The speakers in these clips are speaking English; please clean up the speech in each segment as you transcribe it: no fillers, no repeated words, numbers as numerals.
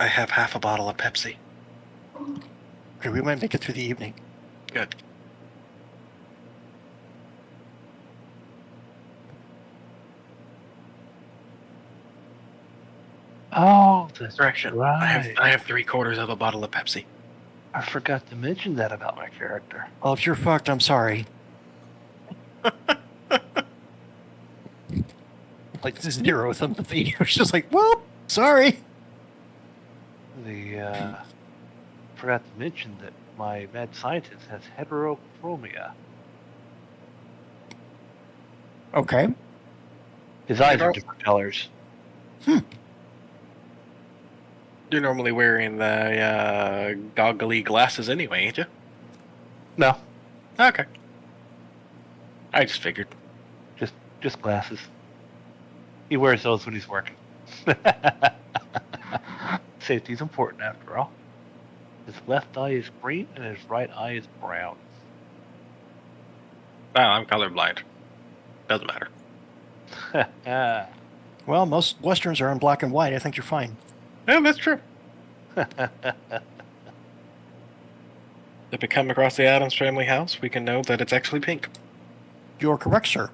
I have half a bottle of Pepsi. Okay, we might make it through the evening. Good. Oh, that's Correction. right. I have 3/4 of a bottle of Pepsi. I forgot to mention that about my character. Well, if you're fucked, I'm sorry. Like, zero sympathy. It's just like, well, sorry. Forgot to mention that my mad scientist has heterochromia. Okay. His eyes are different colors. You're normally wearing the goggly glasses anyway, ain't you? No, Okay. I just figured. just glasses. He wears those when he's working. Safety's important after all. His left eye is green and his right eye is brown. Wow, I'm colorblind. Doesn't matter. Well, most Westerns are in black and white. I think you're fine. Yeah, that's true. If we come across the Addams family house, we can know that it's actually pink. You're correct, sir.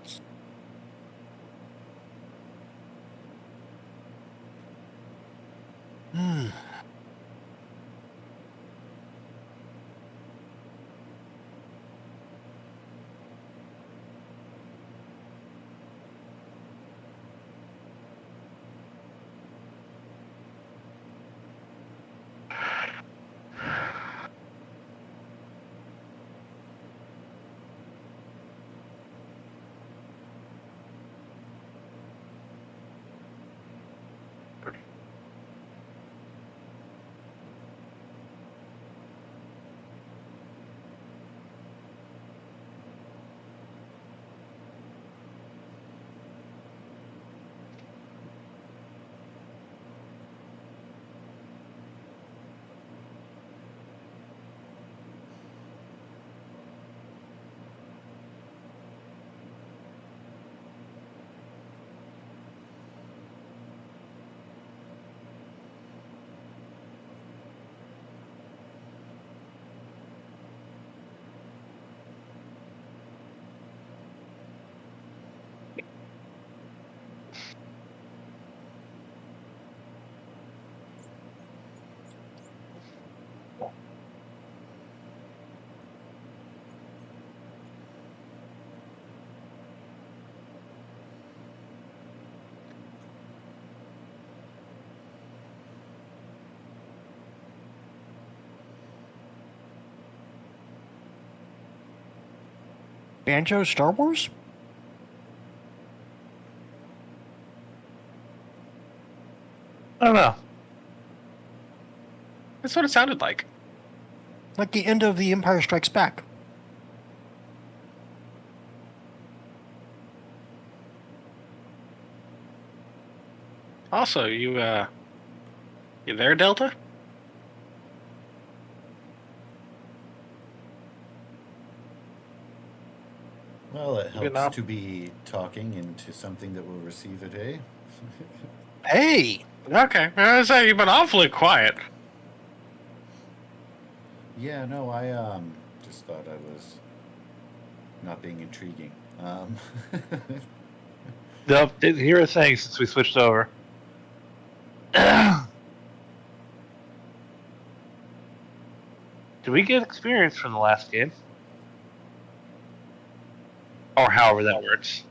Banjo, Star Wars? I don't know. That's what it sounded like. Like the end of The Empire Strikes Back. Also, you there, Delta? Well, it Good helps enough. to be talking into something that will receive it, eh? Hey! Okay, I was saying you've been awfully quiet. Yeah, no, I just thought I was not being intriguing. Nope, didn't hear a thing since we switched over. Did we get experience from the last game? Or however that works.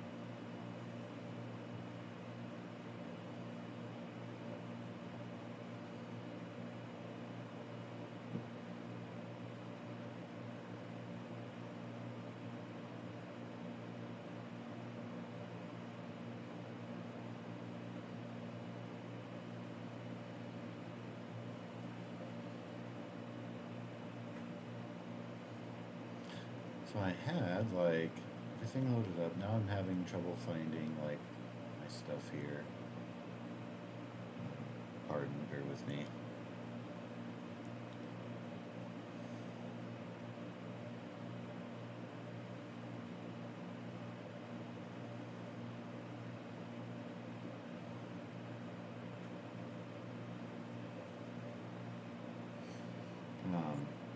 So I had, like, everything loaded up. Now I'm having trouble finding, like, my stuff here. Pardon, bear with me.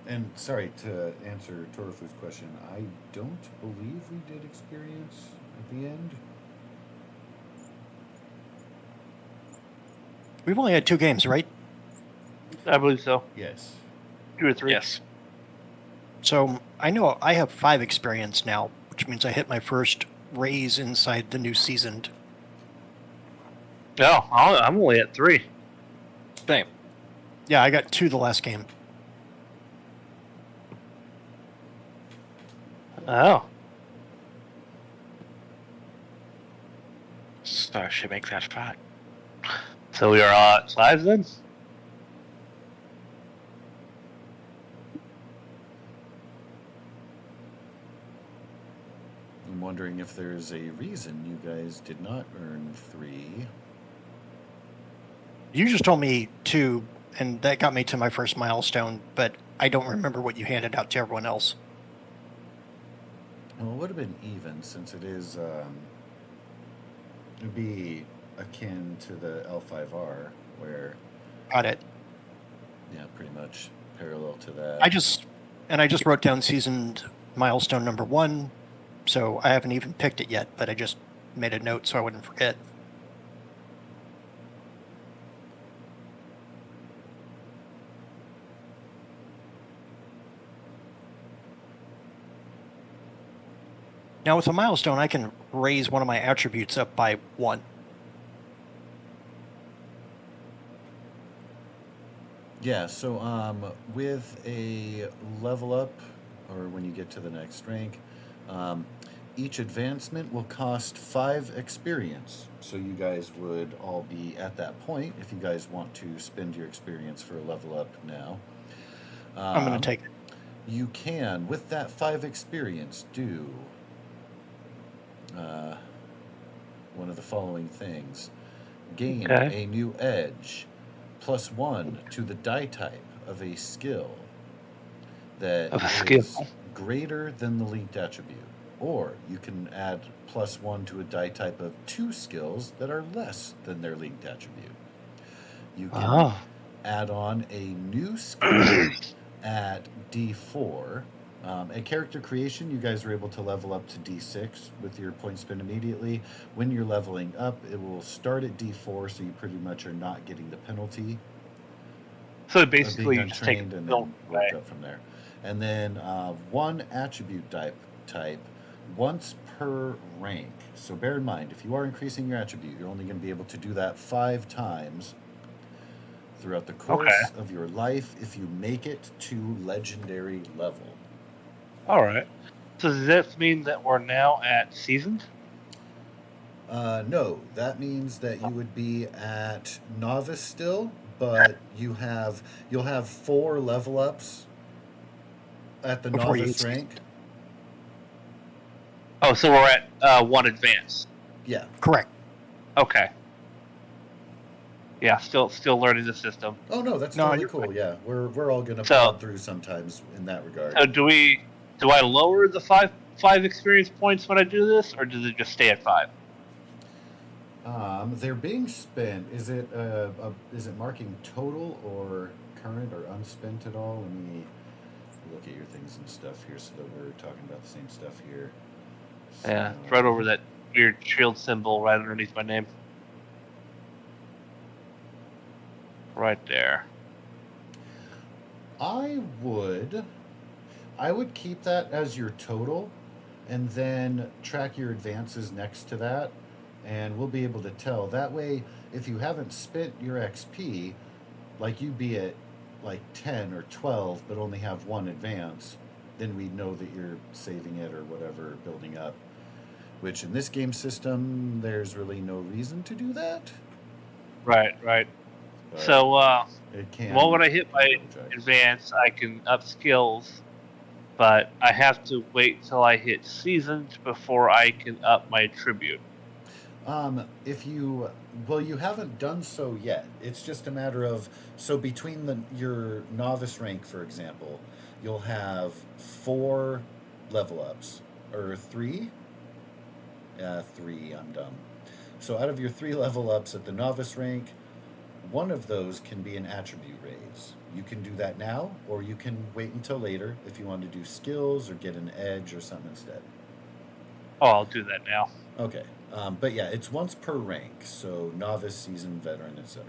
And sorry to answer Torufu's question, I don't believe we did experience at the end. We've only had 2 games, right? I believe so. Yes. 2 or 3. Yes. So I know I have 5 experience now, which means I hit my first raise inside the new seasoned. No, I'm only at 3. Same. Yeah, I got 2 the last game. Oh. So she makes that 5. So we are at 5 then? I'm wondering if there's a reason you guys did not earn 3. You just told me 2, and that got me to my first milestone, but I don't remember what you handed out to everyone else. Well, it would have been even since it is, it would be akin to the L5R, where, Got it. yeah, pretty much parallel to that. I just wrote down seasoned milestone number 1, so I haven't even picked it yet, but I just made a note so I wouldn't forget. Now with a milestone, I can raise one of my attributes up by 1. Yeah, so with a level up, or when you get to the next rank, each advancement will cost 5 experience. So you guys would all be at that point if you guys want to spend your experience for a level up now. I'm going to take it. You can, with that 5 experience, do one of the following things. Gain Okay. a new edge, +1 to the die type of a skill that Of a skill. is greater than the linked attribute. Or you can add +1 to a die type of 2 skills that are less than their linked attribute. You can Oh. add on a new skill at D4. At character creation, you guys are able to level up to D6 with your point spend immediately. When you're leveling up, it will start at D4, so you pretty much are not getting the penalty So of basically, being you just take untrained, and skill then work away. up from there. And then 1 attribute type once per rank. So bear in mind, if you are increasing your attribute, you're only going to be able to do that 5 times throughout the course of your life if you make it to legendary level. All right. So does that mean that we're now at seasoned? No, that means that you would be at novice still, but you'll have 4 level ups at the Before you novice hit rank. Oh, so we're at 1 advanced. Yeah. Correct. Okay. Yeah, still learning the system. Oh no, that's No, totally you're cool. Yeah, we're all gonna So- plod through sometimes in that regard. So do I lower the five experience points when I do this, or does it just stay at 5? They're being spent. Is it marking total or current or unspent at all? Let me look at your things and stuff here so that we're talking about the same stuff here. Yeah, So- it's right over that weird shield symbol right underneath my name. Right there. I would keep that as your total, and then track your advances next to that, and we'll be able to tell. That way, if you haven't spent your XP, like you'd be at like 10 or 12, but only have 1 advance, then we know that you're saving it or whatever, building up. Which in this game system, there's really no reason to do that. Right. But So, it can. well, when I hit my project. advance, I can up skills, but I have to wait till I hit seasoned before I can up my tribute. If you you haven't done so yet. It's just a matter of, so between your novice rank, for example, you'll have 4 level ups or 3. 3. I'm dumb. So out of your 3 level ups at the novice rank, one of those can be an attribute raise. You can do that now, or you can wait until later if you want to do skills or get an edge or something instead. Oh, I'll do that now. Okay. But yeah, it's once per rank, so novice, seasoned, veteran, etc.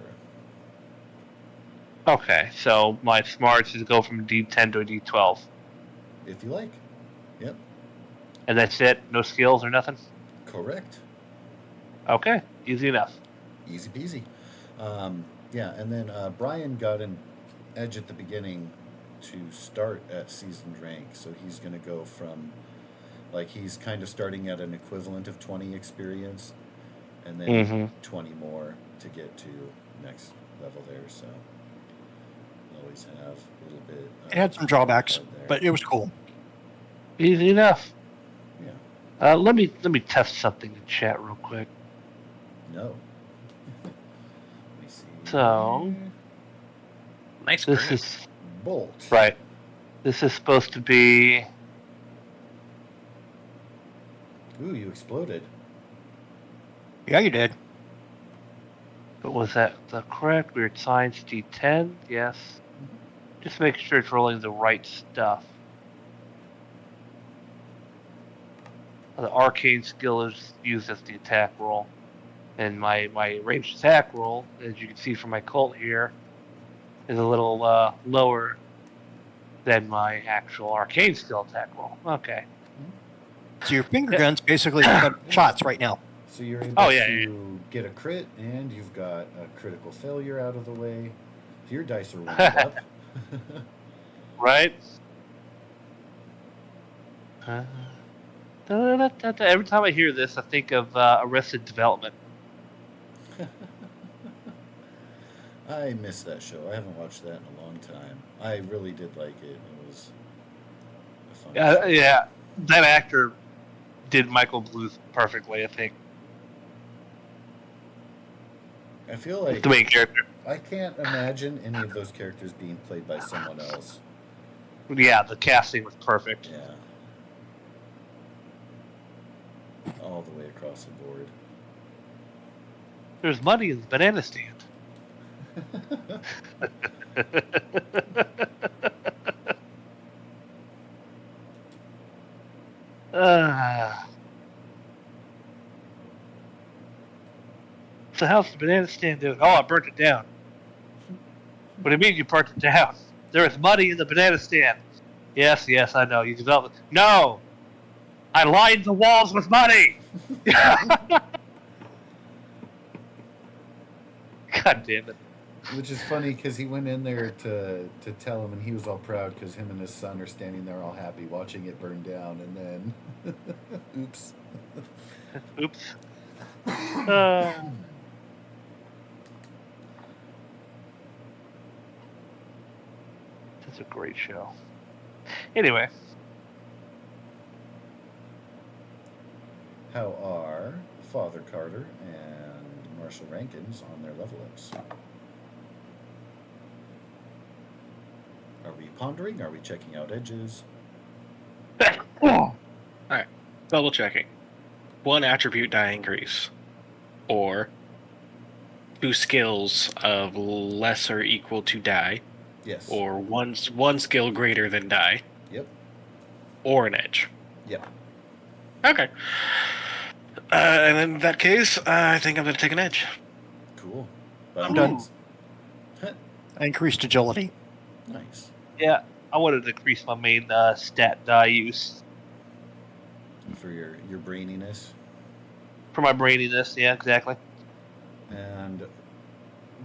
Okay, so my smarts is go from D10 to a D12. If you like. Yep. And that's it? No skills or nothing? Correct. Okay, easy enough. Easy peasy. Yeah, and then Brian got an edge at the beginning to start at seasoned rank, so he's going to go from, like, he's kind of starting at an equivalent of 20 experience, and then 20 more to get to next level there, so you'll always have a little bit. It had some drawbacks, there. but it was cool. Easy enough. Yeah. Let me test something in chat real quick. No. Let me see. So Nice. this Grant. is Bolt. right. This is supposed to be. Ooh, you exploded. Yeah, you did. But was that the correct? Weird science D10? Yes. Just make sure it's rolling the right stuff. The arcane skill is used as the attack roll. And my ranged attack roll, as you can see from my cult here, is a little lower than my actual arcane skill attack roll. Okay. So your finger guns basically got shots right now. So you're able Oh, yeah, to get a crit, and you've got a critical failure out of the way. So your dice are warmed up. Right? Every time I hear this, I think of Arrested Development. I miss that show. I haven't watched that in a long time. I really did like it. It was a fun show. Yeah, that actor did Michael Bluth perfectly, I think. I feel like The main character. I can't imagine any of those characters being played by someone else. Yeah, the casting was perfect. Yeah. All the way across the board. There's money in the banana stand. So how's the banana stand doing? Oh, I burnt it down. What do you mean you burnt it down? There is money in the banana stand. Yes, I know. You developed. No! I lined the walls with money! God damn it. Which is funny because he went in there to tell him, and he was all proud because him and his son are standing there all happy watching it burn down, and then oops. Oops. That's a great show. Anyway. How are Father Carter and Marshall Rankins on their level ups? Are we pondering? Are we checking out edges? Alright. Double checking. 1 attribute die increase. Or 2 skills of less or equal to die. Yes. Or one skill greater than die. Yep. Or an edge. Yep. Okay. And in that case, I think I'm going to take an edge. Cool. I'm done. Huh. I increased agility. Nice. Yeah, I wanted to increase my main stat die use. For your braininess. For my braininess, yeah, exactly. And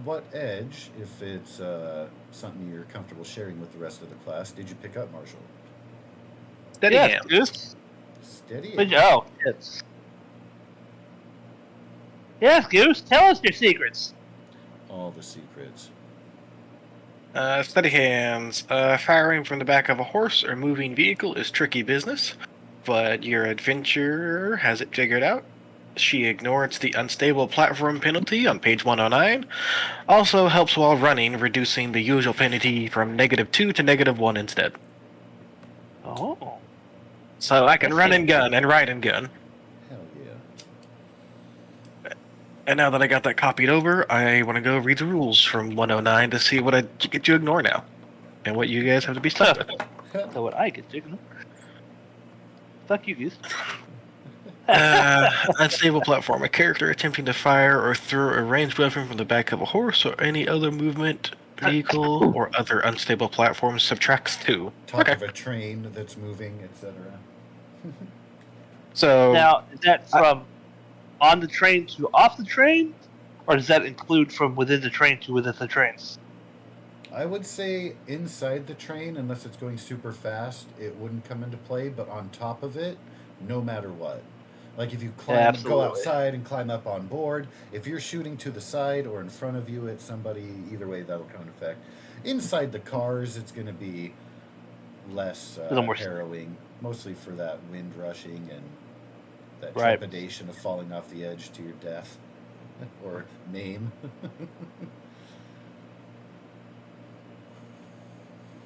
what edge, if it's something you're comfortable sharing with the rest of the class, did you pick up, Marshall? Steady Yeah, hand. Goose. Steady. Oh, yes. Yes, Goose, tell us your secrets. All the secrets. Steady hands. Firing from the back of a horse or moving vehicle is tricky business, but your adventurer has it figured out. She ignores the unstable platform penalty on page 109. Also helps while running, reducing the usual penalty from -2 to -1 instead. Oh. So I can That's run it. and gun and ride and gun. Hell yeah. And now that I got that copied over, I want to go read the rules from 109 to see what I get to ignore now, and what you guys have to be stuck with. So what I get to ignore. Fuck you, Goose. Unstable platform. A character attempting to fire or throw a ranged weapon from the back of a horse or any other movement vehicle or other unstable platform subtracts 2. Top Okay. of a train that's moving, etc. So Now, is that from on the train to off the train? Or does that include from within the train to within the trains? I would say inside the train, unless it's going super fast, it wouldn't come into play. But on top of it, no matter what. Like if you climb, go Absolutely. outside and climb up on board. If you're shooting to the side or in front of you at somebody, either way that'll come into effect. Inside the cars, it's going to be less Little more- harrowing, mostly for that wind rushing and that Right. trepidation of falling off the edge to your death or maim.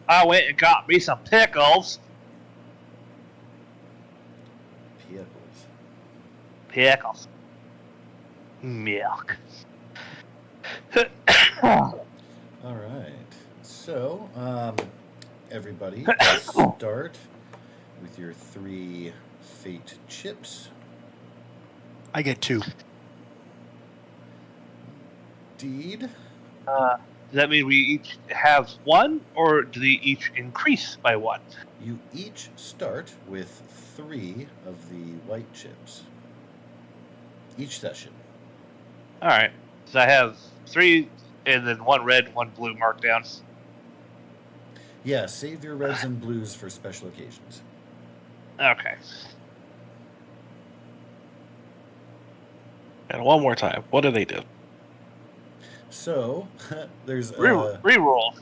I went and got me some pickles. Vehicles. Pickles. Milk. All right. So, everybody, start with your 3 fate chips. I get 2. Deed. Does that mean we each have 1, or do they each increase by 1? You each start with 3 of the white chips. Each session. All right. So I have 3, and then 1 red, 1 blue marked down. Yeah, save your reds and blues for special occasions. Okay. and one more time, what do they do? So, there's Reroll.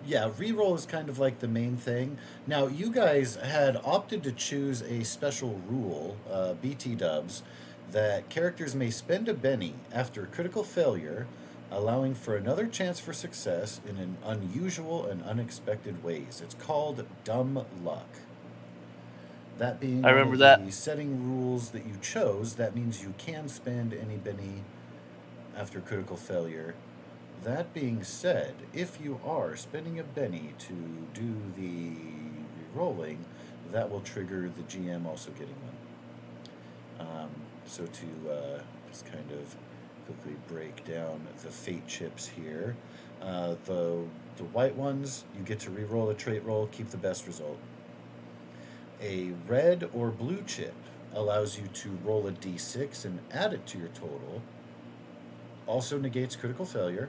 yeah, reroll is kind of like the main thing. Now, you guys had opted to choose a special rule, BT dubs, that characters may spend a Benny after critical failure, allowing for another chance for success in an unusual and unexpected ways. It's called Dumb Luck. That being I remember one of that. the setting rules that you chose, that means you can spend any Benny after critical failure. That being said, if you are spending a Benny to do the re-rolling, that will trigger the GM also getting one. So to just kind of quickly break down the fate chips here, the white ones, you get to re-roll a trait roll, keep the best result. A red or blue chip allows you to roll a d6 and add it to your total. Also negates critical failure.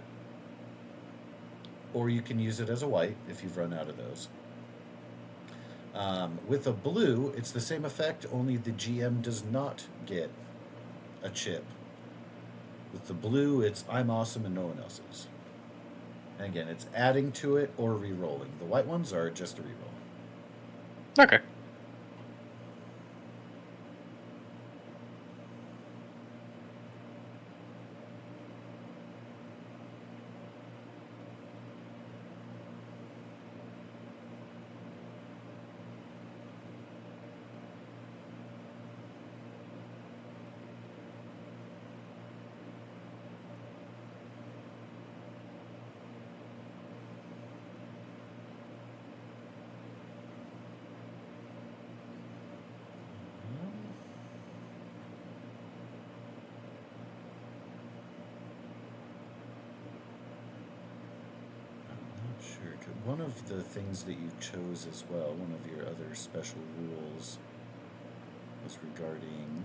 Or you can use it as a white if you've run out of those. With a blue, it's the same effect, only the GM does not get a chip. With the blue, it's I'm awesome and no one else is. And again, it's adding to it or re-rolling. The white ones are just a re-roll. Okay. Sure. One of the things that you chose as well, one of your other special rules, was regarding.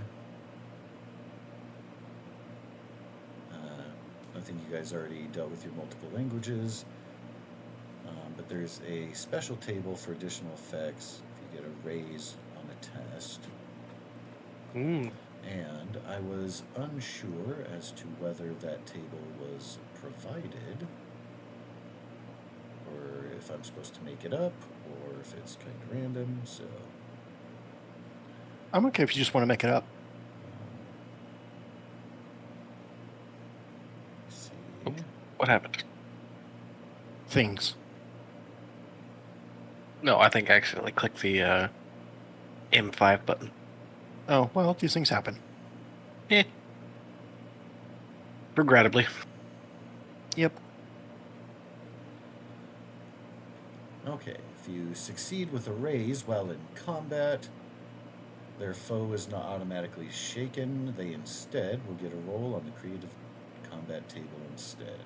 I think you guys already dealt with your multiple languages, but there's a special table for additional effects if you get a raise on a test. Mm. And I was unsure as to whether that table was provided, or if I'm supposed to make it up, or if it's kind of random, so... I'm okay if you just want to make it up. Let's see. What happened? Things. No, I think I accidentally clicked the M5 button. Oh, well, these things happen. Eh. Regrettably. Yep. Okay, if you succeed with a raise while in combat, their foe is not automatically shaken. They instead will get a roll on the creative combat table instead.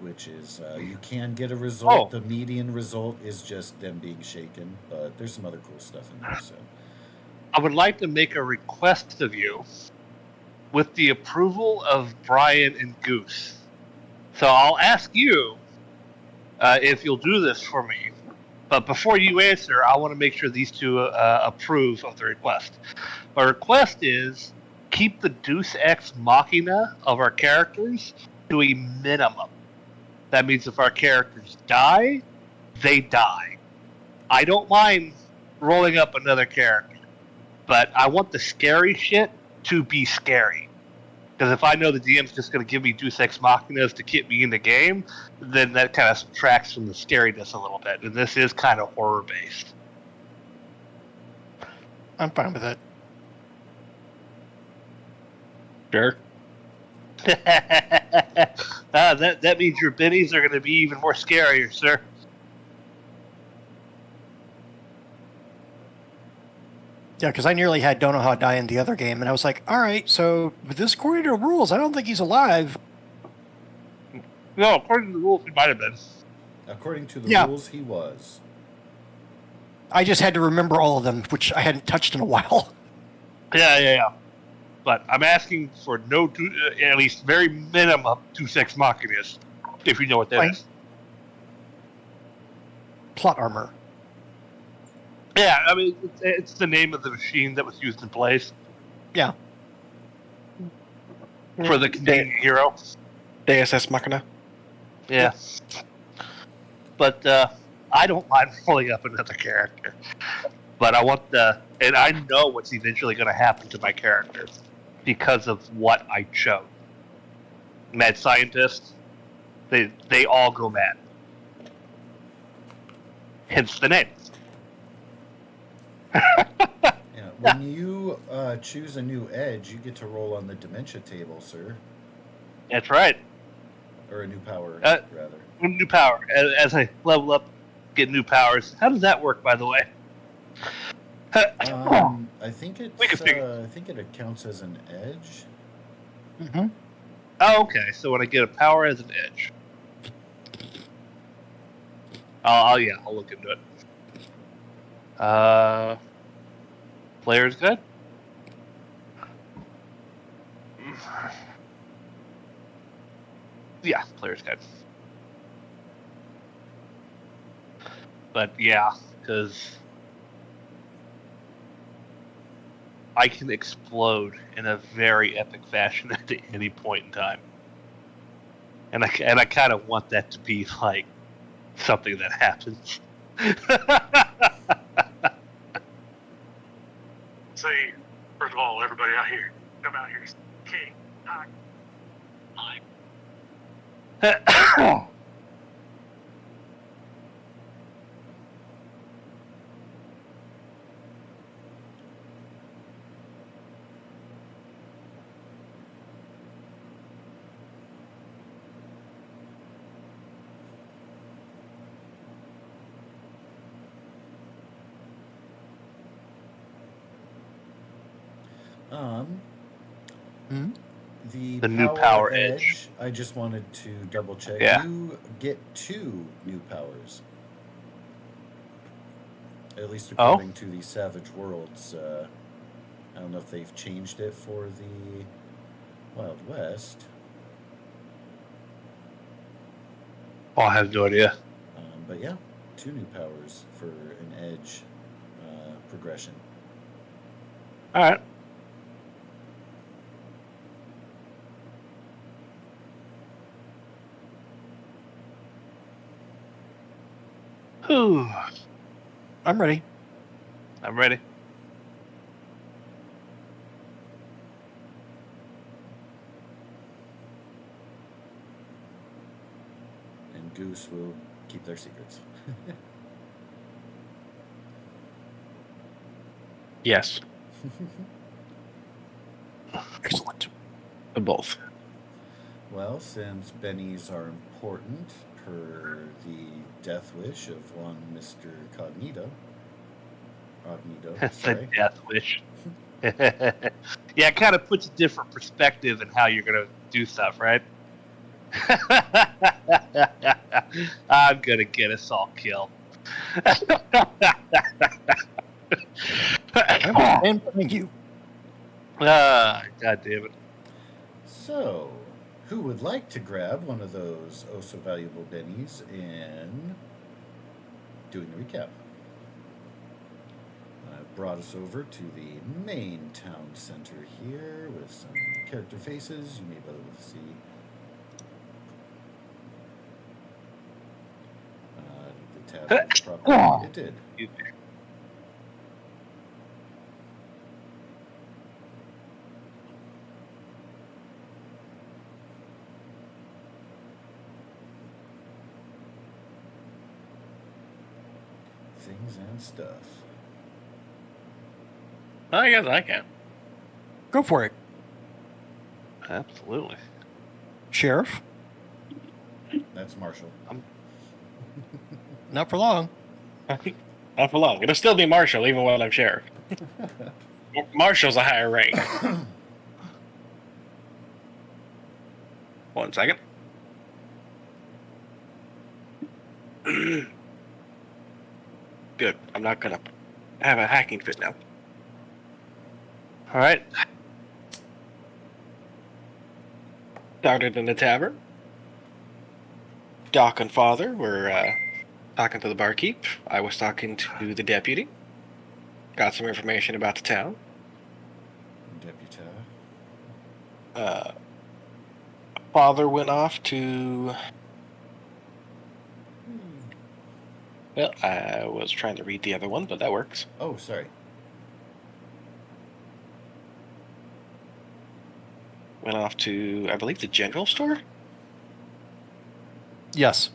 Which is, you can get a result. Oh. The median result is just them being shaken, but there's some other cool stuff in there, so. I would like to make a request of you with the approval of Brian and Goose. So I'll ask you if you'll do this for me. But before you answer, I want to make sure these two approve of the request. My request is keep the Deus Ex Machina of our characters to a minimum. That means if our characters die, they die. I don't mind rolling up another character, but I want the scary shit to be scary. Because if I know the DM's just going to give me Deus Ex Machinas to keep me in the game, then that kind of subtracts from the scariness a little bit. And this is kind of horror-based. I'm fine with it. Sure. That means your bennies are going to be even more scarier, sir. Yeah, because I nearly had Don't Know How die in the other game, and I was like, all right, so with this according to rules, I don't think he's alive. No, according to the rules, he might have been. According to the Yeah. rules, he was. I just had to remember all of them, which I hadn't touched in a while. Yeah. But I'm asking for no, at least very minimum Deus Ex Machinas, if you know what that Fine. is. Plot armor. Yeah, I mean, it's the name of the machine that was used in place. Yeah. For the Canadian hero. Deus Ex Machina. Yeah. But I don't mind pulling up another character. But I want and I know what's eventually going to happen to my character because of what I chose. Mad scientists, they all go mad. Hence the name. Yeah. When you choose a new edge, you get to roll on the dementia table, sir. That's right. Or a new power, rather. New power. As I level up, get new powers. How does that work, by the way? I think it's. We can figure- I think it counts as an edge. Mm-hmm. Oh, okay. So when I get a power as an edge, I'll look into it. Player's good. Yeah, player's good. But yeah, because I can explode in a very epic fashion at any point in time, and I kind of want that to be like something that happens. Say, first of all, everybody out here, come out here. Okay, hi. Hmm? The new power edge. I just wanted to double check. Yeah. You get 2 new powers. At least according to the Savage Worlds. I don't know if they've changed it for the Wild West. Oh, I have no idea. But yeah, 2 new powers for an edge progression. All right. Whew. I'm ready. I'm ready. And Goose will keep their secrets. Yes. Both. Well, since bennies are important per the death wish of one Mr. Cognito. It's a Sorry. death wish. Yeah, it kind of puts a different perspective in how you're gonna do stuff, right? I'm gonna get us all killed. I will stand behind you. God damn it. So, who would like to grab one of those oh so valuable bennies in doing the recap? I've brought us over to the main town center here with some character faces you may be able to see. The tab moves properly. It did. Things and stuff. I guess I can. Go for it, Absolutely. Sheriff. That's Marshall. Not for long. Not for long. It'll still be Marshall, even while I'm sheriff. Marshall's a higher rank. 1 second. Good. I'm not gonna have a hacking fit now. All right. Started in the tavern. Doc and Father were talking to the barkeep. I was talking to the deputy. Got some information about the town. Deputy. Father went off to... Well, I was trying to read the other one, but that works. Oh, sorry. Went off to, I believe, the general store? Yes.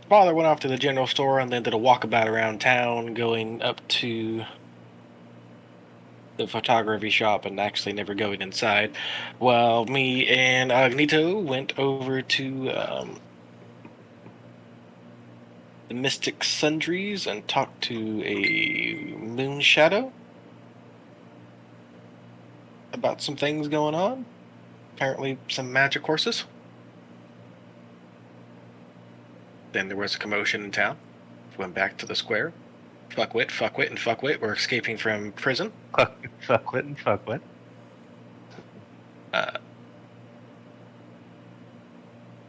Father went off to the general store and then did a walkabout around town, going up to the photography shop and actually never going inside. While me and Agnito went over to the Mystic Sundries and talked to a Moon Shadow about some things going on. Apparently some magic horses. Then there was a commotion in town. Went back to the square. Fuckwit, and Fuckwit were escaping from prison. Fuckwit.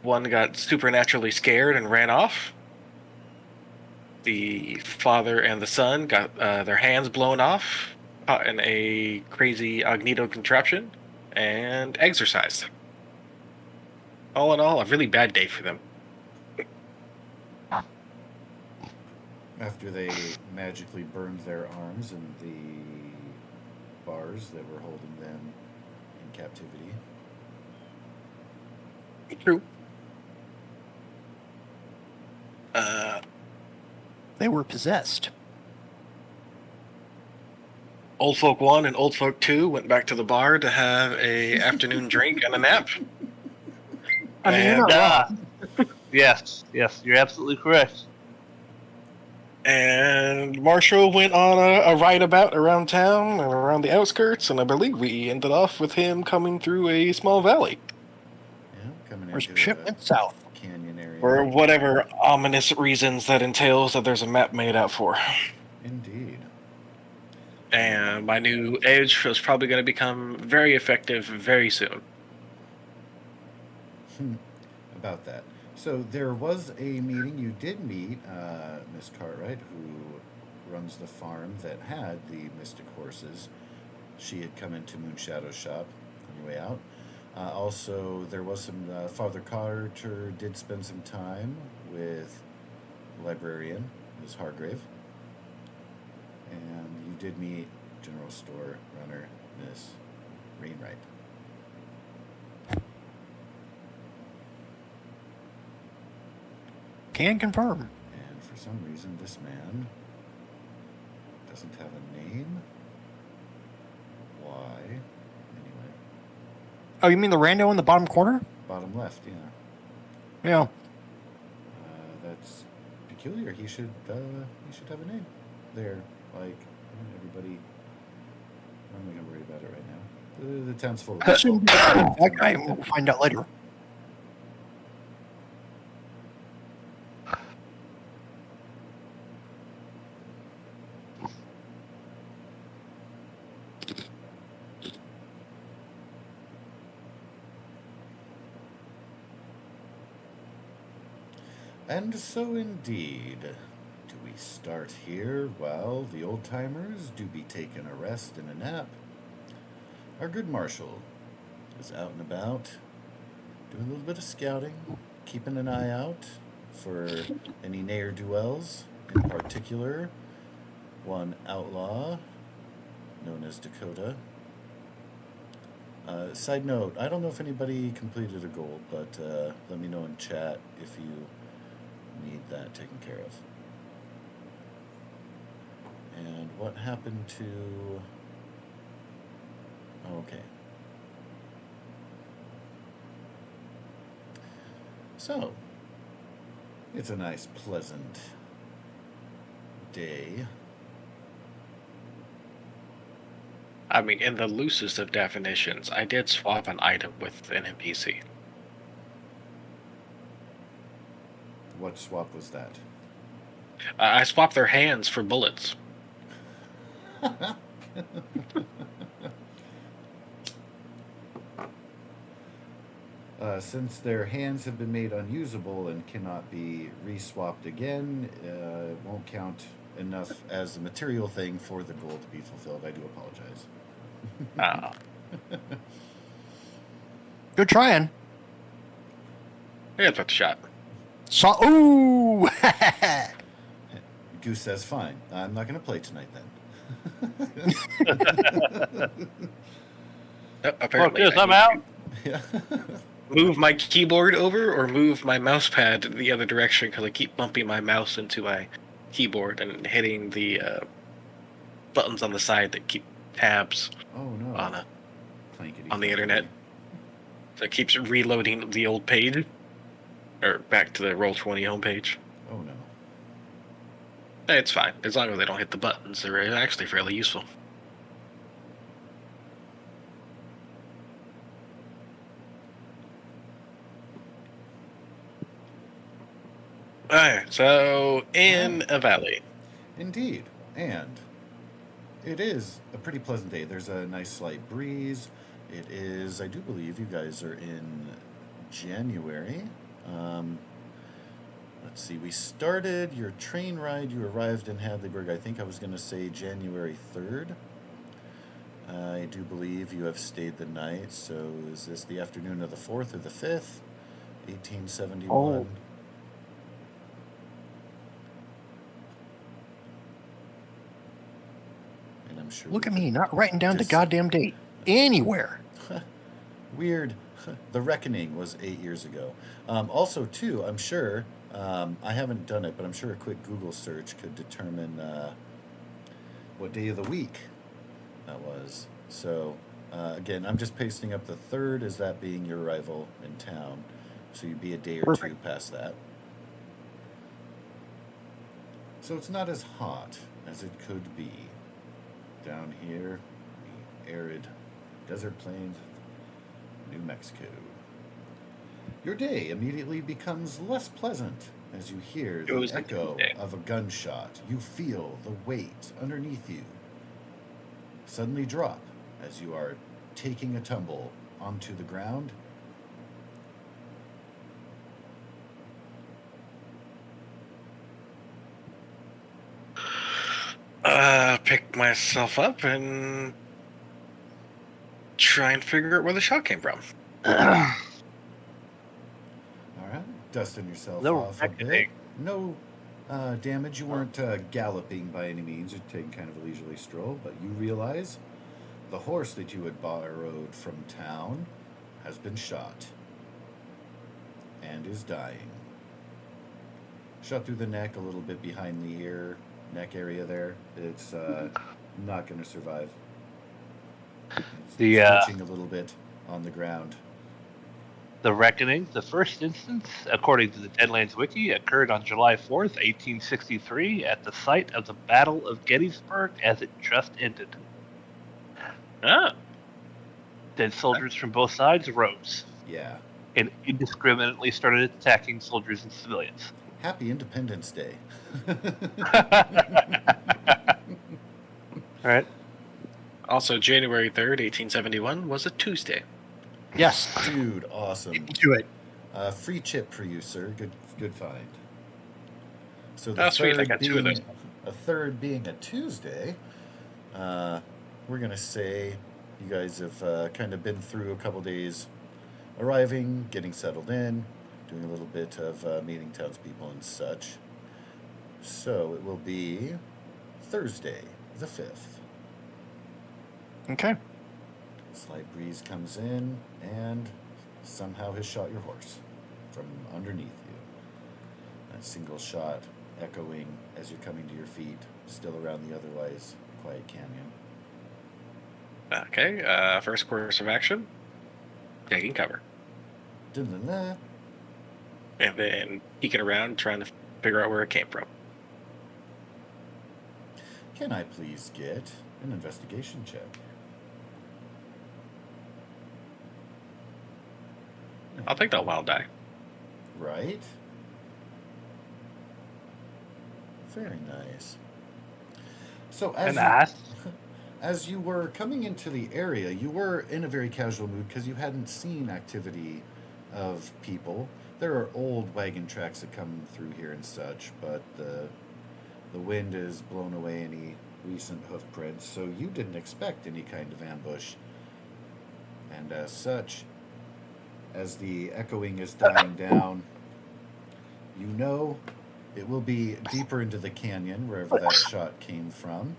One got supernaturally scared and ran off. The father and the son got their hands blown off, caught in a crazy Agnito contraption, and exorcised. All in all, a really bad day for them. After they magically burned their arms in the bars that were holding them in captivity. True. They were possessed. Old Folk 1 and Old Folk 2 went back to the bar to have a afternoon drink and a nap. I mean, you're not wrong. Yes, you're absolutely correct. And Marshall went on a ride about around town and around the outskirts, and I believe we ended off with him coming through a small valley. Yeah, coming Or into ship the went south. canyon area. For whatever ominous reasons that entails that there's a map made out for. Indeed. And my new edge is probably going to become very effective very soon. About that. So there was a meeting. You did meet Miss Cartwright, who runs the farm that had the mystic horses. She had come into Moonshadow's shop on your way out. Also, there was some... Father Carter did spend some time with the librarian, Ms. Hargrave. And you did meet General Store runner, Miss Rainwright. Can confirm. And for some reason, this man doesn't have a name. Why? Anyway. Oh, you mean the rando in the bottom corner? Bottom left, yeah. Yeah. That's peculiar. He should have a name there. Like everybody. I'm not gonna worry about it right now. The town's full of I assume that guy. people. We'll find out later. And so indeed, do we start here while the old timers do be taking a rest and a nap? Our good marshal is out and about, doing a little bit of scouting, keeping an eye out for any ne'er-do-wells, in particular, one outlaw known as Dakota. Side note, I don't know if anybody completed a goal, but let me know in chat if you need that taken care of. And what happened to... Okay. So, it's a nice, pleasant day. I mean, in the loosest of definitions, I did swap an item with an NPC. What swap was that? I swapped their hands for bullets. Since their hands have been made unusable and cannot be re-swapped again, it won't count enough as a material thing for the goal to be fulfilled. I do apologize. Good trying. Yeah, it's worth a shot. Ooh! Goose says, fine. I'm not going to play tonight then. Apparently, Marcus, I I'm need out. Yeah. to move my keyboard over or move my mouse pad the other direction because I keep bumping my mouse into my keyboard and hitting the buttons on the side that keep tabs Oh no. on the internet. So it keeps reloading the old page, or back to the Roll20 homepage. Oh no. It's fine. As long as they don't hit the buttons, they're actually fairly useful. Alright, so in a valley. Indeed. And it is a pretty pleasant day. There's a nice slight breeze. It is, I do believe you guys are in January. Let's see, we started your train ride. You arrived in Hadleyburg, I think I was going to say January 3rd. I do believe you have stayed the night. So is this the afternoon of the 4th or the 5th? 1871. Oh. And I'm sure. Look at me, not writing down the Just- goddamn date anywhere. Weird. The Reckoning was 8 years ago. Also, too, I'm sure, I haven't done it, but I'm sure a quick Google search could determine what day of the week that was. So, again, I'm just pasting up the 3rd as that being your arrival in town. So you'd be a day or Perfect. two past that. So it's not as hot as it could be down here, the arid desert plains of New Mexico. Your day immediately becomes less pleasant as you hear It the was a echo good day. of a gunshot. You feel the weight underneath you suddenly drop as you are taking a tumble onto the ground. Pick myself up and try and figure out where the shot came from. All right, dusting yourself No off a bit. reckoning. No damage. You weren't galloping by any means. You're taking kind of a leisurely stroll, but you realize the horse that you had borrowed from town has been shot and is dying. Shot through the neck, a little bit behind the ear, neck area there. It's not going to survive. It's The, twitching a little bit. on the ground. The Reckoning, the first instance, according to the Deadlands Wiki, occurred on July 4th, 1863, at the site of the Battle of Gettysburg as it just ended. Ah, Then soldiers from both sides rose Yeah. and indiscriminately started attacking soldiers and civilians. Happy Independence Day. Right? also, January 3rd, 1871 was a Tuesday. Yes. Dude, awesome. Do it. Free chip for you, sir. Good find. So Oh, sweet, I got two of those. a third being a Tuesday, we're gonna say you guys have kind of been through a couple days, arriving, getting settled in, doing a little bit of meeting townspeople and such. So it will be Thursday, the 5th. Okay. Slight breeze comes in and somehow has shot your horse from underneath you. That single shot echoing as you're coming to your feet, still around the otherwise quiet canyon. Okay, first course of action, taking cover. Dun-dun-dun. And then peeking around, trying to figure out where it came from. Can I please get an investigation check? I'll take that wild die. Right? Very nice. So as you were coming into the area, you were in a very casual mood because you hadn't seen activity of people. There are old wagon tracks that come through here and such, but the wind has blown away any recent hoof prints, so you didn't expect any kind of ambush. And as such, as the echoing is dying down, you know it will be deeper into the canyon, wherever that shot came from.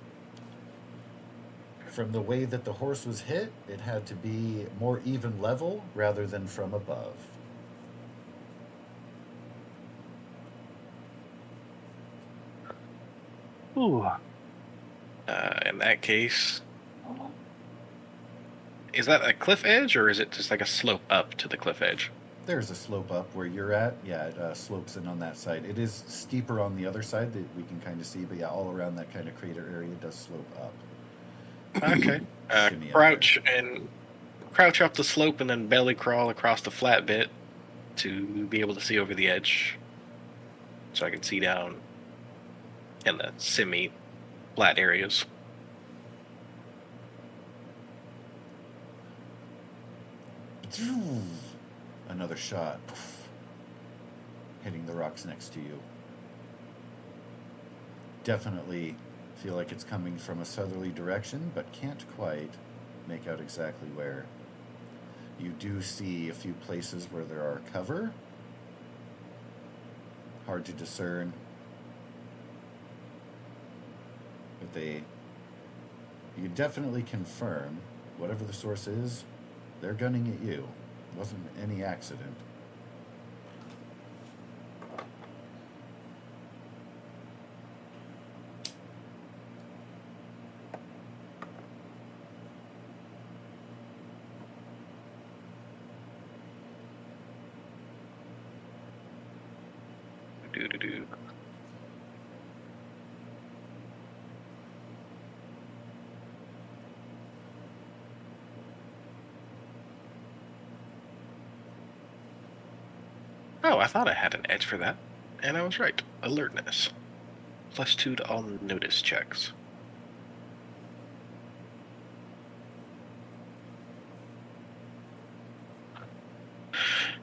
From the way that the horse was hit, it had to be more even level rather than from above. Ooh. In that case, is that a cliff edge or is it just like a slope up to the cliff edge? There's a slope up where you're at. Yeah, it slopes in on that side. It is steeper on the other side that we can kind of see, but yeah, all around that kind of crater area does slope up. Okay. Shimmy up Crouch up the slope and then belly crawl across the flat bit to be able to see over the edge, so I can see down in the semi-flat areas. there. Another shot. Hitting the rocks next to you. Definitely feel like it's coming from a southerly direction, but can't quite make out exactly where. You do see a few places where there are cover. Hard to discern. But you can definitely confirm, whatever the source is, they're gunning at you. It wasn't any accident. Do. Oh, I thought I had an edge for that, and I was right. Alertness. +2 to all notice checks.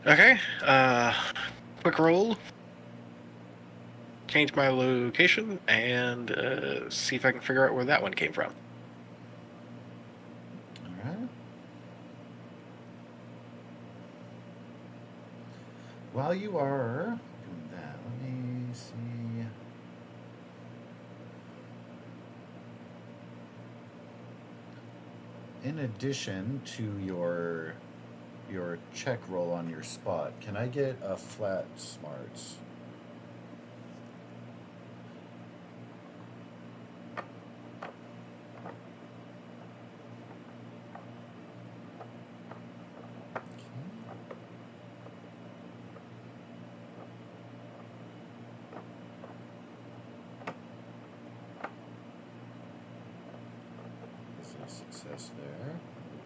Okay, quick roll. Change my location and see if I can figure out where that one came from. Alright. While you are doing that, let me see. In addition to your check roll on your spot, can I get a flat smarts? success there.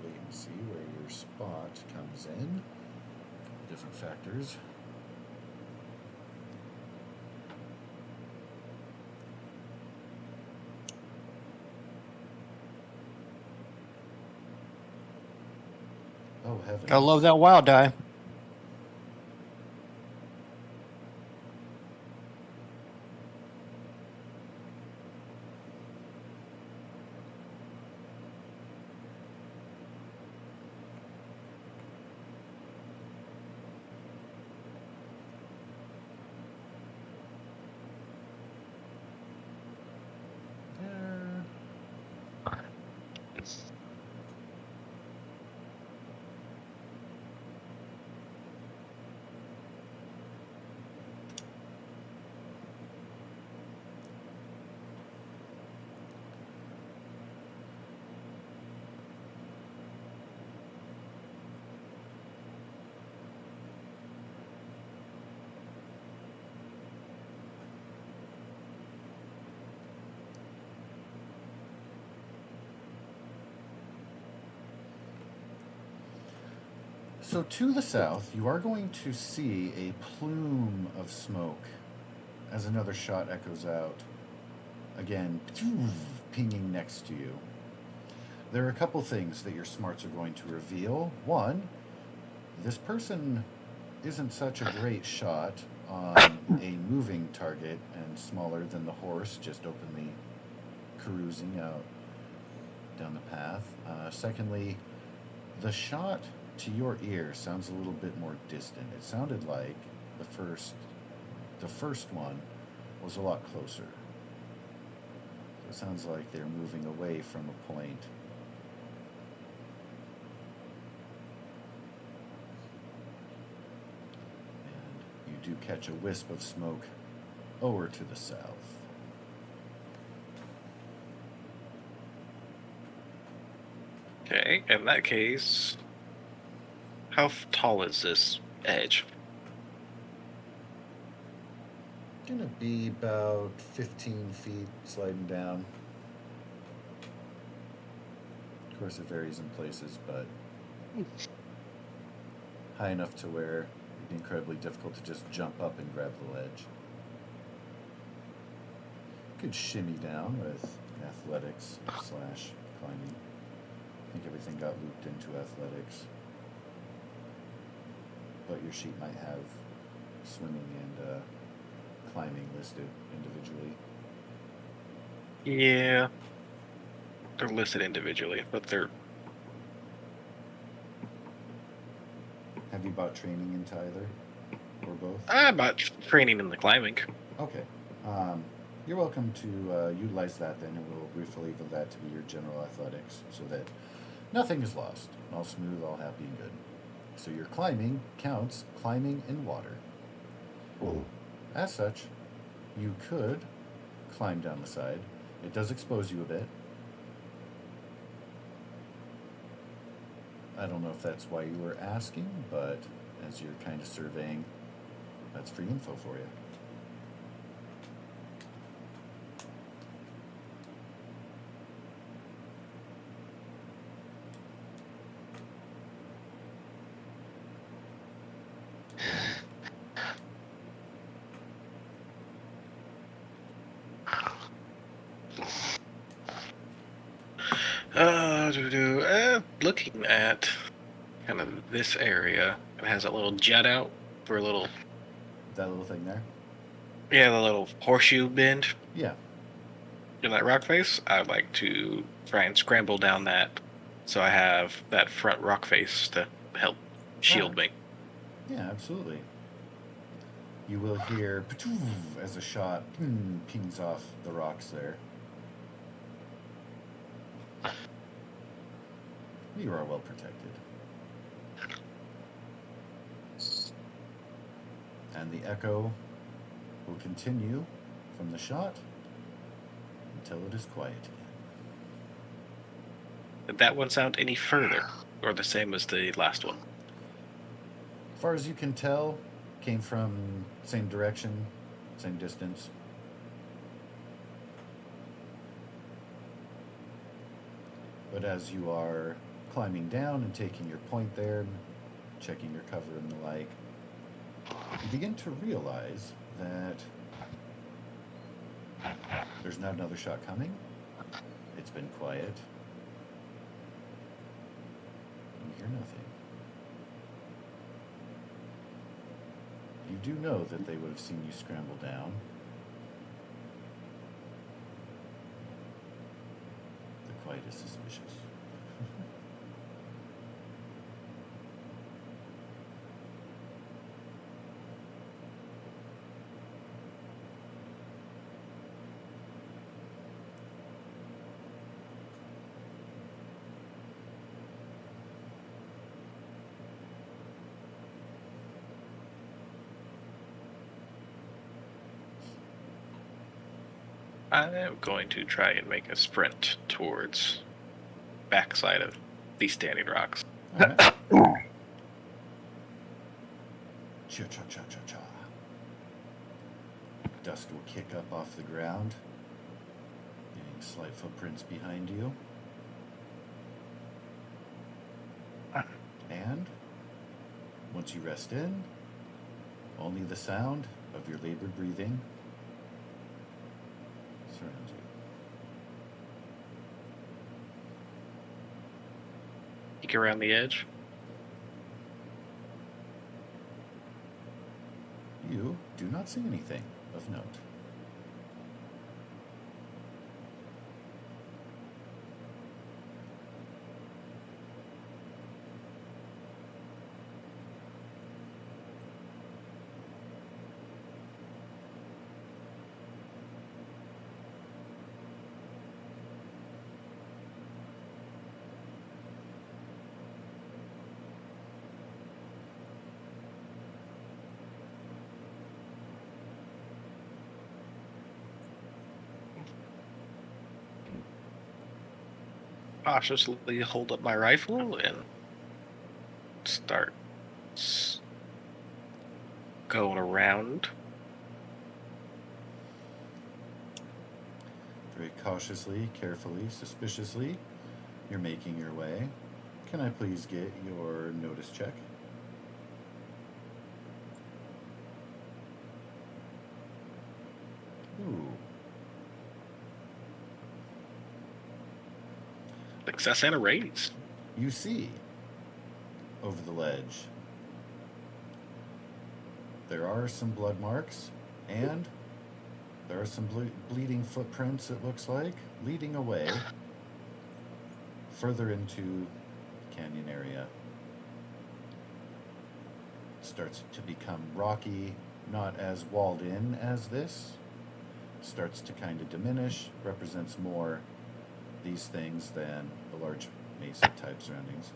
We'll wait and see where your spot comes in. Different factors. Oh, heavens. I love that wild die. There. So to the south, you are going to see a plume of smoke as another shot echoes out. Again, pinging next to you. There are a couple things that your smarts are going to reveal. One, this person isn't such a great shot on a moving target and smaller than the horse just openly cruising out down the path. Secondly, the shot to your ear sounds a little bit more distant. It sounded like the first one was a lot closer. So it sounds like they're moving away from a point. And you do catch a wisp of smoke over to the south. Okay, in that case, how tall is this edge? Gonna be about 15 feet sliding down. Of course, it varies in places, but high enough to where it'd be incredibly difficult to just jump up and grab the ledge. Could shimmy down with athletics / climbing. I think everything got looped into athletics. But your sheet might have swimming and climbing listed individually. Yeah. They're listed individually, but they're... Have you bought training into either? Or both? I'm not training in the climbing. Okay. You're welcome to utilize that then, and we'll briefly leave that to be your general athletics so that nothing is lost. All smooth, all happy and good. So your climbing counts climbing in water. As such, you could climb down the side. It does expose you a bit. I don't know if that's why you were asking, but as you're kind of surveying, that's free info for you. Looking at kind of this area, it has a little jet out for a little... That little thing there? Yeah, the little horseshoe bend Yeah. in that rock face. I'd like to try and scramble down that so I have that front rock face to help shield me. Yeah, absolutely. You will hear as a shot pings off the rocks there. You are well protected. And the echo will continue from the shot until it is quiet again. Did that one sound any further? Or the same as the last one? As far as you can tell, came from same direction, same distance. But as you are climbing down and taking your point there, checking your cover and the like, you begin to realize that there's not another shot coming. It's been quiet. You hear nothing. You do know that they would have seen you scramble down. The quiet is suspicious. I'm going to try and make a sprint towards backside of these standing rocks. All right. Cha cha cha cha cha. Dust will kick up off the ground, leaving slight footprints behind you. And once you rest in, only the sound of your labored breathing surrounds you. Peek around the edge. You do not see anything of note. Cautiously hold up my rifle and start going around. Very cautiously, carefully, suspiciously, you're making your way. Can I please get your notice check? Ooh. Success and a raise. You see, over the ledge, there are some blood marks, and there are some bleeding footprints, it looks like, leading away further into the canyon area. It starts to become rocky, not as walled in as this. Starts to kind of diminish, represents more these things than the large mesa type surroundings.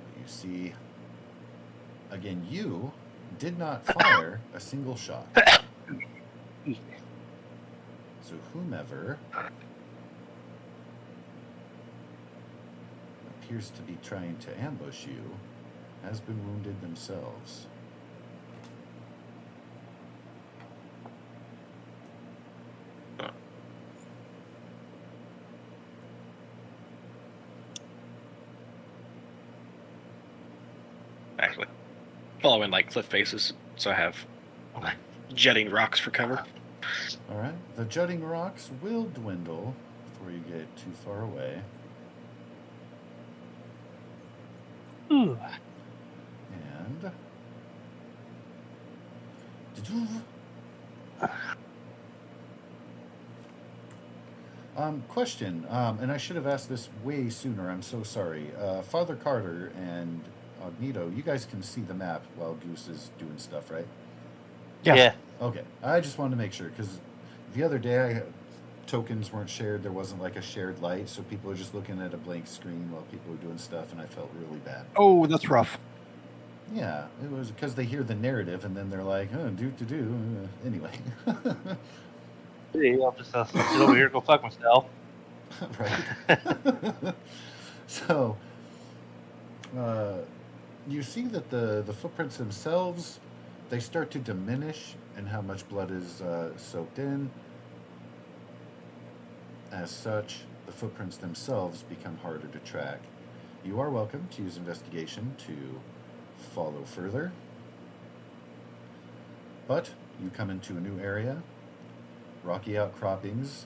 But you see, again, you did not fire a single shot. So whomever appears to be trying to ambush you has been wounded themselves. Actually, following like cliff faces, so I have jetting rocks for cover. All right. The jutting rocks will dwindle before you get too far away. Ooh. And question, and I should have asked this way sooner. I'm so sorry. Father Carter and Agnito, you guys can see the map while Goose is doing stuff, right? Yeah. Okay. I just wanted to make sure because the other day tokens weren't shared. There wasn't like a shared light, so people were just looking at a blank screen while people were doing stuff, and I felt really bad. Oh, that's rough. Yeah, it was because they hear the narrative and then they're like, oh, do. Anyway. Hey, I'll just sit over here and go fuck myself. Right. So, you see that the footprints themselves, they start to diminish in how much blood is soaked in. As such, the footprints themselves become harder to track. You are welcome to use investigation to follow further. But you come into a new area. Rocky outcroppings,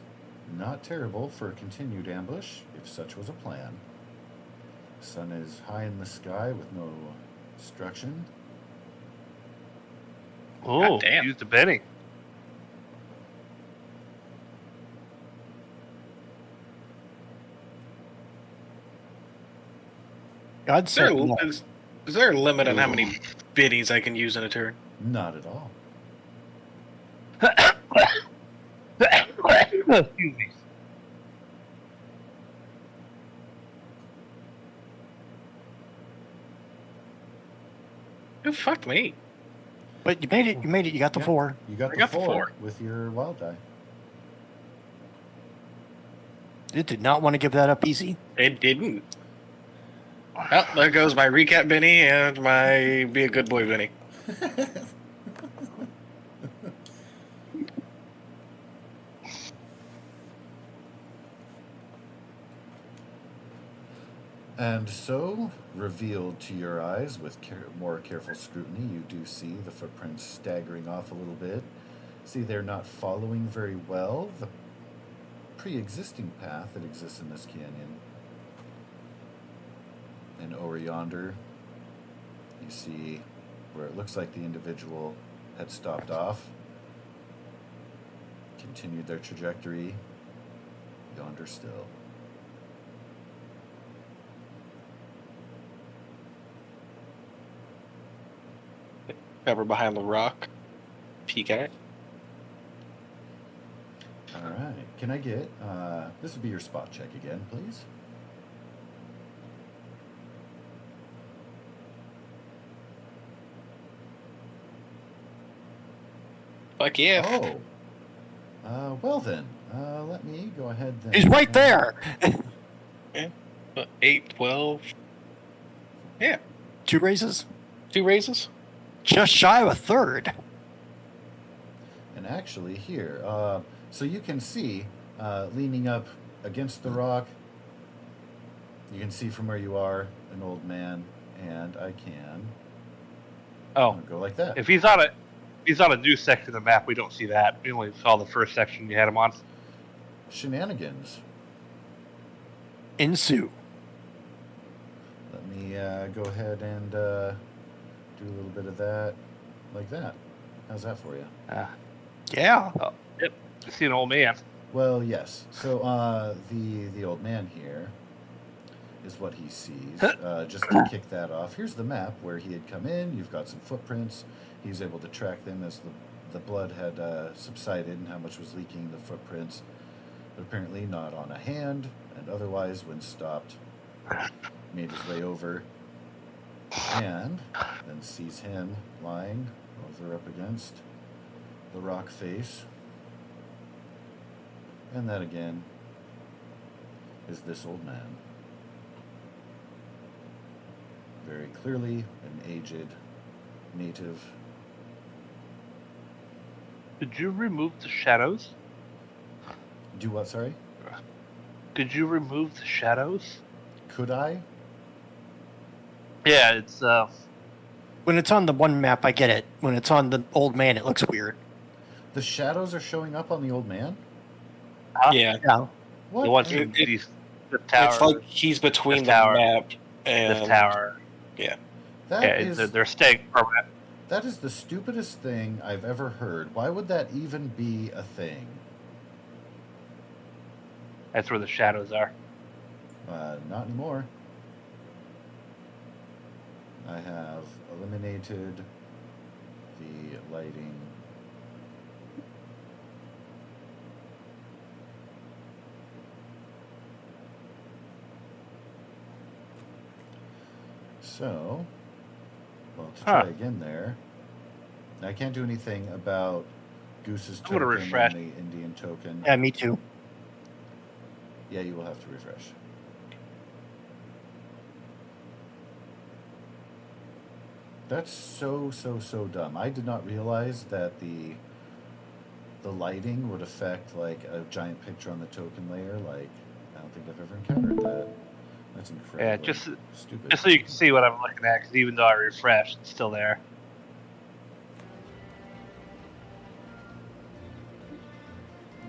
not terrible for a continued ambush, if such was a plan. Sun is high in the sky with no obstruction. Oh, damn. use the Benny. God Is there, said no. is there a limit on how many biddies I can use in a turn? Not at all. Excuse me. Oh, fuck me. But you made it. You made it. You got the Yeah. 4. You got I the got the 4 4. with your wild die. It did not want to give that up easy. It didn't. Well, there goes my recap Benny and my be a good boy Benny. And so, revealed to your eyes with more careful scrutiny, you do see the footprints staggering off a little bit. See, they're not following very well the pre-existing path that exists in this canyon. And over yonder, you see where it looks like the individual had stopped off, continued their trajectory, yonder still. Cover behind the rock. Peek at it. All right. Can I get, this would be your spot check again, please? Fuck yeah. Oh. Well then, let me go ahead then. He's right there. 8, 12. Yeah. 2 raises. 2 raises. Just shy of a third. And actually here, so you can see, leaning up against the rock, you can see from where you are an old man, and I can go like that. If he's on a new section of the map, we don't see that. We only saw the first section you had him on. Shenanigans. Ensue. Let me go ahead and do a little bit of that, like that. How's that for you? Yeah. Yep. I see an old man. Well, yes. So the old man here is what he sees. Just to kick that off, here's the map where he had come in. You've got some footprints. He's able to track them as the blood had subsided and how much was leaking the footprints. But apparently not on a hand, and otherwise, when stopped, made his way over, and then sees him lying over up against the rock face. And that again is this old man. Very clearly an aged native. Did you remove the shadows? Do what, sorry? Did you remove the shadows? Could I? Yeah, it's When it's on the one map, I get it. When it's on the old man, it looks weird. The shadows are showing up on the old man? Yeah. Yeah. What? the ones It- from the tower. It's like he's between This the tower. map and this tower. That Yeah, is they're staying permanent. that is the stupidest thing I've ever heard. Why would that even be a thing? That's where the shadows are. Not anymore. I have eliminated the lighting. So, well, to try again there. I can't do anything about Goose's I'm gonna token refresh. and the Indian token. Yeah, me too. Yeah, you will have to refresh. That's so dumb. I did not realize that the lighting would affect like a giant picture on the token layer. Like, I don't think I've ever encountered that. That's incredible. Yeah, just stupid. just so you can see what I'm looking at, because even though I refreshed, it's still there.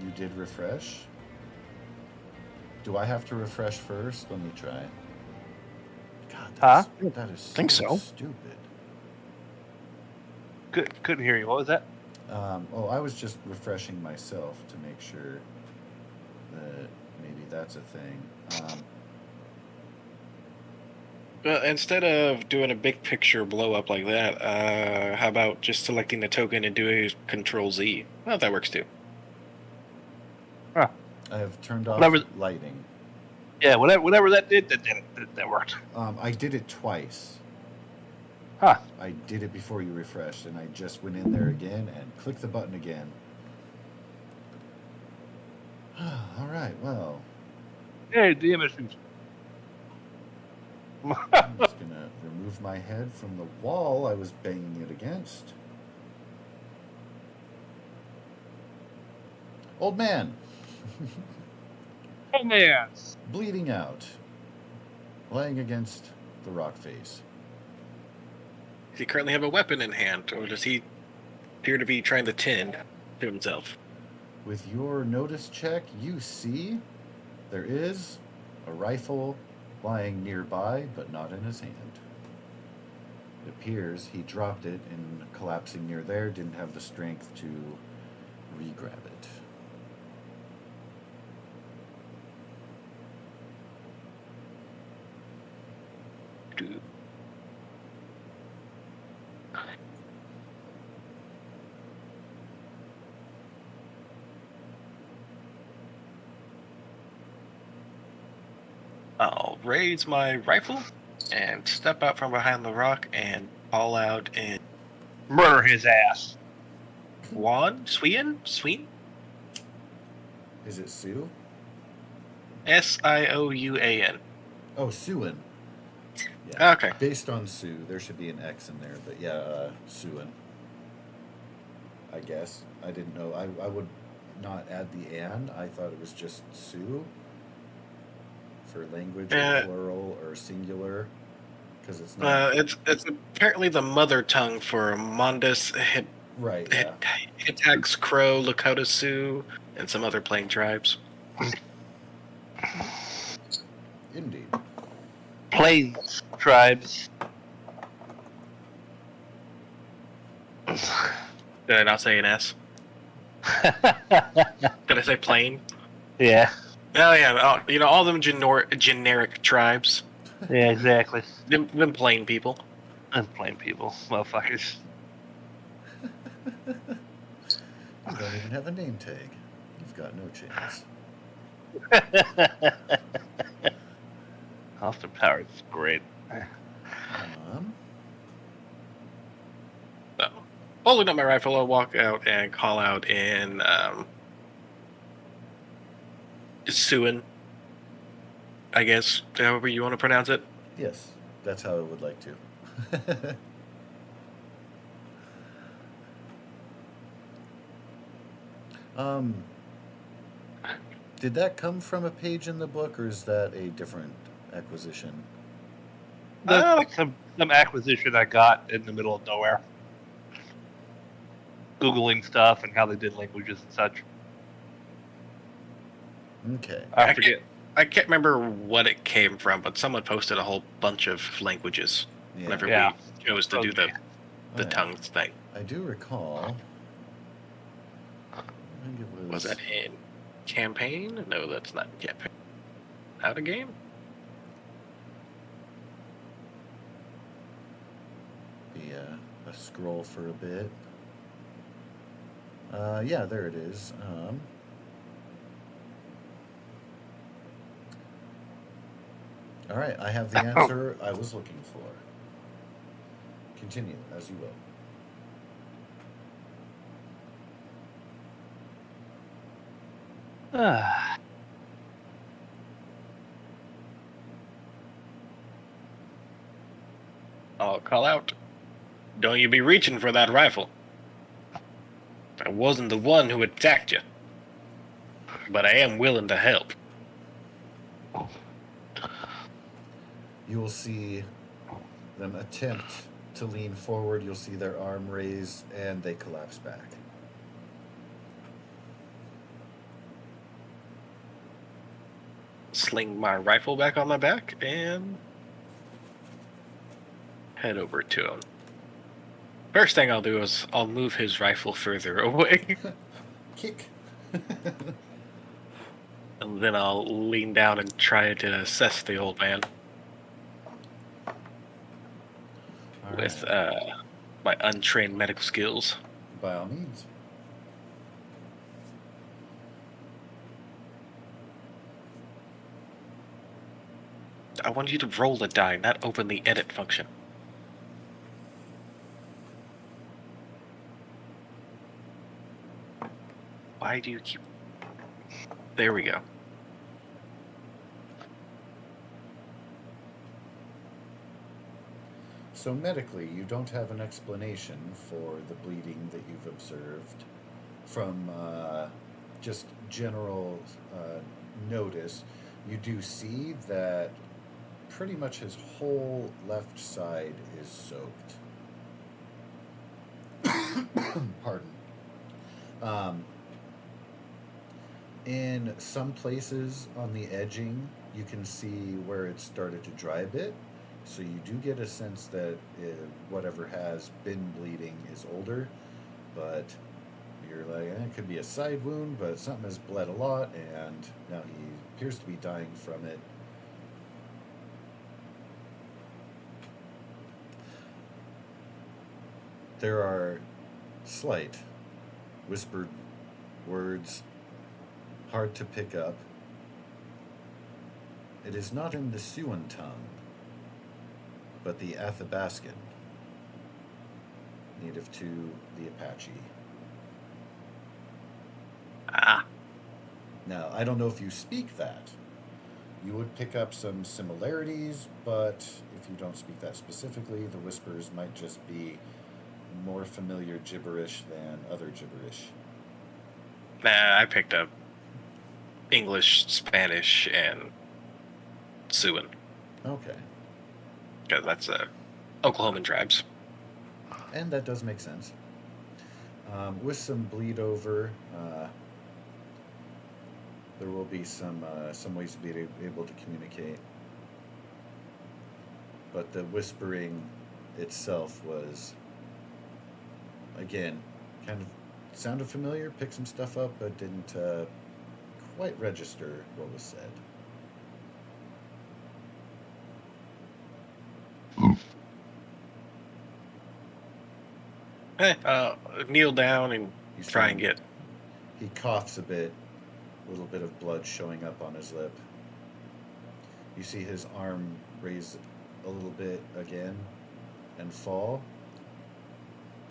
You did refresh? Do I have to refresh first? Let me try. God, that is Think so. stupid. Couldn't hear you. What was that? I was just refreshing myself to make sure that maybe that's a thing. Instead of doing a big picture blow up like that, how about just selecting the token and doing Control Z? Well, that works too. Huh. I have turned off lighting. Yeah, whatever that did, that worked. I did it twice. Huh. I did it before you refreshed, and I just went in there again and clicked the button again. All right, well. Hey, the image. I'm just going to remove my head from the wall I was banging it against. Old man. Oh, man. Bleeding out. Laying against the rock face. Does he currently have a weapon in hand, or does he appear to be trying to tend to himself? With your notice check, you see there is a rifle lying nearby, but not in his hand. It appears he dropped it and collapsing near there, didn't have the strength to re-grab it. I'll raise my rifle and step out from behind the rock and call out in Murder his ass. Sween? Is it Sue? Siouan. Oh, Suan. Yeah. Okay. Based on Sue, there should be an X in there, but yeah, Suan. I guess. I didn't know. I would not add the "and." I thought it was just Sue for language or plural or singular, because it's not. It's apparently the mother tongue for Mondas, Right. Yeah. Hitax, Crow, Lakota Sioux, and some other plain tribes. Indeed. Plains tribes. Did I not say an S? Did I say plain? Yeah. Oh yeah, all them generic tribes. Yeah, exactly. Them plain people. And plain people, motherfuckers. You don't even have a name tag. You've got no chance. Austin Powers is great. So, holding up my rifle, I'll walk out and call out in Suan, I guess, however you want to pronounce it. Yes, that's how I would like to. Did that come from a page in the book, or is that a different acquisition? Some acquisition I got in the middle of nowhere. Googling stuff and how they did languages and such. Okay. I forget. I can't remember what it came from, but someone posted a whole bunch of languages whenever we chose to do the tongues thing. I do recall. I think it Was that in campaign? No, that's not in campaign. Out of game? Be a scroll for a bit. Yeah, there it is. All right, I have the answer I was looking for. Continue, as you will. I'll call out. Don't you be reaching for that rifle. I wasn't the one who attacked you. But I am willing to help. You will see them attempt to lean forward. You'll see their arm raise, and they collapse back. Sling my rifle back on my back and head over to him. First thing I'll do is I'll move his rifle further away, Kick. and then I'll lean down and try to assess the old man All with right. my untrained medical skills. By all means. I want you to roll the die, not open the edit function. Why do you keep... There we go. So medically, you don't have an explanation for the bleeding that you've observed from just general notice. You do see that pretty much his whole left side is soaked. Pardon. In some places on the edging, you can see where it started to dry a bit. So you do get a sense that whatever has been bleeding is older, but you're like, it could be a side wound, but something has bled a lot, and now he appears to be dying from it. There are slight whispered words, hard to pick up. It is not in the Siouan tongue, but the Athabascan, native to the Apache. Ah, Now, I don't know if you speak that. You would pick up some similarities, but if you don't speak that specifically, the whispers might just be more familiar gibberish than other gibberish. nah, I picked up English, Spanish, and Siouan, Okay. because that's Oklahoman tribes. And that does make sense. With some bleed over, there will be some ways to be able to communicate. But the whispering itself was, again, kind of sounded familiar, picked some stuff up, but didn't quite register what was said. Kneel down and He's try and get... He coughs a bit, a little bit of blood showing up on his lip. You see his arm raise a little bit again and fall.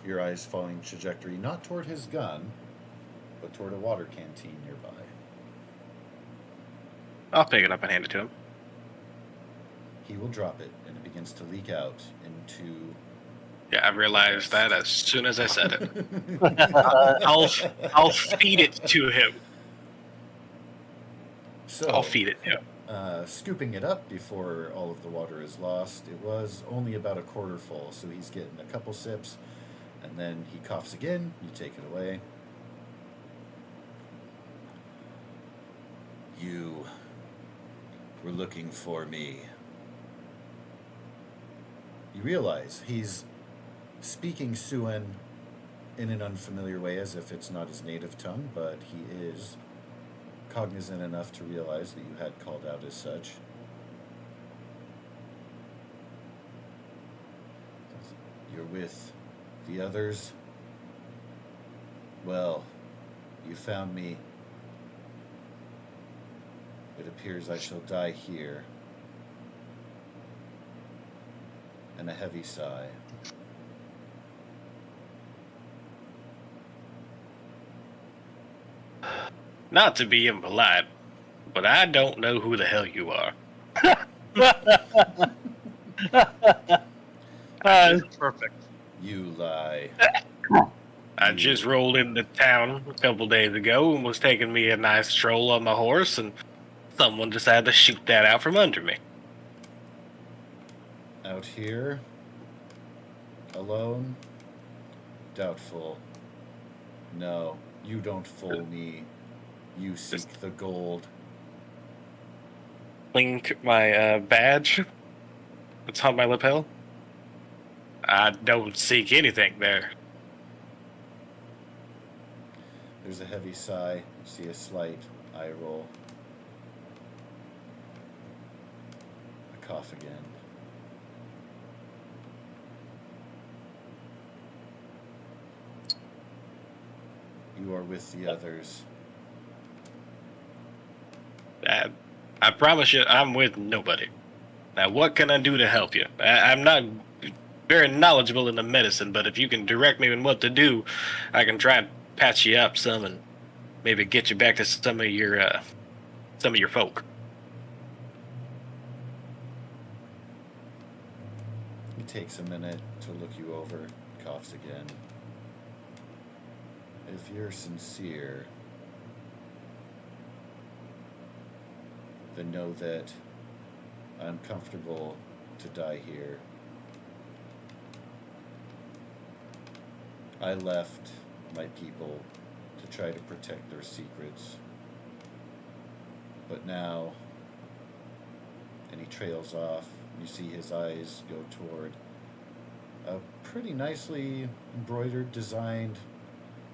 Your eyes following trajectory, not toward his gun, but toward a water canteen nearby. I'll pick it up and hand it to him. He will drop it, and it begins to leak out into... Yeah, I realized that as soon as I said it. I'll feed it to him. So, I'll feed it to him. Scooping it up before all of the water is lost, it was only about a quarter full, so he's getting a couple sips, and then he coughs again. You take it away. You were looking for me. You realize he's speaking Siouan in an unfamiliar way, as if it's not his native tongue, but he is cognizant enough to realize that you had called out as such. You're with the others? Well, you found me. It appears I shall die here. And a heavy sigh. Not to be impolite, but I don't know who the hell you are. That's perfect. You lie. I just rolled into town a couple days ago and was taking me a nice stroll on my horse, and someone decided to shoot that out from under me. Out here. Alone. Doubtful. No, you don't fool me. You seek the gold. Blink my badge that's on my lapel. I don't seek anything there. There's a heavy sigh. See a slight eye roll. A cough again. You are with the others. I promise you, I'm with nobody. Now, what can I do to help you? I'm not very knowledgeable in the medicine, but if you can direct me in what to do, I can try and patch you up some and maybe get you back to some of your folk. He takes a minute to look you over, coughs again. If you're sincere, then know that I'm comfortable to die here. I left my people to try to protect their secrets. But now, and he trails off, you see his eyes go toward a pretty nicely embroidered, designed,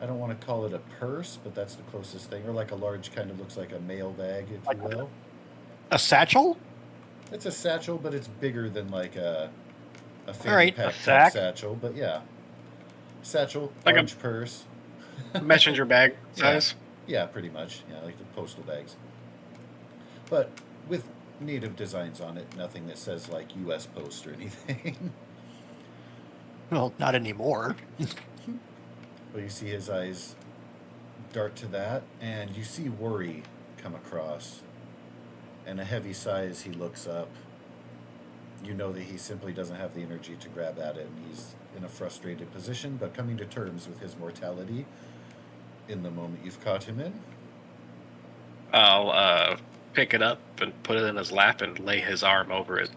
I don't want to call it a purse, but that's the closest thing, or like a large kind of looks like a mail bag, if you will. A satchel? It's a satchel, but it's bigger than like a fanny right. pack A type sack? satchel. But yeah, satchel, Like a orange purse. Messenger bag Yeah. size. Yeah, pretty much. Yeah, like the postal bags. But with native designs on it, nothing that says like U.S. Post or anything. Well, not anymore. But you see his eyes dart to that, and you see worry come across. And a heavy sigh as he looks up. You know that he simply doesn't have the energy to grab at it, and he's in a frustrated position, but coming to terms with his mortality in the moment you've caught him in. I'll pick it up and put it in his lap and lay his arm over it.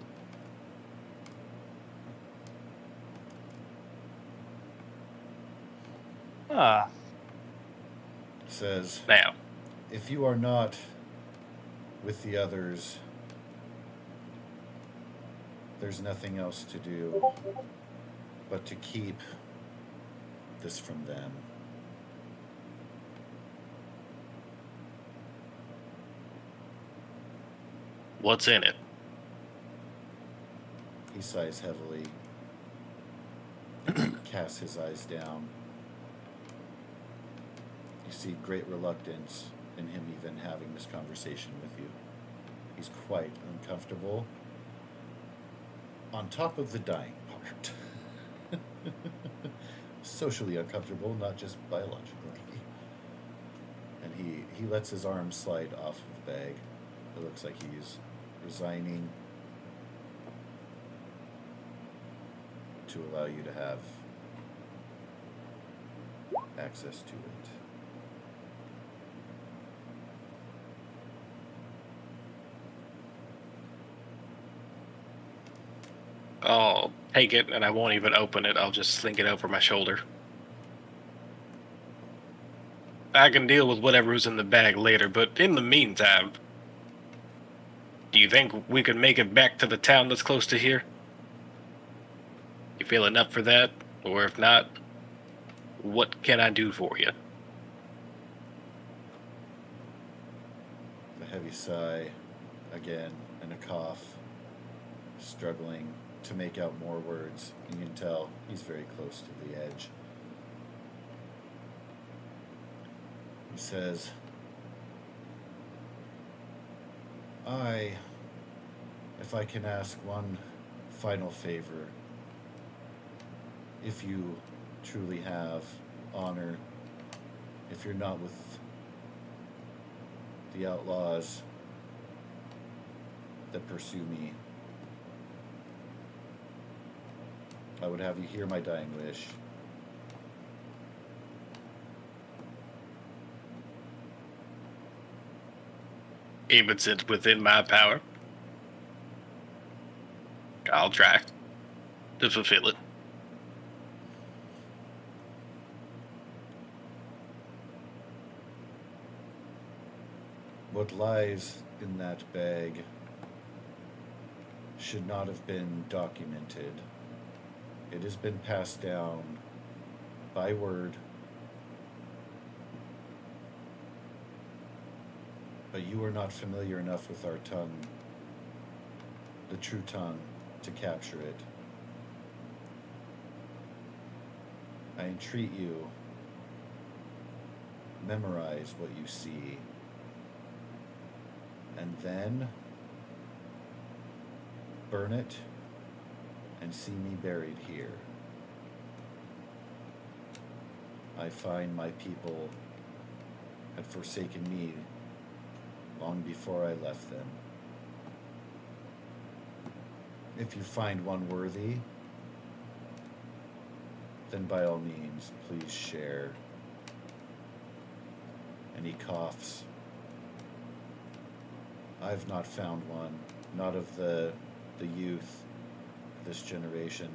Ah, Says, Now, if you are not with the others, there's nothing else to do but to keep this from them. what's in it? He sighs heavily, casts his eyes down. You see great reluctance in him even having this conversation with you. He's quite uncomfortable. On top of the dying part. Socially uncomfortable, not just biologically. And he lets his arm slide off of the bag. It looks like he's resigning to allow you to have access to it. I'll take it and I won't even open it. I'll just sling it over my shoulder. I can deal with whatever's in the bag later, but in the meantime, do you think we could make it back to the town that's close to here? You feeling up for that? Or if not, what can I do for you? A heavy sigh again and a cough, struggling to make out more words. You can tell he's very close to the edge. He says, if I can ask one final favor, if you truly have honor, if you're not with the outlaws that pursue me, I would have you hear my dying wish. If it's within my power, I'll try. to fulfill it. What lies in that bag should not have been documented. It has been passed down by word, but you are not familiar enough with our tongue, the true tongue, to capture it. I entreat you, memorize what you see, and then burn it and see me buried here. I find my people had forsaken me long before I left them. If you find one worthy, then by all means, please share. And he coughs. I've not found one, not of the youth, this generation.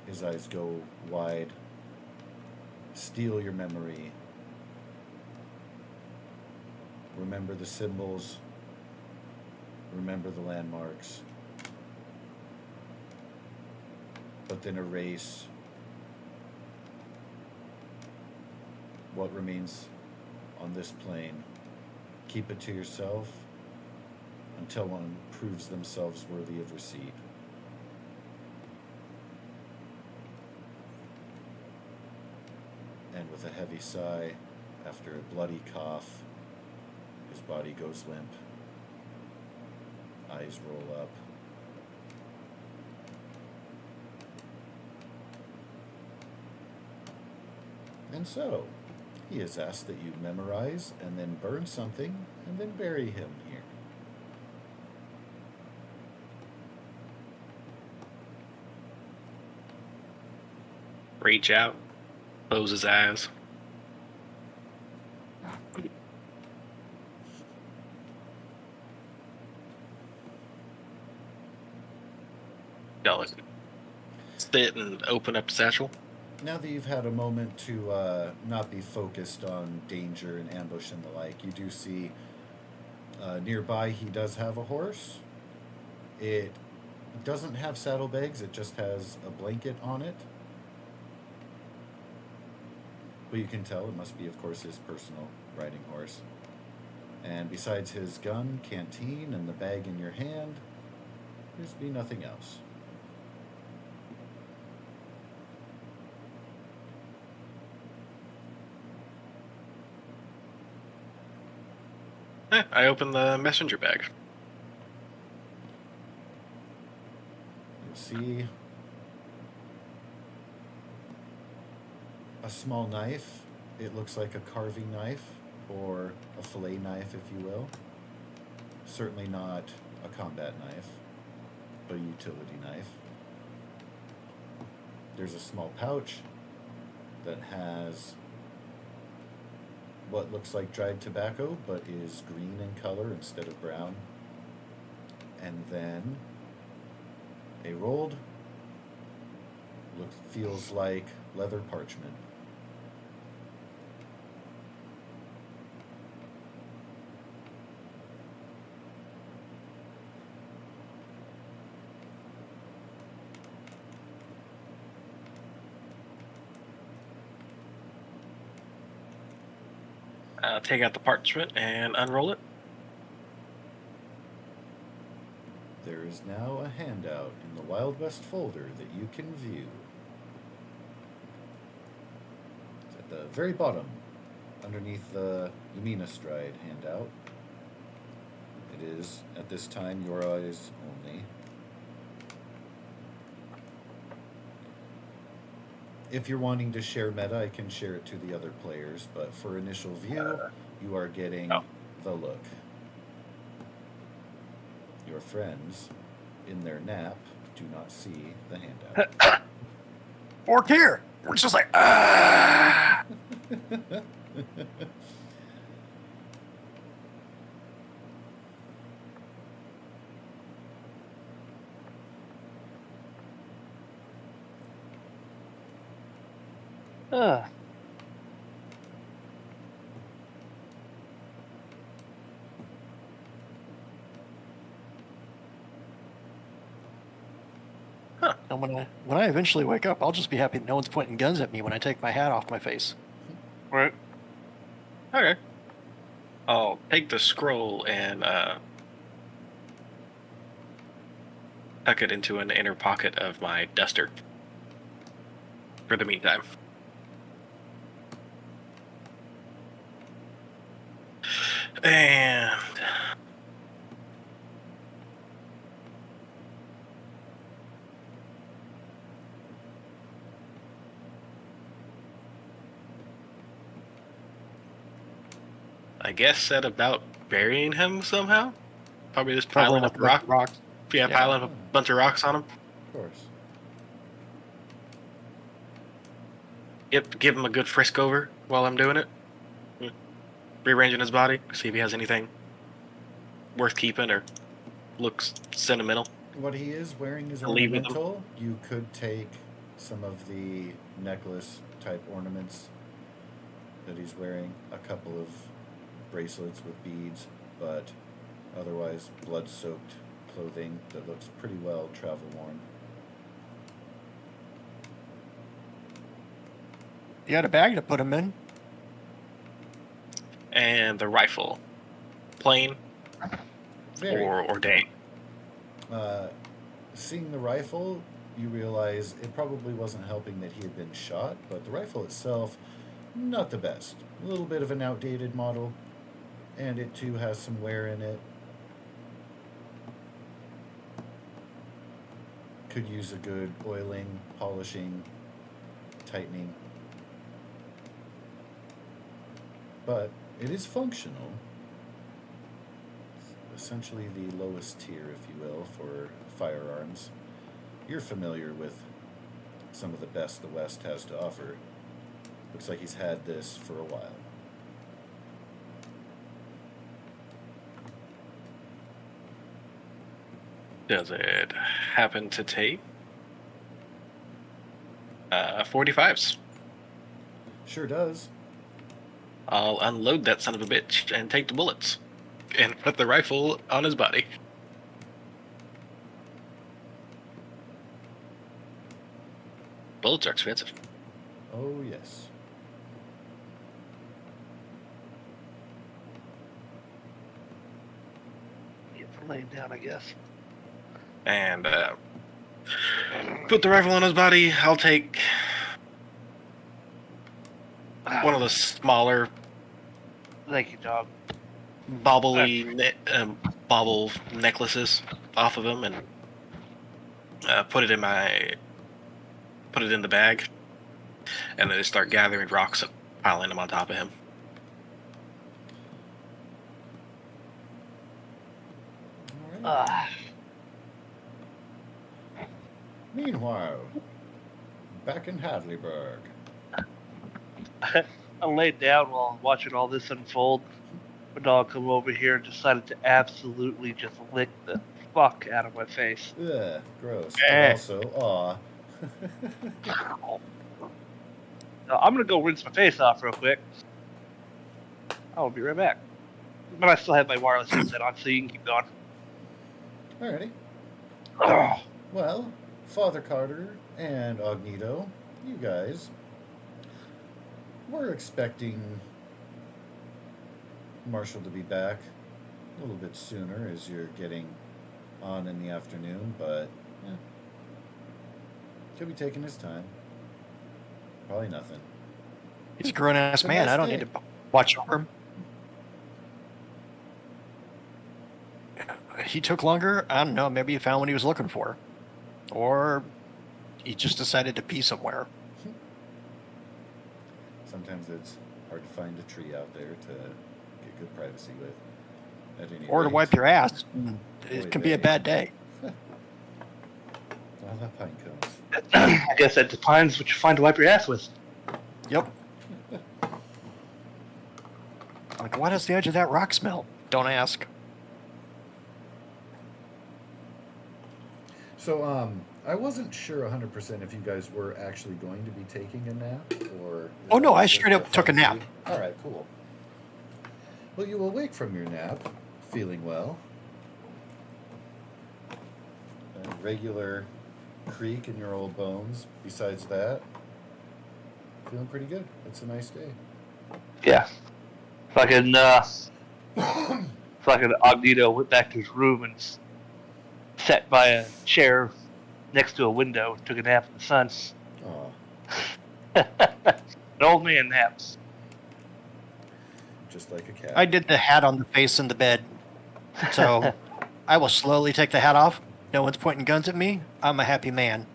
His eyes go wide. Steal your memory. Remember the symbols. Remember the landmarks. But then erase what remains on this plane. Keep it to yourself until one proves themselves worthy of receipt. And with a heavy sigh, after a bloody cough, his body goes limp. Eyes roll up. And so, he has asked that you memorize and then burn something and then bury him here. Reach out, close his eyes. Y'all spit and open up the satchel. Now that you've had a moment to not be focused on danger and ambush and the like, you do see nearby he does have a horse. It doesn't have saddlebags, it just has a blanket on it. But you can tell it must be, of course, his personal riding horse. And besides his gun, canteen, and the bag in your hand, there's be nothing else. I open the messenger bag. You'll see a small knife. It looks like a carving knife or a fillet knife, if you will. Certainly not a combat knife, but a utility knife. There's a small pouch that has what looks like dried tobacco, but is green in color instead of brown. And then a rolled, feels like leather parchment. Take out the parchment and unroll it. There is now a handout in the Wild West folder that you can view. It's at the very bottom, underneath the Lumina Stride handout. It is, at this time, your eyes only. If you're wanting to share meta, I can share it to the other players, but for initial view, you are getting the look. Your friends, in their nap, do not see the handout. Orc here. It's just like, ah. Ugh. And when I eventually wake up, I'll just be happy that no one's pointing guns at me when I take my hat off my face. Right. Okay. I'll take the scroll and tuck it into an inner pocket of my duster for the meantime. And I guess set about burying him somehow. Probably just piling up with rocks. Yeah, Yeah. piling up a bunch of rocks on him. Of course. Yep, give him a good frisk over while I'm doing it. Rearranging his body, see if he has anything worth keeping or looks sentimental. What he is wearing is I'll leave with him. ornamental. You could take some of the necklace type ornaments that he's wearing, a couple of bracelets with beads, but otherwise blood-soaked clothing that looks pretty well travel-worn. You got a bag to put him in. And the rifle, plain Very. or day. Seeing the rifle, you realize it probably wasn't helping that he had been shot, but the rifle itself, not the best. A little bit of an outdated model, and it too has some wear in it. Could use a good oiling, polishing, tightening. But it is functional. It's essentially the lowest tier, if you will, for firearms. You're familiar with some of the best the West has to offer. Looks like he's had this for a while. Does it happen to take 45s? Sure does. I'll unload that son of a bitch and take the bullets and put the rifle on his body. Bullets are expensive. Oh, yes. Yeah, for laying down, I guess. And put the rifle on his body. I'll take one of the smaller Thank you, dog. bauble necklaces off of him and put it in the bag, and then just start gathering rocks and piling them on top of him. All right. Ah. Meanwhile, back in Hadleyburg. I laid down while watching all this unfold. My dog come over here and decided to absolutely just lick the fuck out of my face. Ugh, gross. Eh. Also, aw. I'm gonna go rinse my face off real quick. I'll be right back. But I still have my wireless headset on, so you can keep going. Alrighty. Ugh. Well, Father Carter and Ognito, you guys, we're expecting Marshall to be back a little bit sooner as you're getting on in the afternoon, but could be taking his time. Probably nothing. He's a grown-ass Have a man. nice I don't day. need to watch over him. He took longer. I don't know. Maybe he found what he was looking for. Or he just decided to pee somewhere. Sometimes it's hard to find a tree out there to get good privacy with. At any Or to rate. wipe your ass. It Boy, can be a baby. bad day. Well, that pine cones. I guess that defines what you find to wipe your ass with. Yep. Like, why does the edge of that rock smell? Don't ask. So, I wasn't sure 100% if you guys were actually going to be taking a nap or. is Oh, no, that I just straight up took a fun for nap. you? All right, cool. Well, you awake from your nap, feeling well. A regular creak in your old bones. Besides that, feeling pretty good. It's a nice day. Yeah. Fucking Agnito went back to his room and sat by a chair next to a window and took a nap in the sun. Aw, An old man naps. just like a cat. I did the hat on the face in the bed. So I will slowly take the hat off. No one's pointing guns at me. I'm a happy man.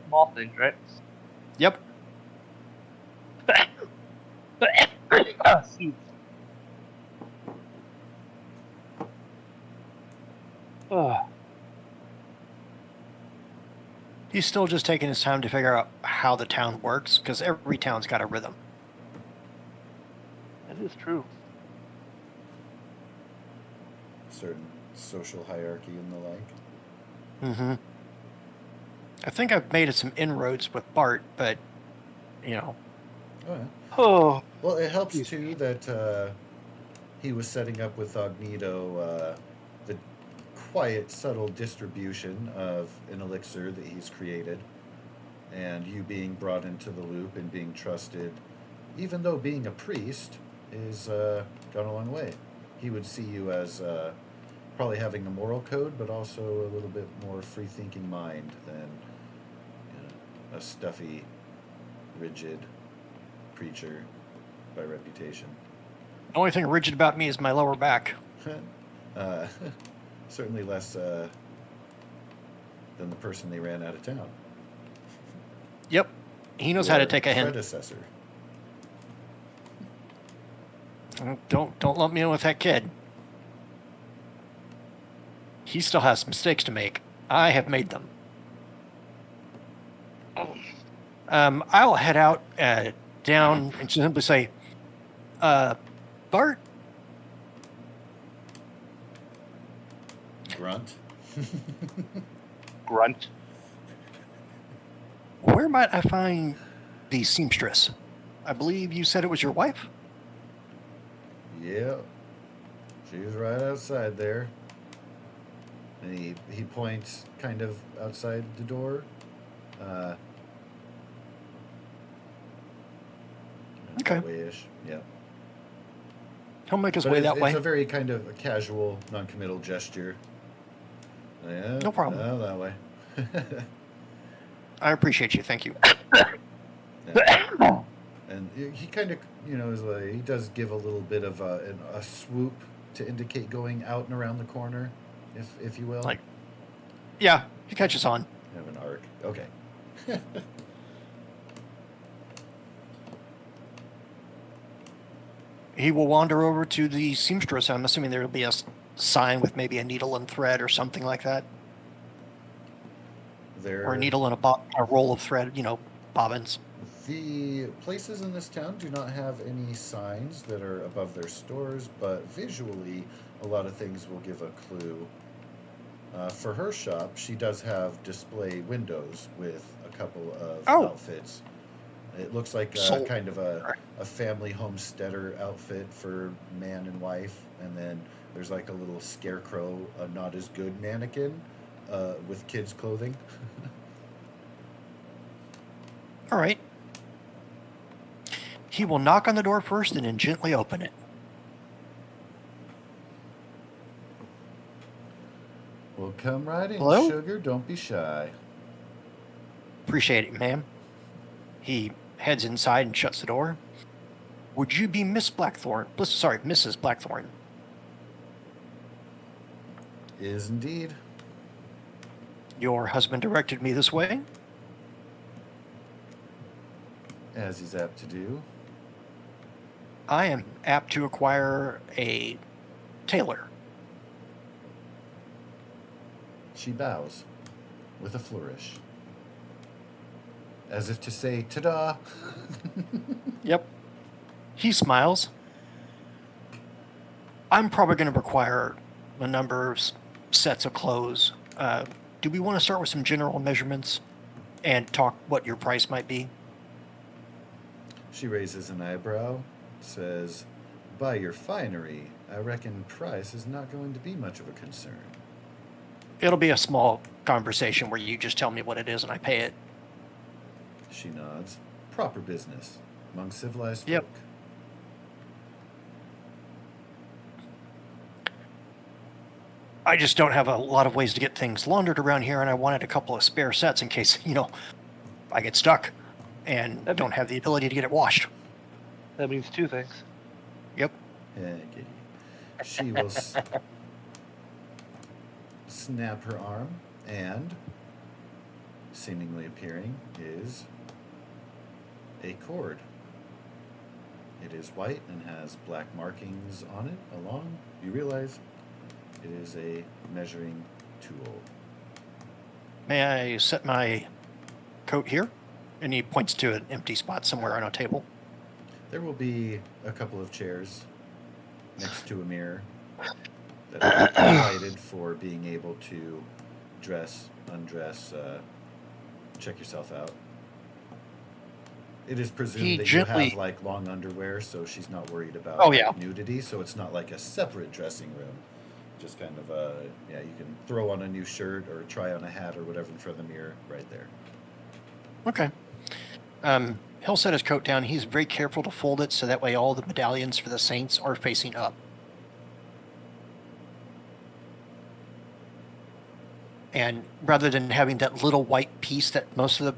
Small things, right? Yep. Shoot. Ah. He's still just taking his time to figure out how the town works, because every town's got a rhythm. That is true. Certain social hierarchy and the like. Mm-hmm. I think I've made some inroads with Bart, but, you know. Oh, yeah. Oh. Well, it helps too that he was setting up with Agnito the quiet, subtle distribution of an elixir that he's created, and you being brought into the loop and being trusted, even though being a priest is gone a long way. He would see you as probably having a moral code, but also a little bit more free-thinking mind than a stuffy, rigid preacher by reputation. The only thing rigid about me is my lower back. Certainly less than the person they ran out of town. Yep. He knows how to Your take a hint. predecessor. Don't lump me in with that kid. He still has mistakes to make. I have made them. I'll head out down and simply say, Bart, Grunt. Grunt. where might I find the seamstress? I believe you said it was your wife? Yeah. She's right outside there. And he points kind of outside the door. Okay. That way-ish. Yeah. He'll make his But way it's, that way. it's a very kind of a casual, non-committal gesture. Yeah. No problem. Oh, that way. I appreciate you. Thank you. Yeah. And he kind of, is like, he does give a little bit of a swoop to indicate going out and around the corner, if you will. Like, yeah, he catches on. Have an arc. Okay. He will wander over to the seamstress. I'm assuming there will be a sign with maybe a needle and thread or something like that. Or a needle and a roll of thread, bobbins. The places in this town do not have any signs that are above their stores, but visually, a lot of things will give a clue. For her shop, she does have display windows with a couple of outfits. It looks like kind of a family homesteader outfit for man and wife, and then there's like a little scarecrow, not as good mannequin with kids' clothing. All right. He will knock on the door first and then gently open it. Well, come right in, Hello? sugar. Don't be shy. Appreciate it, ma'am. He heads inside and shuts the door. Would you be Miss Blackthorn? Sorry, Mrs. Blackthorn. Is indeed. Your husband directed me this way. As he's apt to do. I am apt to acquire a tailor. She bows with a flourish. As if to say, ta-da! Yep. He smiles. I'm probably going to require a number of sets of clothes. Do we want to start with some general measurements and talk what your price might be? She raises an eyebrow, says, "By your finery, I reckon price is not going to be much of a concern." It'll be a small conversation where you just tell me what it is and I pay it. She nods. Proper business among civilized Yep. folk. I just don't have a lot of ways to get things laundered around here, and I wanted a couple of spare sets in case, I get stuck and don't have the ability to get it washed. That means two things. Yep. Giddy. She will snap her arm, and seemingly appearing is a cord. It is white and has black markings on it along. You realize it is a measuring tool. May I set my coat here? And he points to an empty spot somewhere on a table. There will be a couple of chairs next to a mirror that are provided for being able to dress, undress, check yourself out. It is presumed that you have like long underwear, so she's not worried about nudity. So it's not like a separate dressing room. Just kind of you can throw on a new shirt or try on a hat or whatever in front of the mirror right there. Okay. He'll set his coat down. He's very careful to fold it so that way all the medallions for the saints are facing up. And rather than having that little white piece that most of the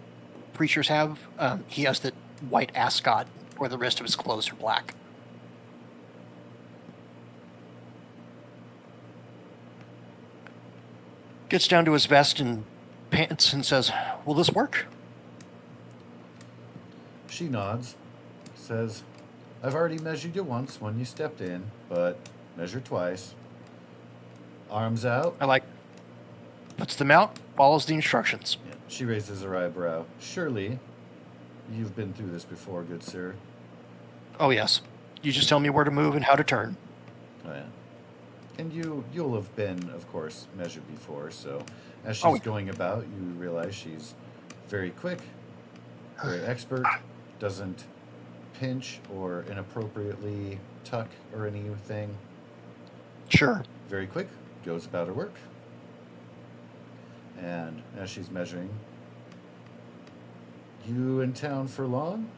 preachers have, he has the white ascot where the rest of his clothes are black. Gets down to his vest and pants and says, "Will this work?" She nods, says, "I've already measured you once when you stepped in, but measure twice. Arms out." Puts them out, follows the instructions. Yeah. She raises her eyebrow. "Surely you've been through this before, good sir." Oh, yes. You just tell me where to move and how to turn. Oh, yeah. And you'll have been, of course, measured before, so as she's going about, you realize she's very quick, very expert, doesn't pinch or inappropriately tuck or anything. Sure. Very quick, goes about her work. And as she's measuring, "You in town for long?"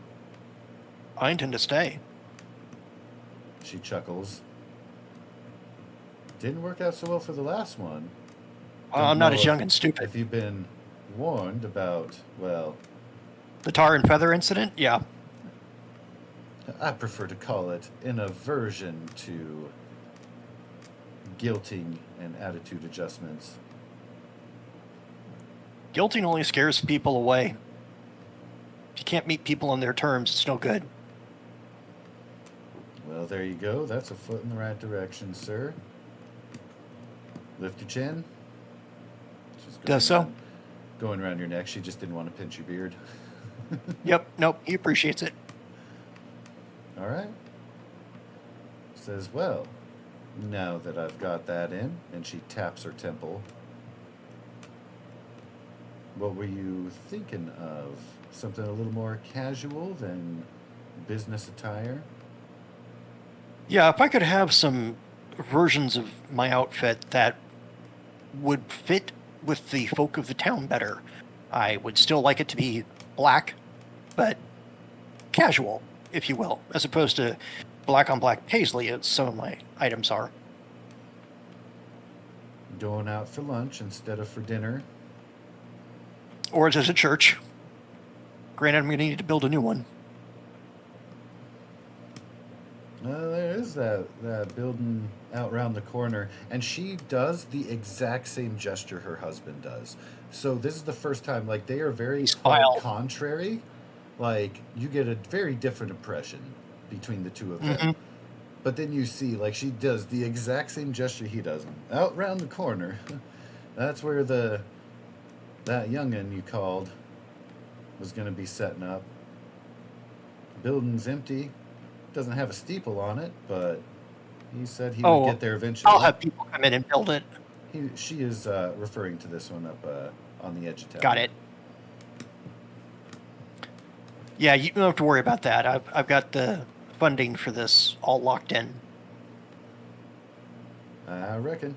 I intend to stay. She chuckles. "Didn't work out so well for the last one." I'm not as young and stupid. If you've been warned about, well... The tar and feather incident? Yeah. I prefer to call it an aversion to guilting and attitude adjustments. Guilting only scares people away. If you can't meet people on their terms, it's no good. Well, there you go. That's a foot in the right direction, sir. Lift your chin. Does so. Going around your neck. She just didn't want to pinch your beard. Yep. Nope. He appreciates it. All right. Says, "Well, now that I've got that in," and she taps her temple, "what were you thinking of? Something a little more casual than business attire?" Yeah, if I could have some versions of my outfit that would fit with the folk of the town better. I would still like it to be black, but casual, if you will, as opposed to black on black paisley as some of my items are. Going out for lunch instead of for dinner? Or as a church. Granted, I'm going to need to build a new one. There is that building out around the corner, and she does the exact same gesture her husband does. So this is the first time, like, they are very quite contrary. Like, you get a very different impression between the two of them. Mm-hmm. But then you see, like, she does the exact same gesture he does. Out around the corner. That's where that youngin' you called was going to be setting up. Building's empty. Doesn't have a steeple on it, but He said he Oh, would get there eventually. I'll have people come in and build it. She is referring to this one up on the edge of town. Got it. Yeah, you don't have to worry about that. I've got the funding for this all locked in. I reckon.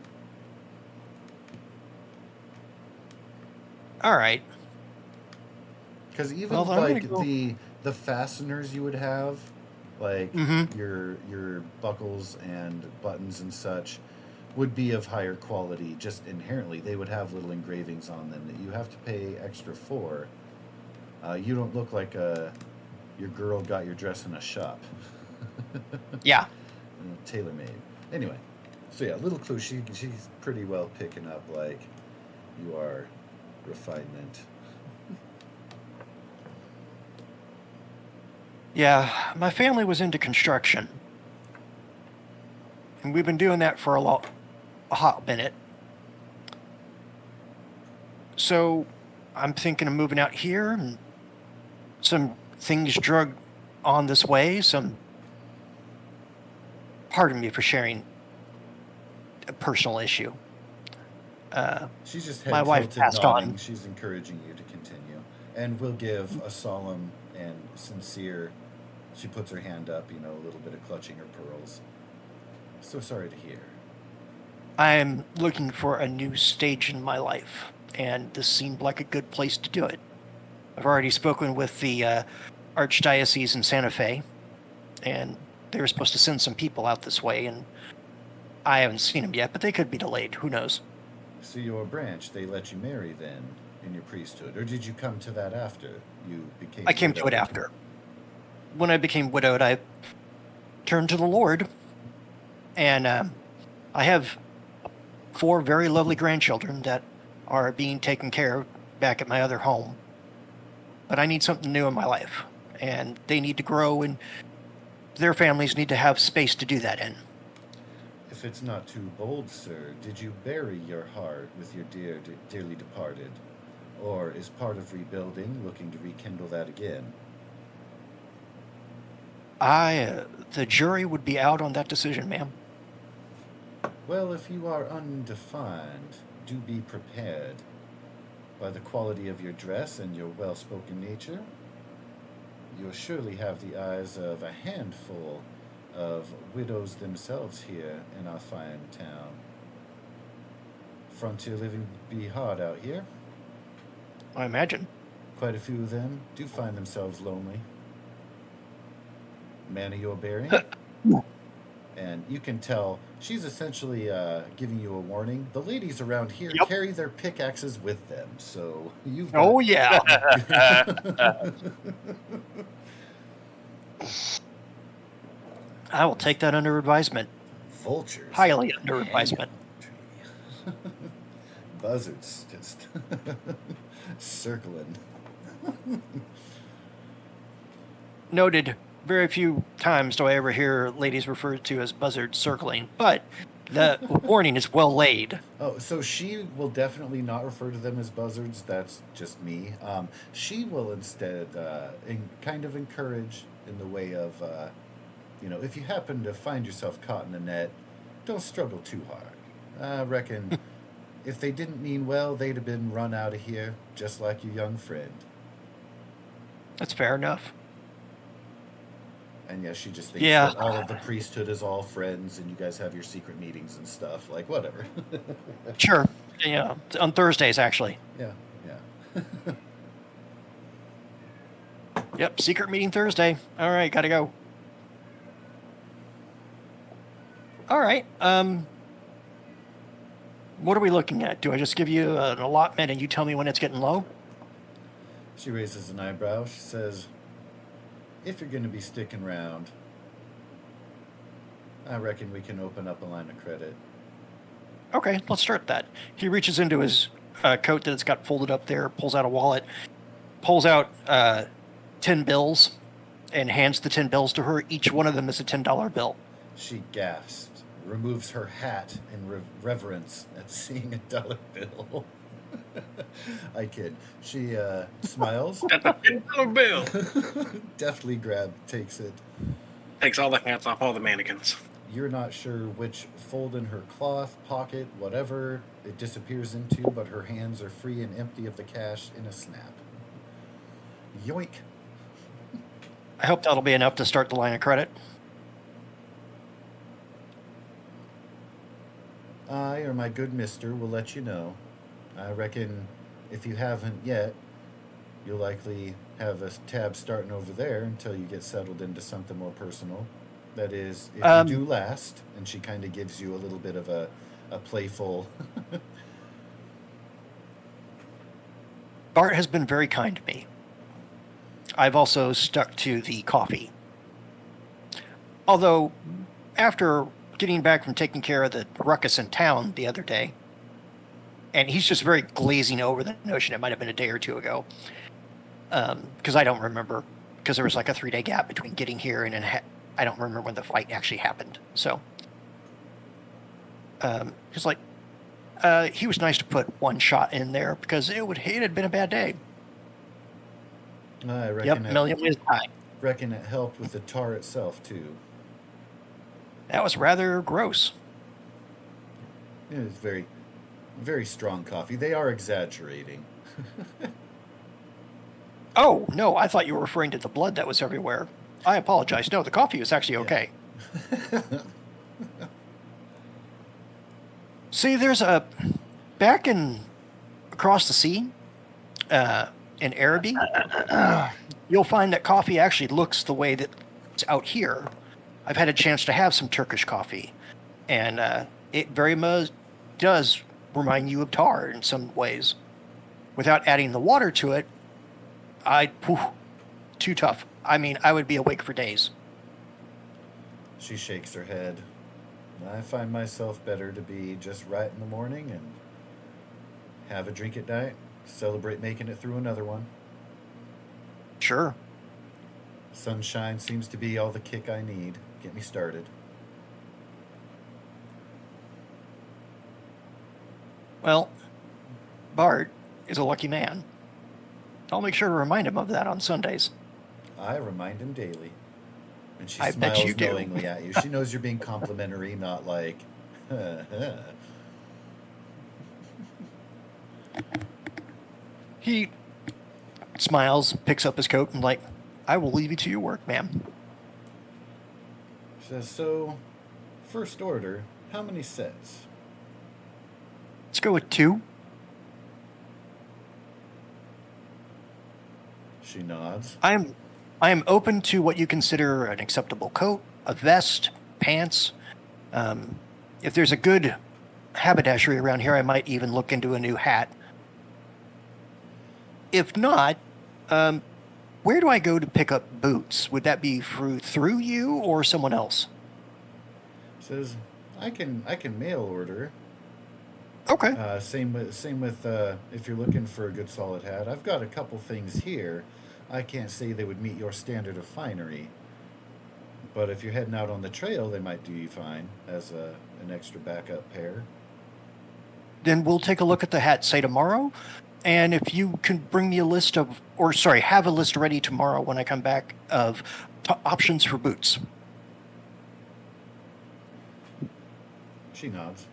All right. Because even Well, then I'm like gonna go- the fasteners you would have, like Mhm. your buckles and buttons and such, would be of higher quality. Just inherently, they would have little engravings on them that you have to pay extra for. You don't look like your girl got your dress in a shop. Yeah. Tailor made. Anyway, so yeah, little clue. She's pretty well picking up like you are refinement. Yeah, my family was into construction. And we've been doing that for a hot minute. So I'm thinking of moving out here and some things drug on this way. Pardon me for sharing a personal issue. She's just My head wife tilted passed nodding. on. She's encouraging you to continue, and will give a solemn and sincere. She puts her hand up, a little bit of clutching her pearls. So sorry to hear. I'm looking for a new stage in my life, and this seemed like a good place to do it. I've already spoken with the Archdiocese in Santa Fe, and they were supposed to send some people out this way, and I haven't seen them yet, but they could be delayed. Who knows? So your branch, they let you marry then in your priesthood, or did you come to that after you became? I came to it widowed? after. When I became widowed, I turned to the Lord, and I have 4 very lovely grandchildren that are being taken care of back at my other home. But I need something new in my life, and they need to grow, and their families need to have space to do that in. If it's not too bold, sir, did you bury your heart with your dearly departed, or is part of rebuilding looking to rekindle that again? The jury would be out on that decision, ma'am. Well, if you are undefined, do be prepared. By the quality of your dress and your well-spoken nature, you'll surely have the eyes of a handful of widows themselves here in our fine town. Frontier living be hard out here. I imagine. Quite a few of them do find themselves lonely. Man of your bearing. And you can tell she's essentially giving you a warning. The ladies around here Yep. carry their pickaxes with them, so you've Oh, yeah. I will take that under advisement. vultures. Highly under hang advisement. on the tree. Buzzards just circling. Noted. Very few times do I ever hear ladies referred to as buzzards circling, but the warning is well laid. Oh, so she will definitely not refer to them as buzzards. That's just me. She will instead kind of encourage in the way of, if you happen to find yourself caught in a net, don't struggle too hard. I reckon if they didn't mean well, they'd have been run out of here, just like your young friend. That's fair enough. And yes, she just thinks Yeah. that all of the priesthood is all friends, and you guys have your secret meetings and stuff. Like, whatever. Sure. Yeah, on Thursdays, actually. Yeah. Yep, secret meeting Thursday. All right, gotta go. All right. What are we looking at? Do I just give you an allotment and you tell me when it's getting low? She raises an eyebrow. She says, if you're going to be sticking around, I reckon we can open up a line of credit. Okay, let's start that. He reaches into his coat that it's got folded up there, pulls out a wallet, pulls out 10 bills, and hands the 10 bills to her. Each one of them is a $10 bill. She gasps, removes her hat in reverence at seeing a dollar bill. I kid. She smiles, That's a $10 bill. deftly takes it. Takes all the hats off all the mannequins. you're not sure which fold in her cloth, pocket, whatever it disappears into, but her hands are free and empty of the cash in a snap. Yoink. I hope that'll be enough to start the line of credit. I, or my good mister, will let you know. I reckon if you haven't yet, you'll likely have a tab starting over there until you get settled into something more personal. That is, if you do last, and she kind of gives you a little bit of a playful. Bart has been very kind to me. I've also stuck to the coffee. Although, after getting back from taking care of the ruckus in town the other day, and he's just very glazing over the notion it might have been a day or two ago, because I don't remember, because there was like a 3-day gap between getting here and I don't remember when the fight actually happened. So, he's like, he was nice to put one shot in there because it had been a bad day. I reckon Yep, million ways to die. Reckon it helped with the tar itself too. That was rather gross. It was very, very strong coffee. They are exaggerating. Oh, no, I thought you were referring to the blood that was everywhere. I apologize. No, the coffee was actually okay. See, there's back across the sea, in Araby, you'll find that coffee actually looks the way that it's out here. I've had a chance to have some Turkish coffee, and it very much does remind you of tar in some ways. Without adding the water to it, too tough. I mean, I would be awake for days. She shakes her head. I find myself better to be just right in the morning and have a drink at night, celebrate making it through another one. Sure. Sunshine seems to be all the kick I need. Get me started. Well, Bart is a lucky man. I'll make sure to remind him of that on Sundays. I remind him daily. And she I bet smiles you do. knowingly at you. She knows you're being complimentary, not like, He smiles, picks up his coat, and like, I will leave you to your work, ma'am. She says, so, first order, how many sets? Let's go with 2. She nods. I am open to what you consider an acceptable coat, a vest, pants. If there's a good haberdashery around here, I might even look into a new hat. If not, where do I go to pick up boots? Would that be through you or someone else? Says, I can mail order. Okay. Same with if you're looking for a good solid hat. I've got a couple things here. I can't say they would meet your standard of finery, but if you're heading out on the trail, they might do you fine as an extra backup pair. Then we'll take a look at the hat, say tomorrow. And if you can bring me a list have a list ready tomorrow when I come back of options for boots. She nods.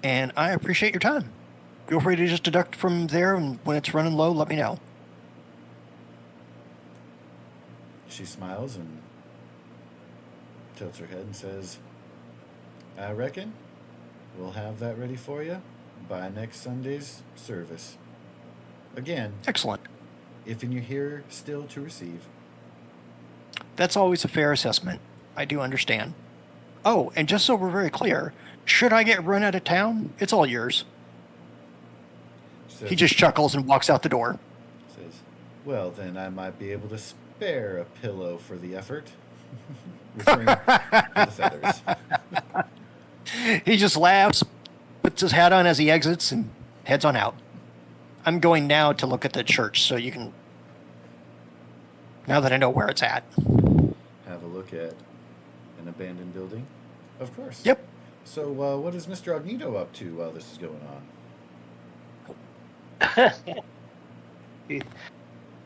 And I appreciate your time. Feel free to just deduct from there, and when it's running low, let me know. She smiles and tilts her head and says, I reckon we'll have that ready for you by next Sunday's service. Again, Excellent. if you're here still to receive. That's always a fair assessment. I do understand. Oh, and just so we're very clear, should I get run out of town, it's all yours. Says, He just chuckles and walks out the door. says, well, then I might be able to spare a pillow for the effort. Referring to the feathers. He just laughs, puts his hat on as he exits, and heads on out. I'm going now to look at the church, so you can... Now that I know where it's at. Have a look at an abandoned building? Of course. Yep. So, what is Mr. Agnito up to while this is going on?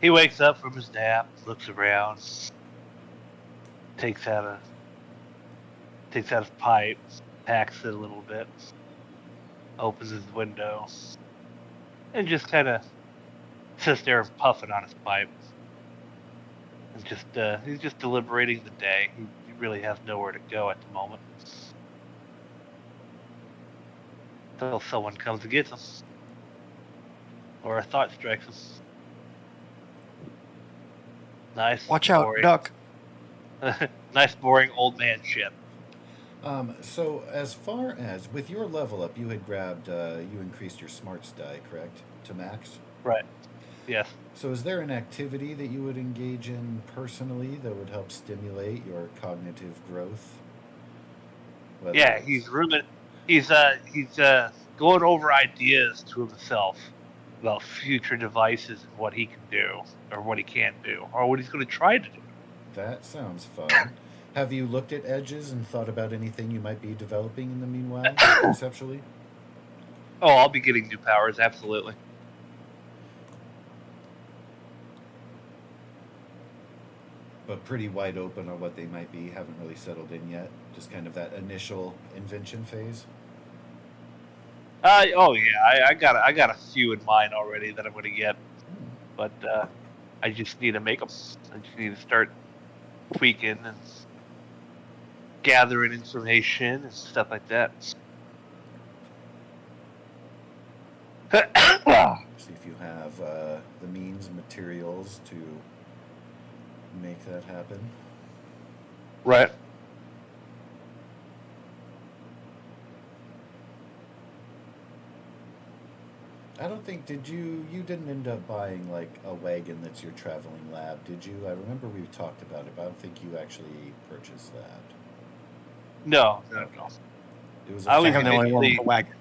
He wakes up from his nap, looks around, takes out his pipe, packs it a little bit, opens his window, and just kind of sits there puffing on his pipe. And he's just deliberating the day. He really has nowhere to go at the moment. Until someone comes and gets him. Or a thought strikes him. Nice. Watch out, boring, duck. nice, boring old man shit. So as far as with your level up, you had grabbed, you increased your smarts die, correct, to max? Right. Yes. So is there an activity that you would engage in personally that would help stimulate your cognitive growth? Whether Yeah, it's- he's going over ideas to himself about future devices and what he can do, or what he can't do, or what he's going to try to do. That sounds fun. Have you looked at edges and thought about anything you might be developing in the meanwhile, conceptually? Oh, I'll be getting new powers, absolutely. But pretty wide open on what they might be. Haven't really settled in yet. Just kind of that initial invention phase. Oh yeah, I got a few in mind already that I'm going to get, but I just need to make them. I just need to start tweaking and gathering information and stuff like that. See if you have the means, materials to make that happen. Right. I don't think you didn't end up buying like a wagon that's your traveling lab, did you? I remember we talked about it, but I don't think you actually purchased that. No. It was I was I think I'm the only one with eventually- a wagon.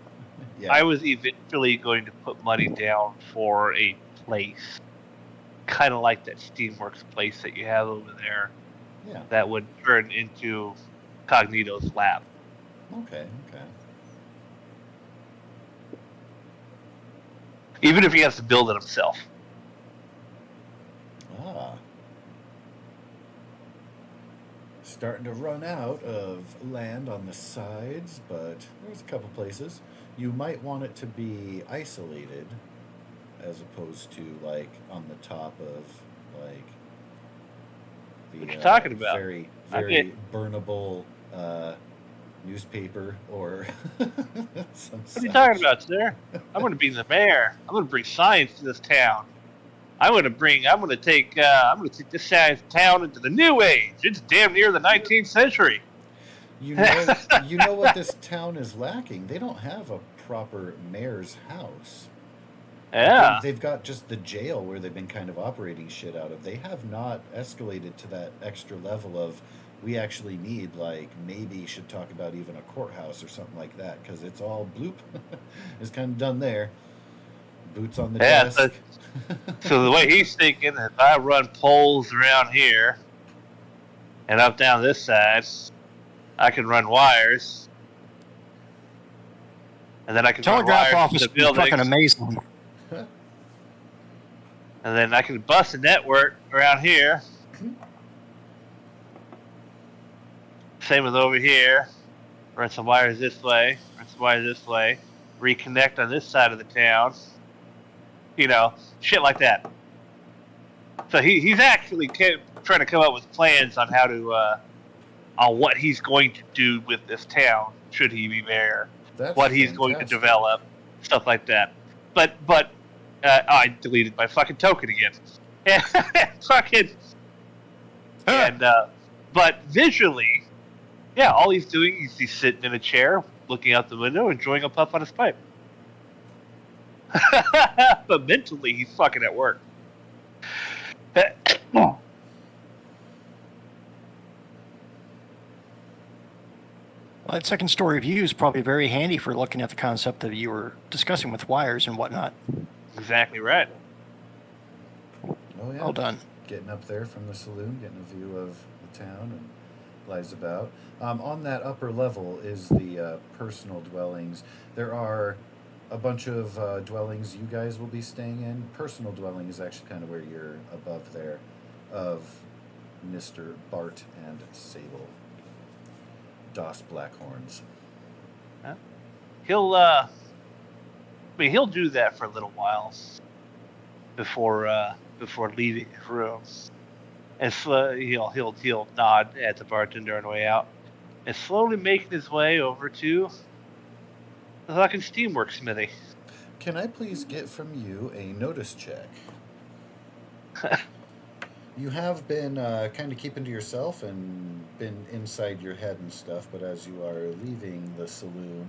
yeah. I was eventually going to put money down for a place, kind of like that Steamworks place that you have over there, Yeah. that would turn into Cognito's lab. Okay. Even if he has to build it himself. Ah. Starting to run out of land on the sides, but there's a couple places. You might want it to be isolated as opposed to like on the top of like the What you talking about? very Okay. burnable newspaper or some What are you talking about, sir? I'm going to be the mayor. I'm going to bring science to this town. I'm going to take this town into the new age. It's damn near the 19th century. You know what this town is lacking? They don't have a proper mayor's house. Yeah. They've got just the jail where they've been kind of operating shit out of. They have not escalated to that extra level of we actually need, like, maybe should talk about even a courthouse or something like that, because it's all bloop. It's kind of done there. Boots on the Yeah, desk. So the way he's thinking, if I run poles around here and up down this side, I can run wires. And then I can run Telegraph wires office to would be fucking buildings. amazing. And then I can bust a network around here. Same with over here. Run some wires this way. Run some wires this way. Reconnect on this side of the town. You know, shit like that. So he's actually trying to come up with plans on how to, on what he's going to do with this town, should he be mayor. That's What he's going to fantastic. develop, stuff like that. But I deleted my fucking token again. But visually, yeah, all he's doing is he's sitting in a chair, looking out the window, enjoying a puff on his pipe. But mentally, he's fucking at work. Well, that second story view is probably very handy for looking at the concept that you were discussing with wires and whatnot. Exactly right. Oh, yeah. Well done. Getting up there from the saloon, getting a view of the town and lies about. On that upper level is the personal dwellings. There are a bunch of dwellings you guys will be staying in. Personal dwelling is actually kind of where you're above there, of Mr. Bart and Sable. Das Blackhorns. He'll he'll do that for a little while before leaving his room. And he'll nod at the bartender on the way out, and slowly making his way over to the fucking steamworks smithy. Can I please get from you a notice check? You have been kind of keeping to yourself and been inside your head and stuff, but as you are leaving the saloon,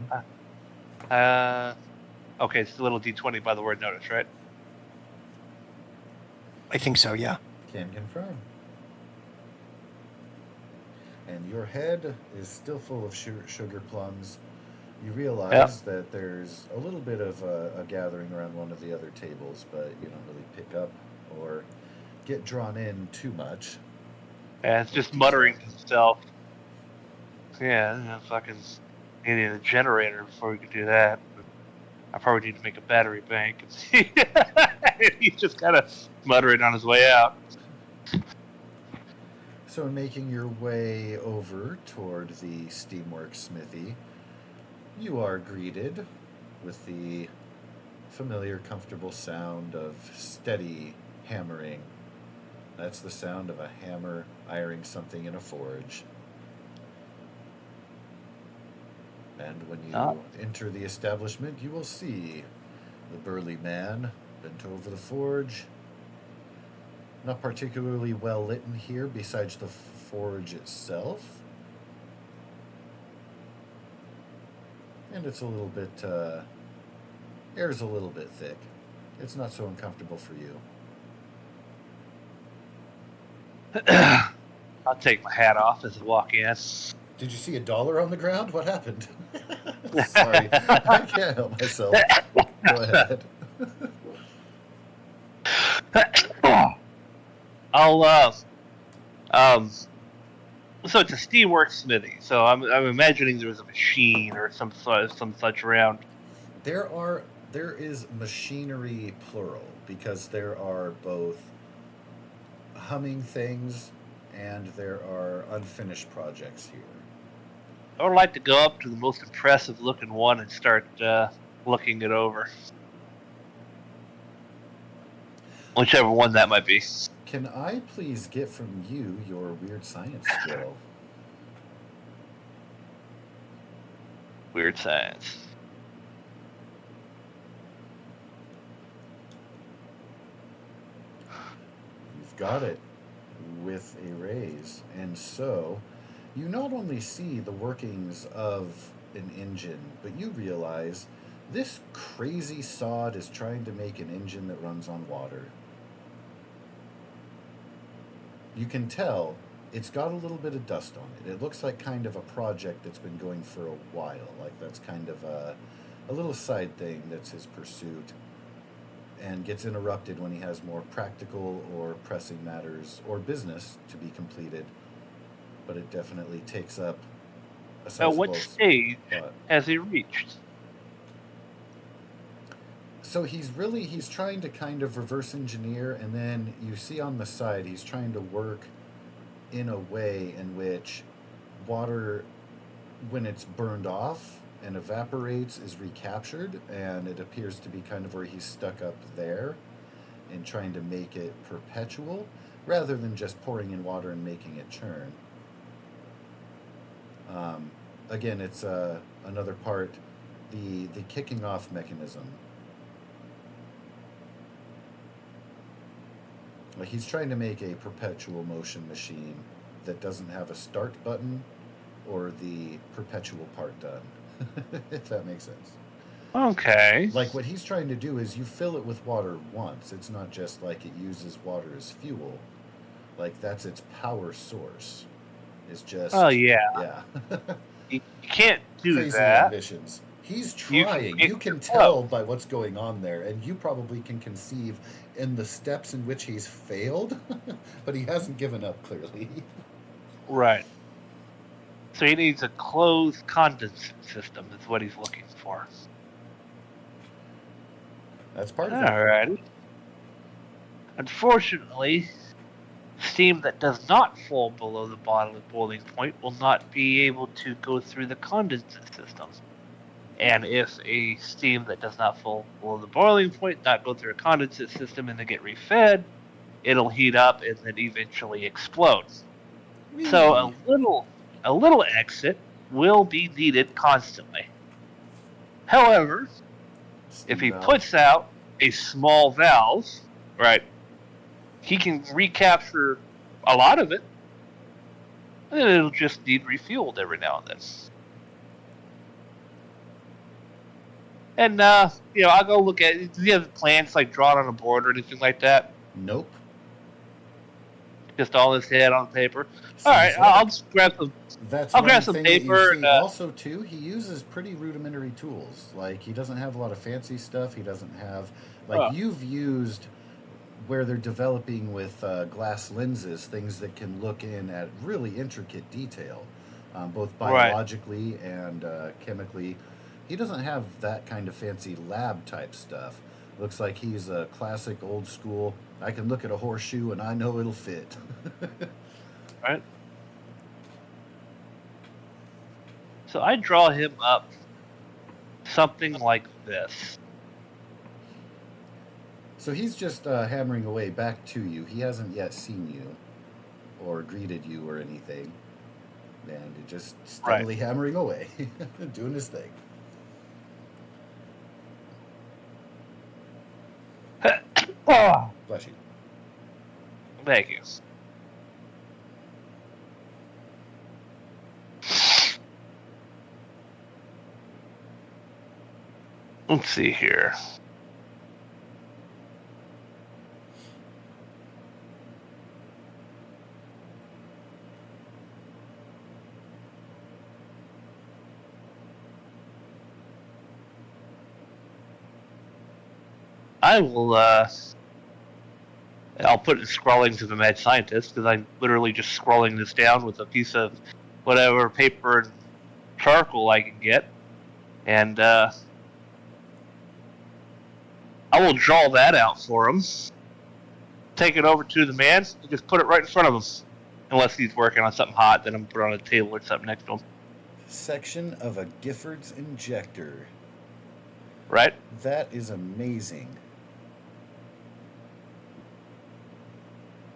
Okay, it's a little D20 by the word notice, right? I think so, yeah. can confirm. And your head is still full of sugar plums. You realize that there's a little bit of a gathering around one of the other tables, but you don't really pick up or get drawn in too much. Yeah, it's just muttering to himself. Yeah, fucking needing a generator before we could do that. I probably need to make a battery bank. He's just kind of muttering on his way out. So, in making your way over toward the Steamworks smithy, you are greeted with the familiar, comfortable sound of steady hammering. That's the sound of a hammer ironing something in a forge. And when you enter the establishment, you will see the burly man bent over the forge. Not particularly well lit in here, besides the forge itself. And it's a little bit, air's a little bit thick. It's not so uncomfortable for you. I'll take my hat off as I walk in. Did you see $1 on the ground? What happened? Sorry, I can't help myself. Go ahead. So it's a steamworks smithy. So I'm imagining there was a machine or some such around. There is machinery plural, because there are both humming things and there are unfinished projects here. I would like to go up to the most impressive looking one and start looking it over. Whichever one that might be. Can I please get from you your weird science skill? Weird science. You've got it with a raise. And so, you not only see the workings of an engine, but you realize this crazy sod is trying to make an engine that runs on water. You can tell it's got a little bit of dust on it. It looks like kind of a project that's been going for a while. Like that's kind of a little side thing that's his pursuit, and gets interrupted when he has more practical or pressing matters or business to be completed. But it definitely takes up a sizable What stage spot. has he reached? So he's trying to kind of reverse engineer, and then you see on the side he's trying to work in a way in which water, when it's burned off and evaporates, is recaptured, and it appears to be kind of where he's stuck up there and trying to make it perpetual rather than just pouring in water and making it churn. Again, it's another part, the kicking off mechanism. Like he's trying to make a perpetual motion machine that doesn't have a start button or the perpetual part done, if that makes sense. Okay. Like what he's trying to do is you fill it with water once. It's not just like it uses water as fuel. Like that's its power source. It's just... Oh, yeah. Yeah. You can't do Crazy that. ambitions. He's trying. You can Oh. tell by what's going on there, and you probably can conceive in the steps in which he's failed, but he hasn't given up, clearly. Right. So he needs a closed condensate system is what he's looking for. That's part of it. Alrighty. Unfortunately, steam that does not fall below the boiling point will not be able to go through the condensate system. And if a steam that does not fall below the boiling point not go through a condensate system and then get refed, it'll heat up and then eventually explode. So a little exit will be needed constantly. However, if he puts out a small valve, right, he can recapture a lot of it, and then it'll just need refueled every now and then. And I'll go look at it. Do you have plans like drawn on a board or anything like that? Nope. Just all his head on paper. All right, I'll just grab some. That's I'll grab some thing that paper. you see. Also, too, he uses pretty rudimentary tools. Like, he doesn't have a lot of fancy stuff. He doesn't have, like, you've used where they're developing with glass lenses, things that can look in at really intricate detail, both biologically and chemically. He doesn't have that kind of fancy lab type stuff. Looks like he's a classic old school. I can look at a horseshoe and I know it'll fit. Right. So I draw him up something like this. So he's just hammering away back to you. He hasn't yet seen you or greeted you or anything. And just steadily hammering away, doing his thing. Bless you. Thank you. Let's see here. I will, I'll put it scrolling to the mad scientist, because I'm literally just scrolling this down with a piece of whatever paper and charcoal I can get. And, I will draw that out for him. Take it over to the man, and just put it right in front of him. Unless he's working on something hot, then I'm put it on a table or something next to him. Section of a Gifford's injector. Right? That is amazing.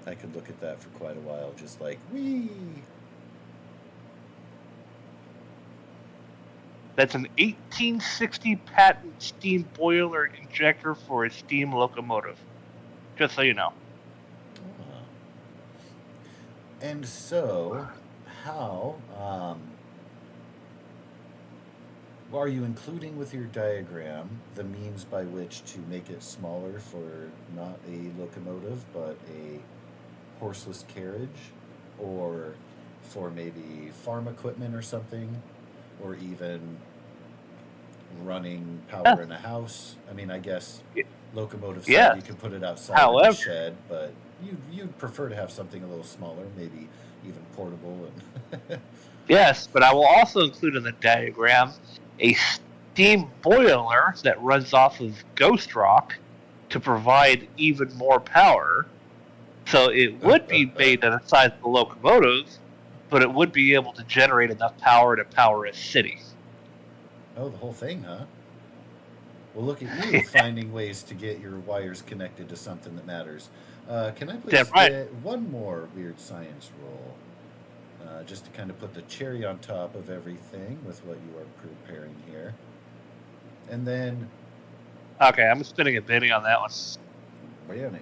I could look at that for quite a while, just like, whee! That's an 1860 patent steam boiler injector for a steam locomotive. Just so you know. And so, how are you including with your diagram the means by which to make it smaller for not a locomotive, but a horseless carriage, or for maybe farm equipment or something, or even running power in a house? I mean, I guess locomotive side, you can put it outside of the shed, but you'd prefer to have something a little smaller, maybe even portable. And yes, but I will also include in the diagram a steam boiler that runs off of ghost rock to provide even more power. So it would be made at the size of the locomotive, but it would be able to generate enough power to power a city. Oh, the whole thing, huh? Well, look at you finding ways to get your wires connected to something that matters. Can I please get one more weird science roll? Just to kind of put the cherry on top of everything with what you are preparing here. And then... Okay, I'm spinning a penny on that one. Really?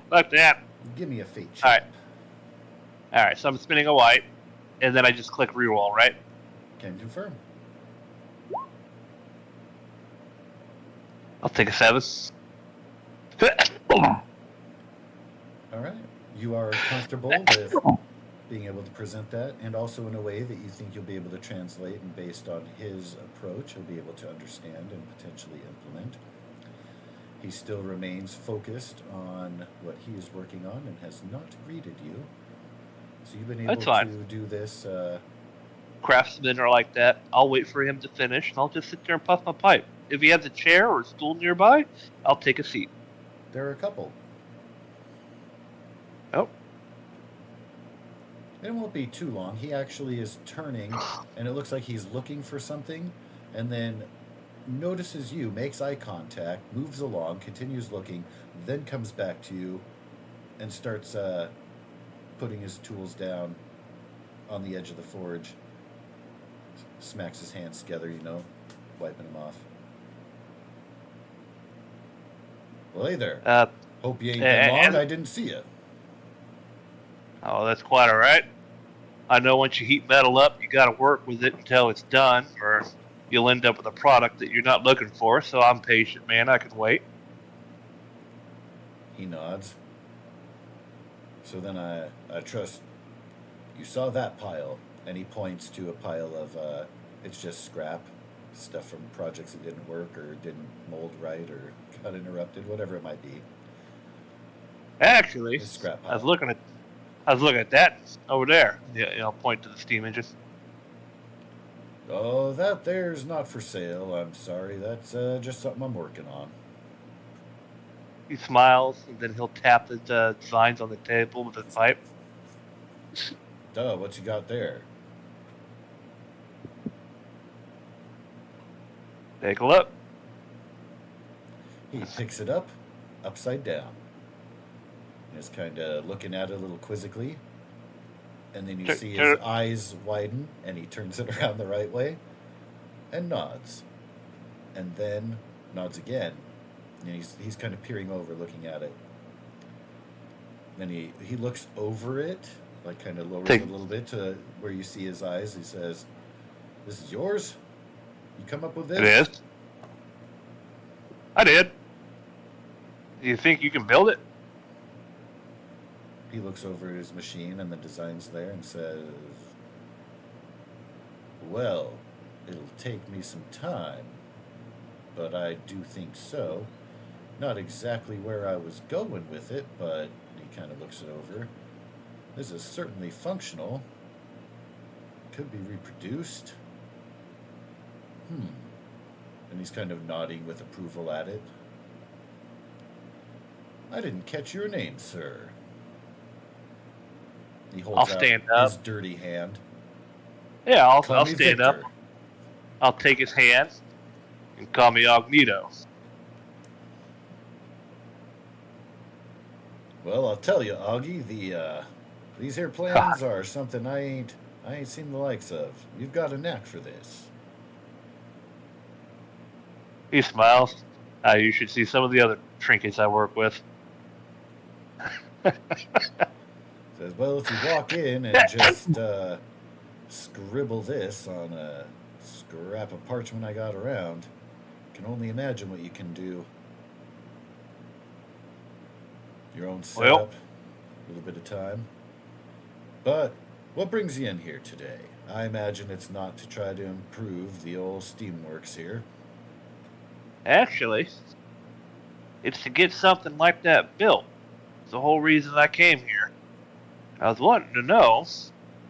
Fuck that. Give me a fate check. Alright, so I'm spinning a white, and then I just click reroll, right? Can confirm. I'll take a 7. Alright. You are comfortable with being able to present that, and also in a way that you think you'll be able to translate, and based on his approach, he'll be able to understand and potentially implement. He still remains focused on what he is working on and has not greeted you. So you've been able to do this. Craftsmen are like that. I'll wait for him to finish, and I'll just sit there and puff my pipe. if he has a chair or a stool nearby, I'll take a seat. There are a couple. Oh. It won't be too long. He actually is turning, and it looks like he's looking for something, and then notices you, makes eye contact, moves along, continues looking, then comes back to you and starts putting his tools down on the edge of the forge. Smacks his hands together, wiping them off. Well, hey there. Hope you ain't been long. I didn't see you. Oh, that's quite all right. I know once you heat metal up, you got to work with it until it's done, or you'll end up with a product that you're not looking for. So I'm patient, man. I can wait. He nods. So then I trust you saw that pile, and he points to a pile of it's just scrap stuff from projects that didn't work or didn't mold right or got interrupted, whatever it might be. Actually, It's scrap pile. I was looking at that over there. Yeah, I'll point to the steam engine. Oh, that there's not for sale. I'm sorry. That's just something I'm working on. He smiles, and then he'll tap the designs on the table with his pipe. Duh, what you got there? Take a look. He picks it up, upside down. And is kind of looking at it a little quizzically. And then you see his eyes widen, and he turns it around the right way and nods. And then nods again. And he's kind of peering over, looking at it. Then he looks over it, like kind of lowers it a little bit to where you see his eyes. He says, "This is yours? You come up with this?" It is. I did. Do you think you can build it? He looks over at his machine and the designs there and says, "Well, it'll take me some time, but I do think so. Not exactly where I was going with it, but," he kind of looks it over. "This is certainly functional. Could be reproduced. And he's kind of nodding with approval at it. "I didn't catch your name, sir." He holds out his dirty hand. Yeah, I'll Call me stand Victor. up. I'll take his hand and call me Agnito. Well, I'll tell you, Augie, these here plans are something I ain't seen the likes of. You've got a knack for this. He smiles. You should see some of the other trinkets I work with. Says, "Well, if you walk in and just scribble this on a scrap of parchment I got around, can only imagine what you can do. Your own setup, a little bit of time. But what brings you in here today? I imagine it's not to try to improve the old steamworks here." Actually, it's to get something like that built. It's the whole reason I came here. I was wanting to know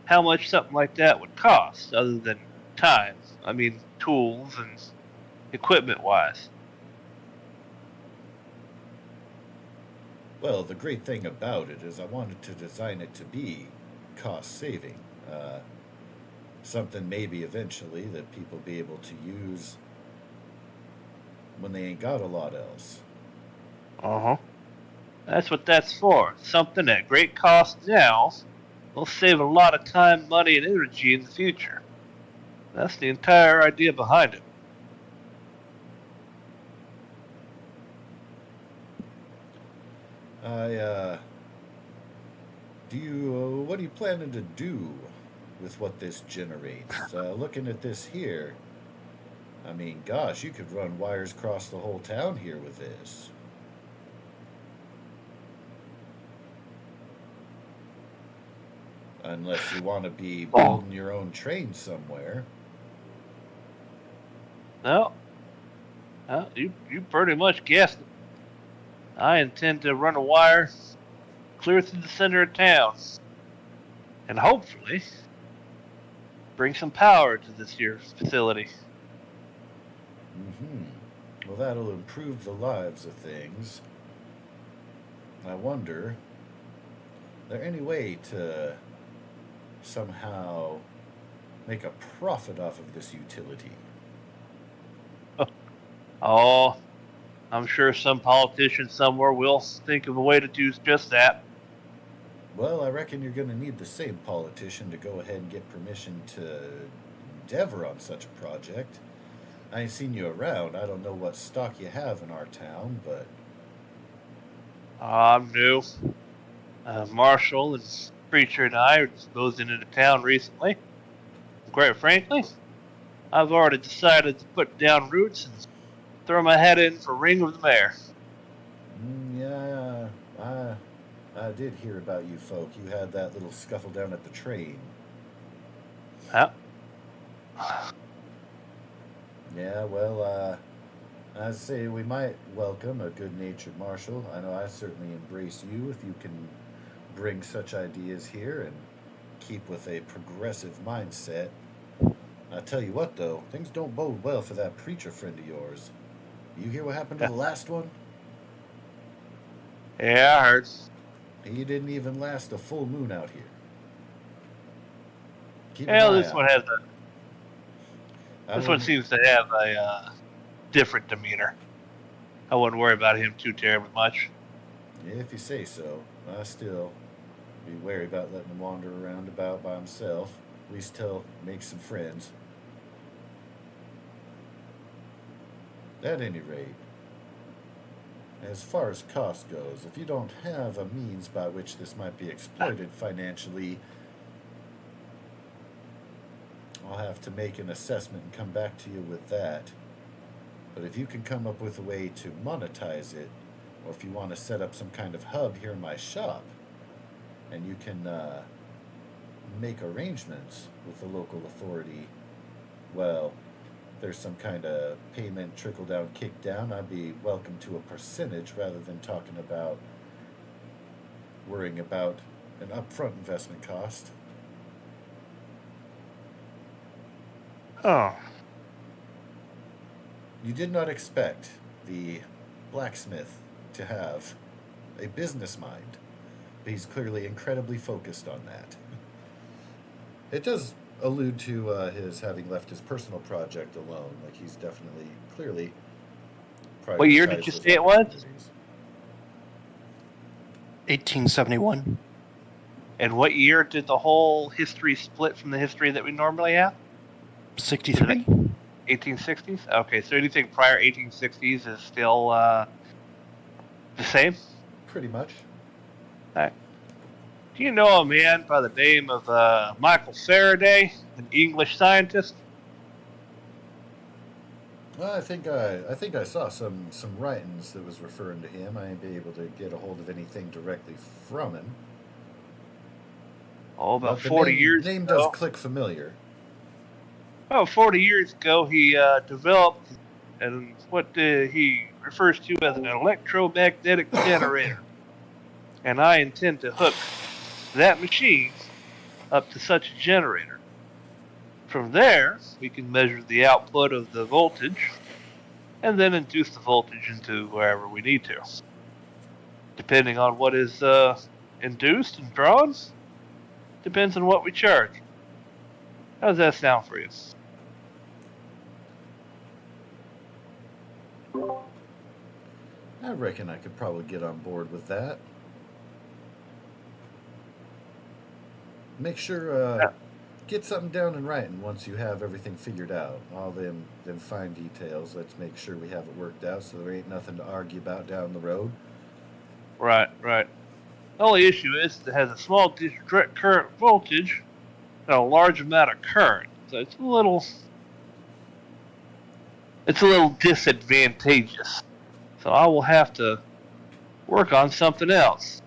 how much something like that would cost, other than time. I mean, tools and equipment-wise. Well, the great thing about it is I wanted to design it to be cost-saving. Something maybe eventually that people be able to use when they ain't got a lot else. Uh-huh. That's what that's for. Something at great cost now will save a lot of time, money, and energy in the future. That's the entire idea behind it. What are you planning to do with what this generates? Looking at this here, I mean, gosh, you could run wires across the whole town here with this. Unless you want to be building your own train somewhere. No. You pretty much guessed it. I intend to run a wire clear through the center of town. And hopefully bring some power to this here facility. Mm-hmm. Well, that'll improve the lives of things. I wonder, is there any way to somehow make a profit off of this utility? Oh, I'm sure some politician somewhere will think of a way to do just that. Well, I reckon you're going to need the same politician to go ahead and get permission to endeavor on such a project. I ain't seen you around. I don't know what stock you have in our town, but I'm new. Marshall and Preacher and I are disposing into town recently. Quite frankly, I've already decided to put down roots and throw my hat in for ring of the mayor. yeah, I did hear about you folk. You had that little scuffle down at the train. Huh? Yeah, well, I'd say we might welcome a good-natured marshal. I know I certainly embrace you if you can bring such ideas here and keep with a progressive mindset. I tell you what, though, things don't bode well for that preacher friend of yours. You hear what happened to the last one? Yeah, I heard. He didn't even last a full moon out here. Keep an Well, eye this out. one has I this one wouldn't- seems to have a different demeanor. I wouldn't worry about him too terribly much. If you say so. I still be wary about letting him wander around about by himself. At least till make some friends. At any rate, as far as cost goes, if you don't have a means by which this might be exploited financially, I'll have to make an assessment and come back to you with that. But if you can come up with a way to monetize it, or if you want to set up some kind of hub here in my shop, and you can make arrangements with the local authority, well, there's some kind of payment trickle down, kick down, I'd be welcome to a percentage rather than worrying about an upfront investment cost. Oh, You did not expect the blacksmith to have a business mind, but he's clearly incredibly focused on that. It does allude to his having left his personal project alone. Like he's definitely, clearly. What year did prioritized you those say it other was? priorities. 1871. and what year did the whole history split from the history that we normally have? 63. 1860s? Okay, so anything prior 1860s is still the same? Pretty much. Do you know a man by the name of Michael Faraday, an English scientist? Well, I think I saw some writings that was referring to him. I ain't be able to get a hold of anything directly from him. Oh, about But the 40 name, years name ago. does click familiar. About 40 years ago, he developed and what he refers to as an electromagnetic generator. And I intend to hook that machine up to such a generator. From there, we can measure the output of the voltage and then induce the voltage into wherever we need to. Depending on what is induced and drawn, depends on what we charge. How does that sound for you? I reckon I could probably get on board with that. Make sure get something down in writing once you have everything figured out. All them fine details. Let's make sure we have it worked out so there ain't nothing to argue about down the road. Right. The only issue is it has a small direct current voltage and a large amount of current. So it's a little disadvantageous. So I will have to work on something else.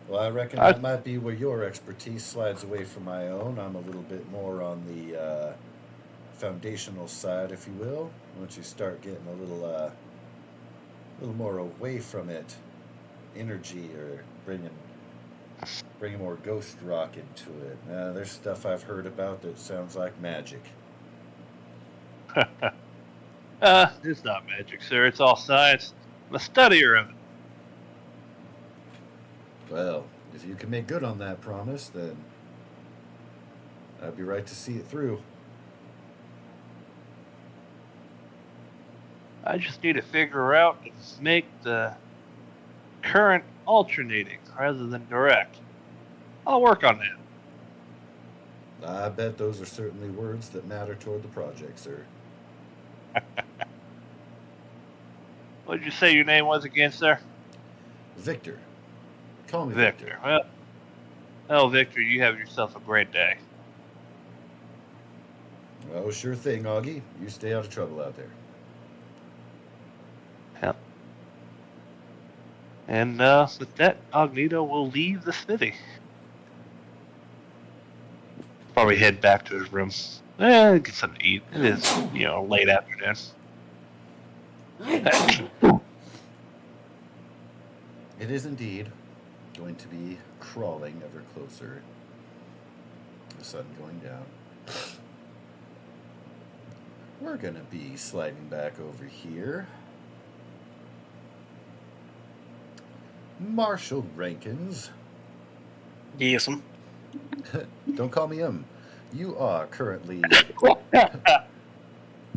Well, I reckon that might be where your expertise slides away from my own. I'm a little bit more on the foundational side, if you will. Once you start getting a little more away from it, energy or bringing more ghost rock into it. There's stuff I've heard about that sounds like magic. It's not magic, sir. It's all science. I'm a studier of it. Well, if you can make good on that promise, then I'd be right to see it through. I just need to figure out to make the current alternating rather than direct. I'll work on that. I bet those are certainly words that matter toward the project, sir. What did you say your name was again, sir? Victor. Call me Victor. Well, Victor, you have yourself a great day. Oh, sure thing, Augie. You stay out of trouble out there. Yep. And with that, Agnito will leave the smithy. Probably head back to his room. Get something to eat. It is, late afternoon. It is indeed going to be crawling ever closer. The sun going down. We're going to be sliding back over here. Marshall Rankins. Yes'm. Don't call me You are currently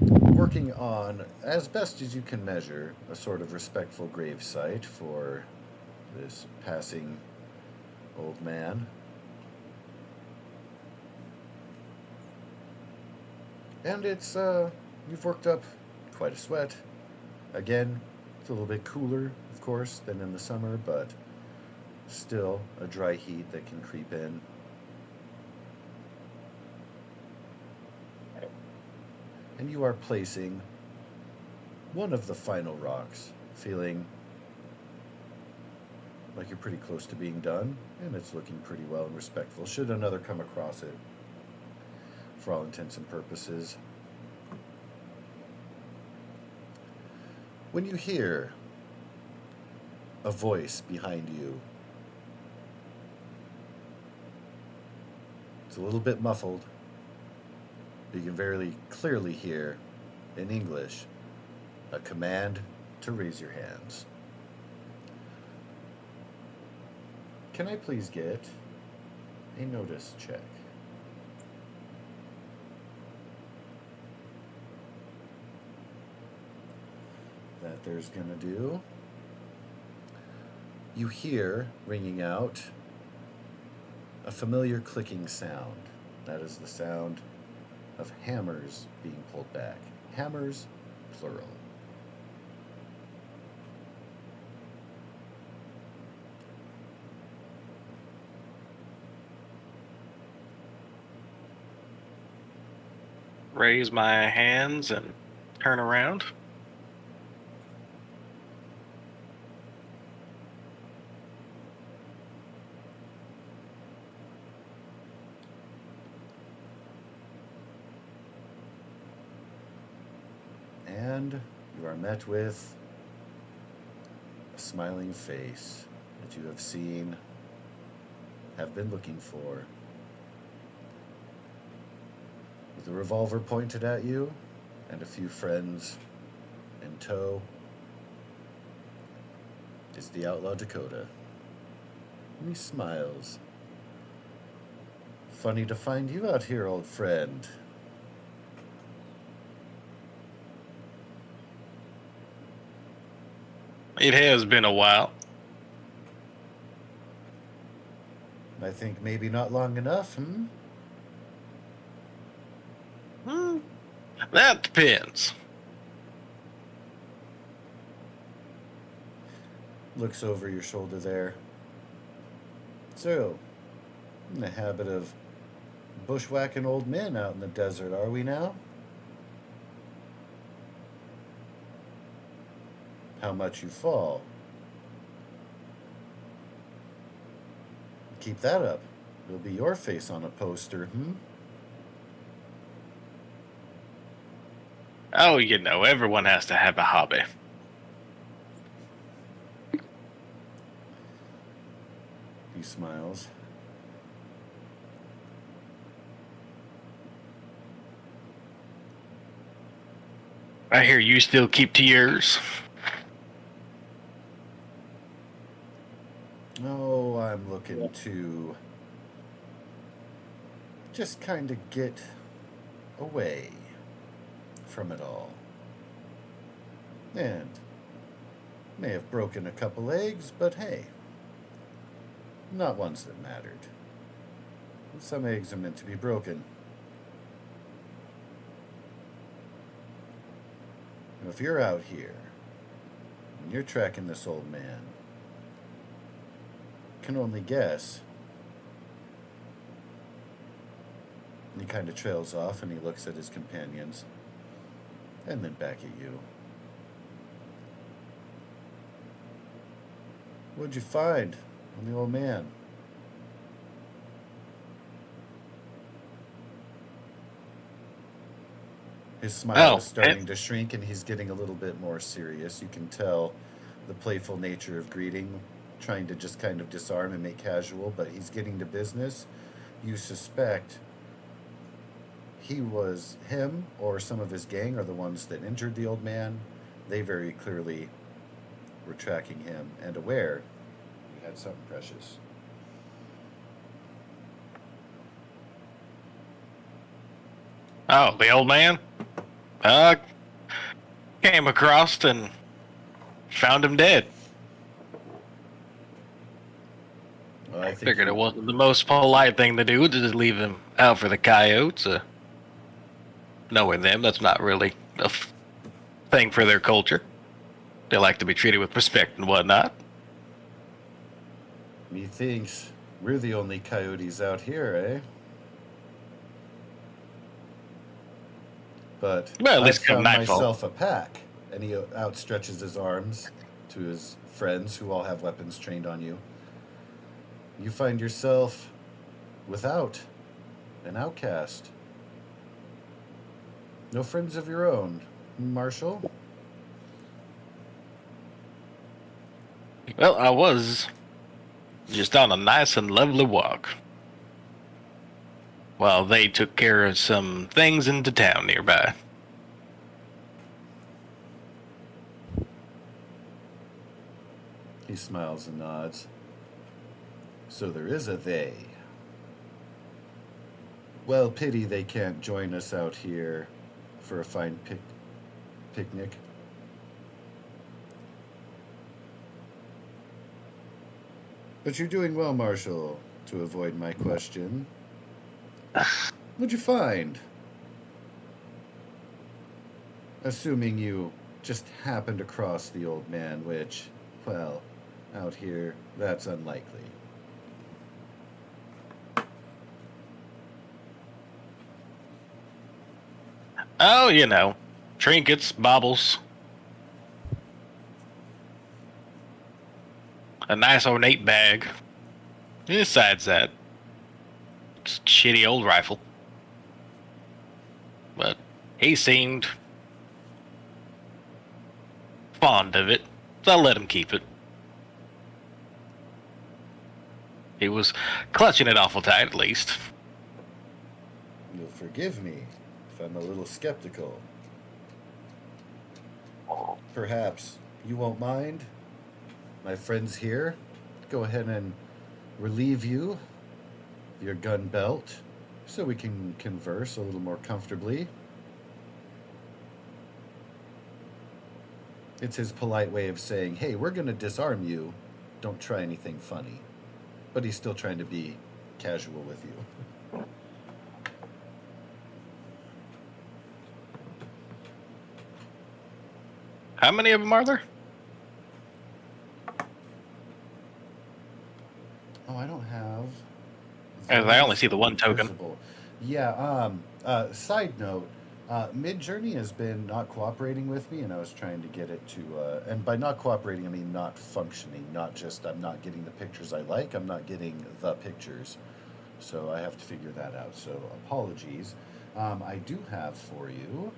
working on, as best as you can measure, a sort of respectful gravesite for this passing old man. And it's, you've worked up quite a sweat. Again, it's a little bit cooler, of course, than in the summer, but still a dry heat that can creep in. And you are placing one of the final rocks, feeling like you're pretty close to being done, and it's looking pretty well and respectful. Should another come across it, for all intents and purposes. When you hear a voice behind you, it's a little bit muffled. You can very clearly hear, in English, a command to raise your hands. Can I please get a notice check? That there's gonna do. You hear, ringing out, a familiar clicking sound. That is the sound of hammers being pulled back. Hammers, plural. Raise my hands and turn around. And you are met with a smiling face that you have seen, have been looking for. With a revolver pointed at you and a few friends in tow is the outlaw Dakota. And he smiles. Funny to find you out here, old friend. It has been a while. I think maybe not long enough, That depends. Looks over your shoulder there. So, in the habit of bushwhacking old men out in the desert, are we now? How much you fall? Keep that up. It'll be your face on a poster, Oh, everyone has to have a hobby. He smiles. I hear you still keep to yours. Oh, I'm looking to just kind of get away from it all. And may have broken a couple eggs, but hey, not ones that mattered. Some eggs are meant to be broken. And if you're out here and you're tracking this old man, can only guess. And he kind of trails off and he looks at his companions and then back at you. What'd you find on the old man? His smile is starting to shrink and he's getting a little bit more serious. You can tell the playful nature of greeting, trying to just kind of disarm and make casual, but he's getting to business. You suspect him or some of his gang are the ones that injured the old man. They very clearly were tracking him and aware he had something precious. Oh, the old man? Came across and found him dead. Well, I figured it wasn't the most polite thing to do to just leave him out for the coyotes. Knowing them, that's not really a thing for their culture. They like to be treated with respect and whatnot. Methinks we're the only coyotes out here, eh? But well, at least I found myself a pack. And he outstretches his arms to his friends who all have weapons trained on you. You find yourself without an outcast. No friends of your own, Marshall? Well, I was just on a nice and lovely walk while they took care of some things into town nearby. He smiles and nods. So there is a they. Well, pity they can't join us out here for a fine picnic. But you're doing well, Marshall, to avoid my question. What'd you find? Assuming you just happened across the old man, which, well, out here, that's unlikely. Oh, you know, trinkets, baubles. A nice ornate bag. Besides that, it's a shitty old rifle. But he seemed fond of it, so I let him keep it. He was clutching it awful tight, at least. You'll forgive me if I'm a little skeptical. Perhaps you won't mind? My friends here, go ahead and relieve you of your gun belt so we can converse a little more comfortably. It's his polite way of saying, hey, we're going to disarm you. Don't try anything funny. But he's still trying to be casual with you. How many of them are there? Oh, I don't have... I only see the one token. Visible. Yeah, side note, Mid-Journey has been not cooperating with me, and I was trying to get it to... and by not cooperating, I mean not functioning, not just I'm not getting the pictures I like, I'm not getting the pictures. So I have to figure that out, so apologies. I do have for you...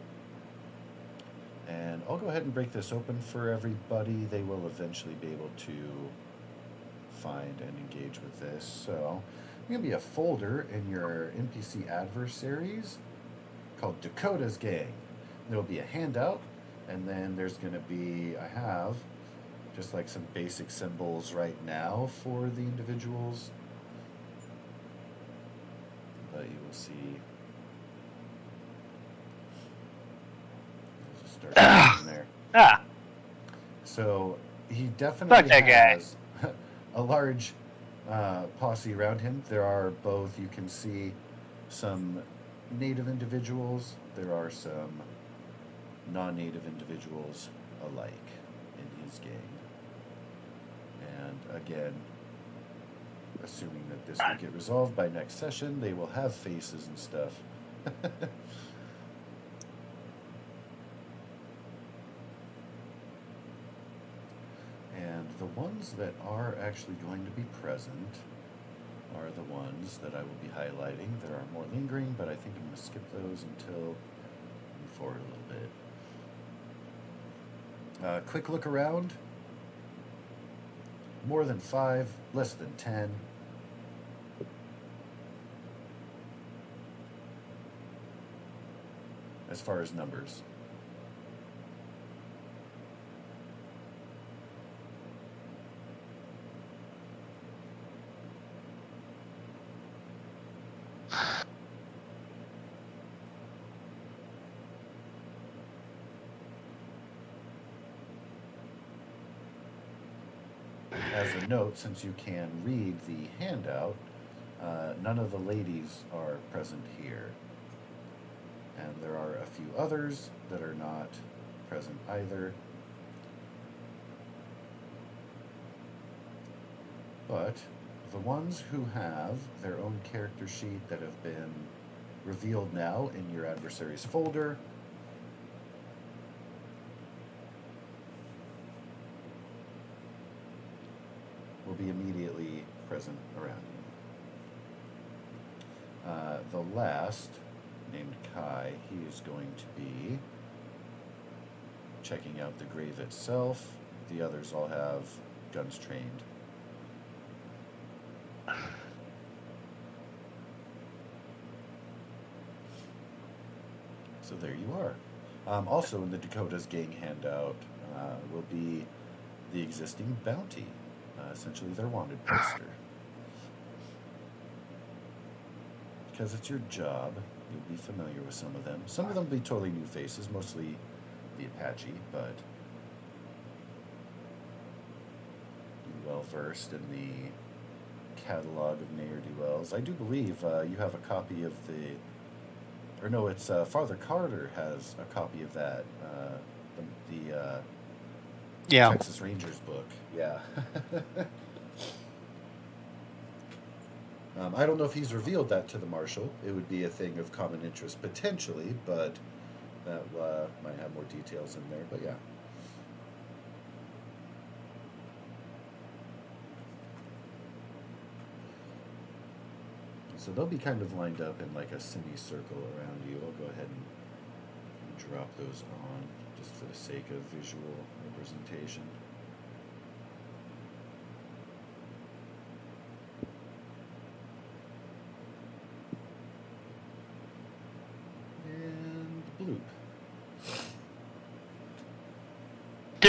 And I'll go ahead and break this open for everybody. They will eventually be able to find and engage with this. So, there's going to be a folder in your NPC adversaries called Dakota's Gang. There will be a handout And then there's going to be, I have just like some basic symbols right now for the individuals. But you will see. I'll just start in there. Ah, So he definitely that guy. has a large posse around him. There are both, you can see some native individuals. There are some non-native individuals alike in his gang. And again, assuming that this will get resolved by next session, they will have faces and stuff. And the ones that are actually going to be present are the ones that I will be highlighting. There are more lingering, but I think I'm going to skip those until move forward a little bit. Quick look around. More than 5, less than 10. As far as numbers. As a note, since you can read the handout, none of the ladies are present here. And there are a few others that are not present either. But the ones who have their own character sheet that have been revealed now in your adversary's folder will be immediately present around you. The last, named Kai, he is going to be checking out the grave itself. The others all have guns trained. So there you are. Also in the Dakota's gang handout will be the existing bounty. Essentially their wanted poster. Because it's your job, you'll be familiar with some of them. Some of them will be totally new faces, mostly the Apache, but you're well versed in the catalog of ne'er-do-wells. I do believe you have a copy of the, or no, it's Father Carter has a copy of that, the Yeah. Texas Rangers book. Yeah. I don't know if he's revealed that to the marshal. It would be a thing of common interest potentially, but that might have more details in there. But yeah. So they'll be kind of lined up in like a semicircle around you. I'll go ahead and drop those on just for the sake of visual representation. And bloop.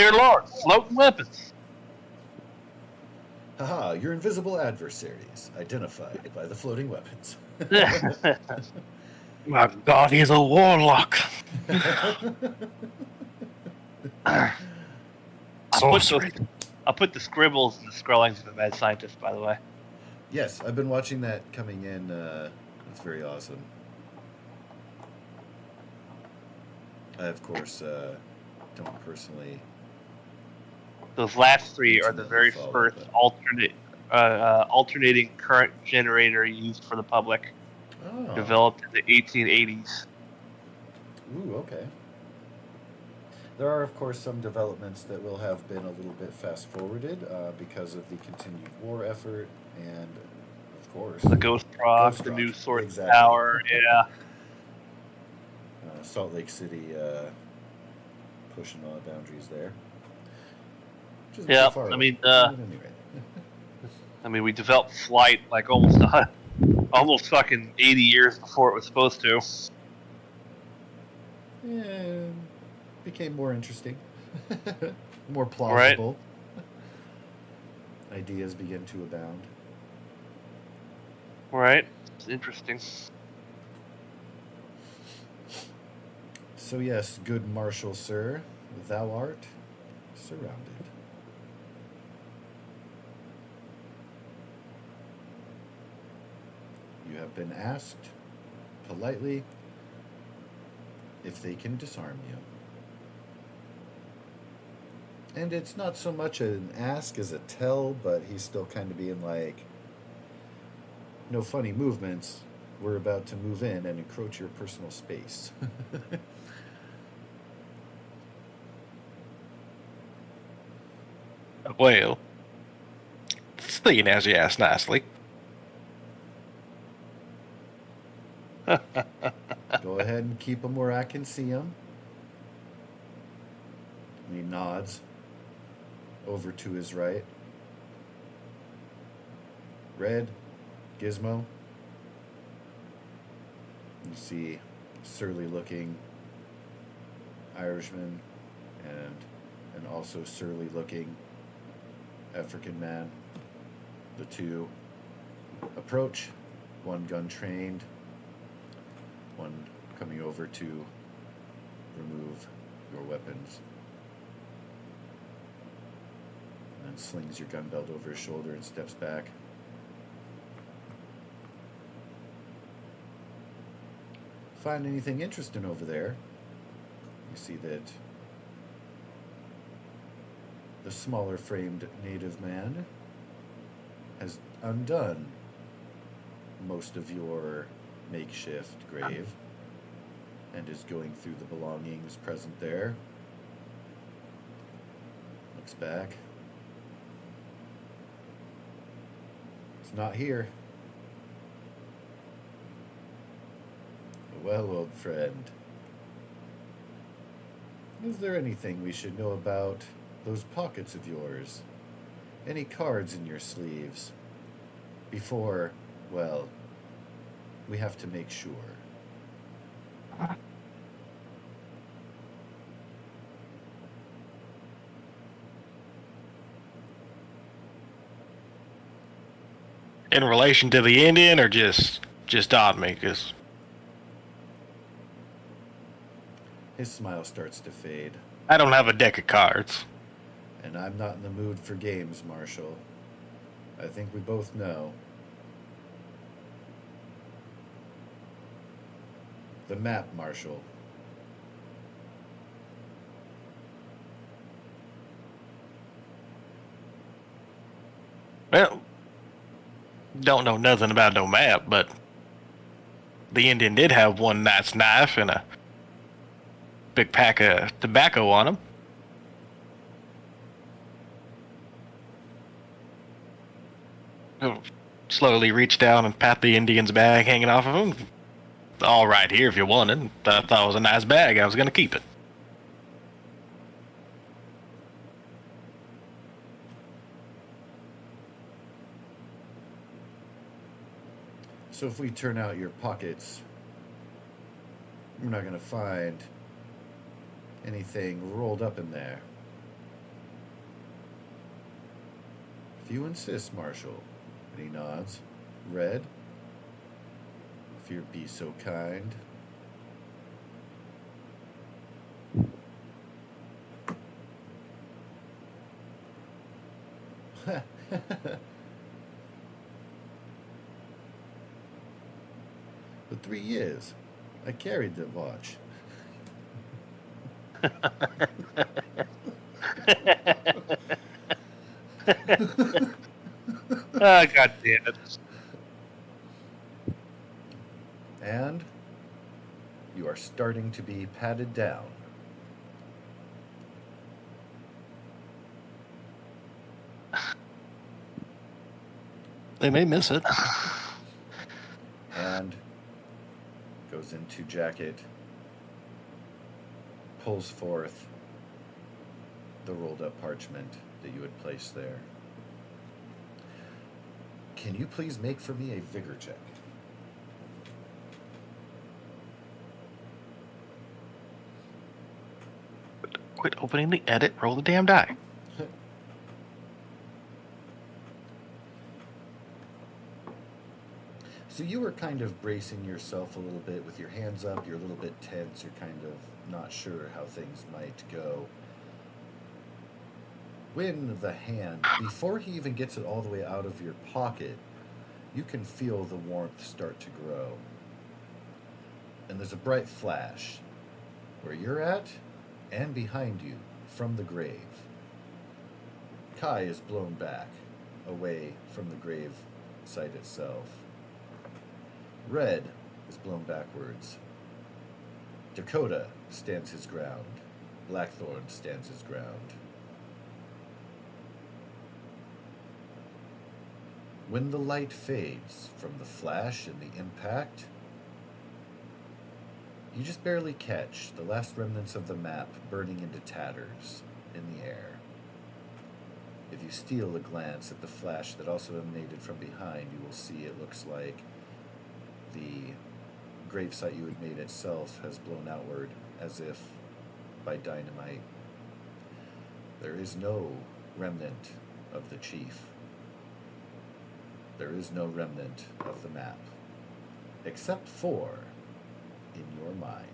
dear Lord, floating weapons. Haha, your invisible adversaries, identified by the floating weapons. My god, he's a warlock. Sorcery. I'll put the scribbles and the scrawlings of the mad scientist, by the way. Yes, I've been watching that coming in. It's very awesome. I, of course, don't personally... Those last three are the very first alternating current generator used for the public, Oh. developed in the 1880s. Ooh, okay. There are, of course, some developments that will have been a little bit fast-forwarded because of the continued war effort and, of course... The Ghost Rock, the new Sword Power, yeah. Salt Lake City pushing all the boundaries there. Yeah, I mean, we developed flight like almost fucking 80 years before it was supposed to. Yeah. became more interesting, more plausible. Ideas begin to abound. Right. It's interesting. So yes, good marshal, sir, thou art surrounded. You have been asked politely if they can disarm you. And it's not so much an ask as a tell, but he's still kind of being like, no funny movements. We're about to move in and encroach your personal space. Well, seeing as you asked nicely, Go ahead and keep him where I can see him. And he nods over to his right. Red, Gizmo. You see surly looking Irishman and an also surly looking African man. The two approach, one gun trained, one coming over to remove your weapons. And then slings your gun belt over his shoulder and steps back. Find anything interesting over there? You see that the smaller framed native man has undone most of your makeshift grave and is going through the belongings present there. Looks back. It's not here. Well, old friend, is there anything we should know about those pockets of yours? Any cards in your sleeves? Before, well, we have to make sure. in relation to the Indian, or just on me, because His smile starts to fade. I don't have a deck of cards. And I'm not in the mood for games, Marshal. I think we both know. The map, Marshal. Well, don't know nothing about no map, but the Indian did have one nice knife and a big pack of tobacco on him. Slowly reached down and pat the Indian's bag hanging off of him. All right here if you want it. I thought it was a nice bag. I was going to keep it. So if we turn out your pockets, we're not going to find anything rolled up in there. If you insist, Marshal. And he nods. Red, if you'd be so kind. For 3 years, I carried the watch. Ah, God damn it. And you are starting to be patted down. They may miss it. And goes into jacket, pulls forth the rolled up parchment that you had placed there. Can you please make for me a vigor check? Quit opening the edit. Roll the damn die. So you were kind of bracing yourself a little bit with your hands up. You're a little bit tense. You're kind of not sure how things might go. When the hand, before he even gets it all the way out of your pocket, you can feel the warmth start to grow. And there's a bright flash where you're at and behind you from the grave. Kai is blown back away from the grave site itself. Red is blown backwards. Dakota stands his ground. Blackthorn stands his ground. When the light fades from the flash and the impact, you just barely catch the last remnants of the map burning into tatters in the air. If you steal a glance at the flash that also emanated from behind, you will see it looks like the gravesite you had made itself has blown outward as if by dynamite. There is no remnant of the chief. There is no remnant of the map, except for in your mind.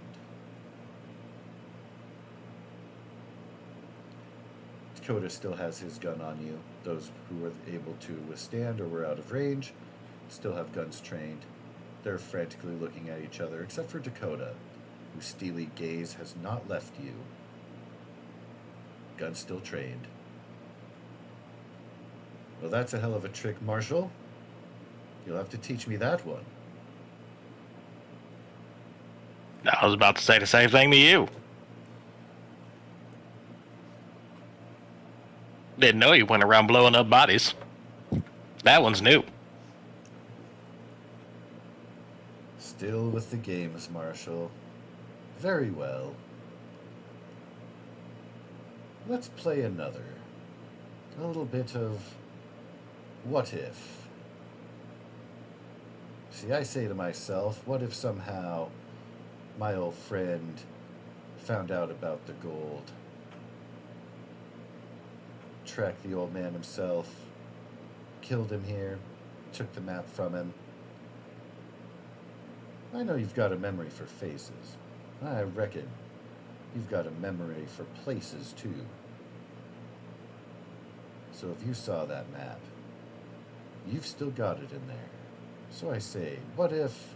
Dakota still has his gun on you. Those who were able to withstand or were out of range still have guns trained. They're frantically looking at each other, except for Dakota, whose steely gaze has not left you. Gun still trained. Well, that's a hell of a trick, Marshal. You'll have to teach me that one. I was about to say the same thing to you. Didn't know you went around blowing up bodies. That one's new. Still with the games, Marshal. Very well. Let's play another. A little bit of what if. See, I say to myself, what if somehow my old friend found out about the gold? Tracked the old man himself, killed him here, took the map from him. I know you've got a memory for faces. I reckon you've got a memory for places too. So if you saw that map, you've still got it in there. So I say, what if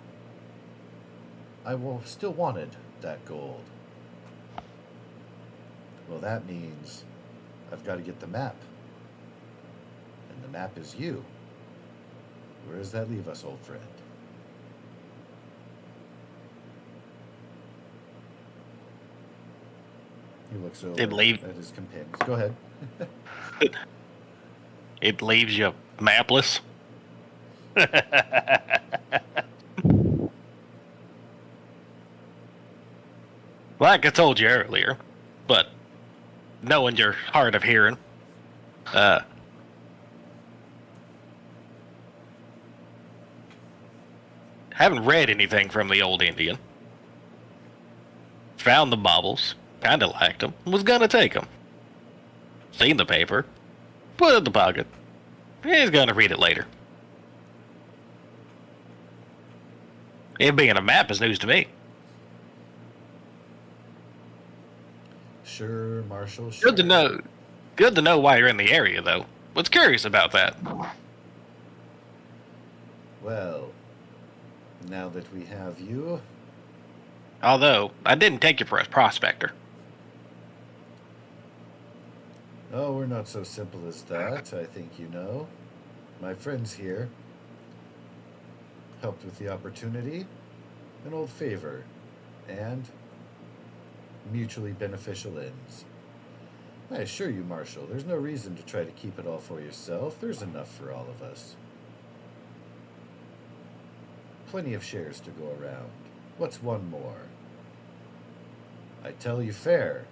I still wanted that gold? Well, that means I've got to get the map. And the map is you. Where does that leave us, old friend? He looks over at his companions. Go ahead. It leaves you mapless. Like I told you earlier, but knowing your hard of hearing, haven't read anything from the old Indian. Found the baubles, kinda liked them, was gonna take them. Seen the paper, put it in the pocket. He's gonna read it later. It being a map is news to me. Sure, Marshal, sure. Good to know. Good to know why you're in the area, though. Was curious about that. Well, now that we have you... Although, I didn't take you for a prospector. Oh, we're not so simple as that, I think you know. My friends here helped with the opportunity, an old favor, and mutually beneficial ends. I assure you, Marshal, there's no reason to try to keep it all for yourself. There's enough for all of us. Plenty of shares to go around. What's one more? I tell you fair.